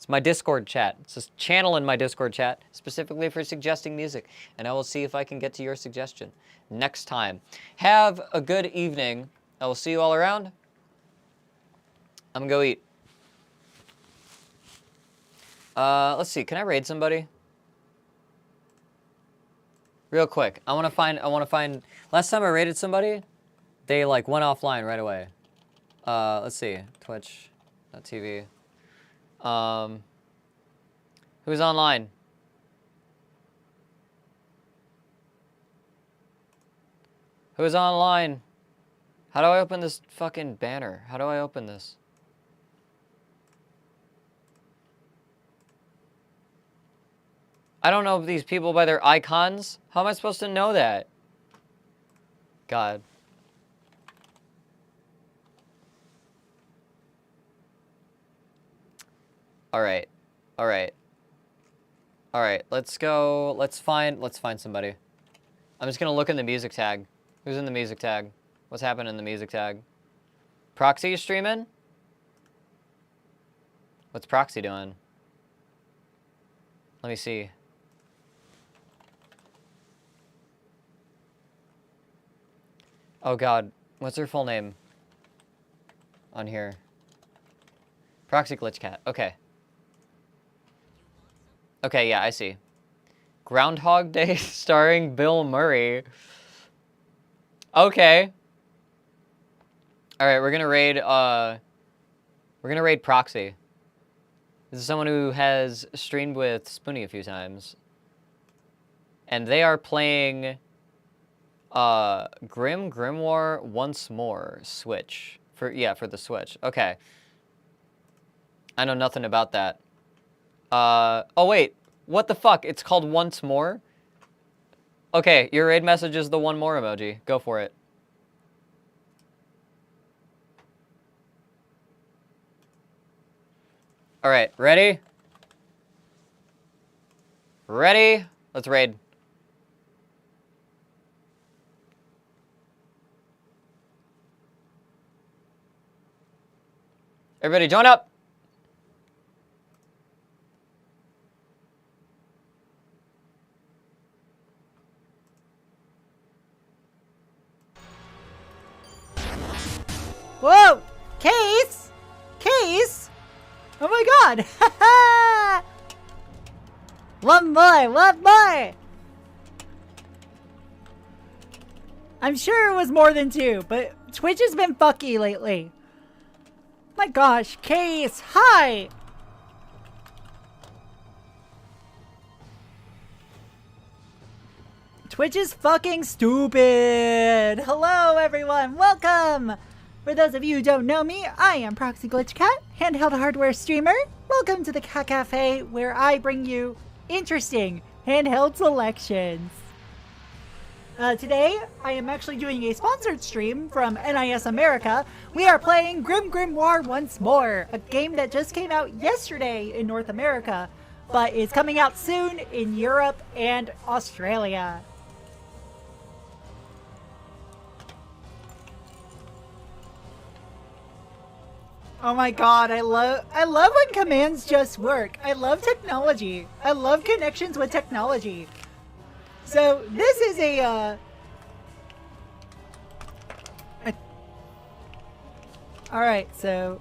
my Discord chat. It's a channel in my Discord chat specifically for suggesting music. And I will see if I can get to your suggestion next time. Have a good evening. I will see you all around. I'm gonna go eat. Let's see. Can I raid somebody? Real quick. I want to find. Last time I raided somebody, they like went offline right away. Let's see. Twitch.tv. Who's online? Who's online? How do I open this fucking banner? How do I open this? I don't know these people by their icons. How am I supposed to know that? God. All right. All right. All right. Let's go. Let's find somebody. I'm just going to look in the music tag. Who's in the music tag? What's happening in the music tag? Proxy streaming? What's Proxy doing? Let me see. Oh god, what's her full name on here? Proxy Glitch Cat. Okay. Okay, yeah, I see. Groundhog Day starring Bill Murray. Okay. All right, we're gonna raid Proxy. This is someone who has streamed with Spoonie a few times, and they are playing Grim Grimoire Once More Switch for the Switch. Okay. I know nothing about that. Oh wait, what the fuck? It's called Once More? Okay, your raid message is the one more emoji. Go for it. All right, ready? Ready? Let's raid. Everybody join up. Whoa! Case! Case! Oh my god! One more! One more! I'm sure it was more than two, but Twitch has been fucky lately. My gosh, Case! Hi! Twitch is fucking stupid! Hello everyone, welcome! For those of you who don't know me, I am Proxy Glitch Cat, handheld hardware streamer. Welcome to the Cat Cafe, where I bring you interesting handheld selections. Today, I am actually doing a sponsored stream from NIS America. We are playing Grim Grimoire Once More, a game that just came out yesterday in North America, but is coming out soon in Europe and Australia. Oh my god, I love when commands just work. I love technology. I love connections with technology. So this is alright, so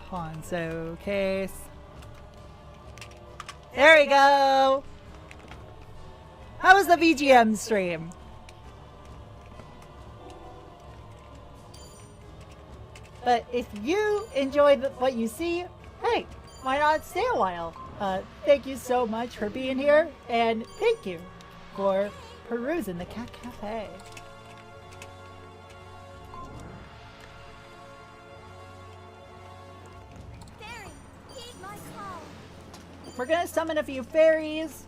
hold on, so Case. There we go. How was the VGM stream? But if you enjoy what you see, hey, why not stay a while? Thank you so much for being here, and thank you for perusing the Cat Cafe. Fairy, heed my call. We're gonna summon a few fairies.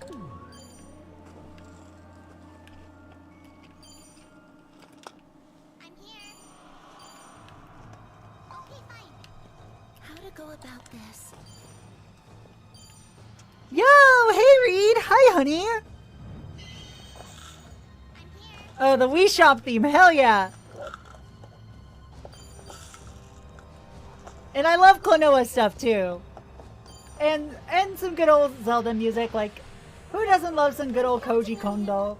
Go about this. Yo, hey Reed, hi honey. Oh, the Wii Shop theme, hell yeah. And I love Klonoa stuff too. And some good old Zelda music, like who doesn't love some good old Koji Kondo?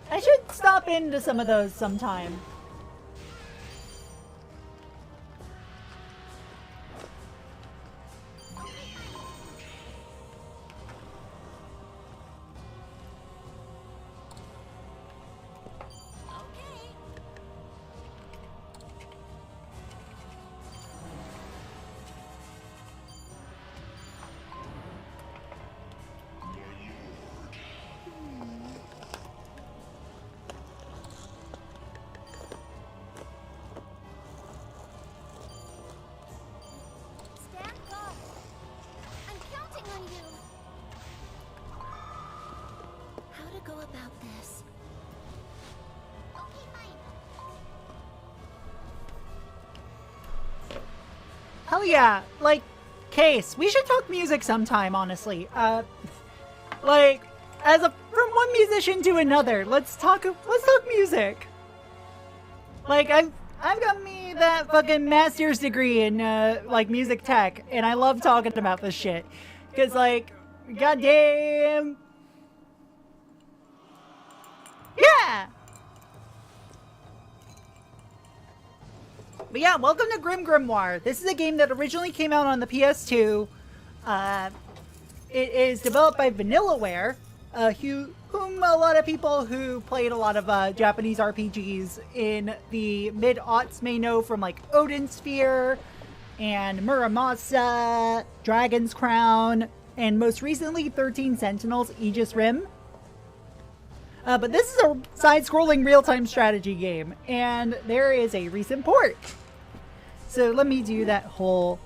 I should stop into some of those sometime. Hell yeah, like, Case, we should talk music sometime, honestly. Like, from one musician to another, let's talk music. Like, I've got me that fucking master's degree in, like, music tech, and I love talking about this shit. Because, like, goddamn... Yeah! But yeah, welcome to Grim Grimoire. This is a game that originally came out on the PS2. It is developed by Vanillaware, whom a lot of people who played a lot of Japanese RPGs in the mid-aughts may know from like Odin Sphere and Muramasa, Dragon's Crown, and most recently 13 Sentinels, Aegis Rim. But this is a side-scrolling real-time strategy game, and there is a recent port. So let me do that whole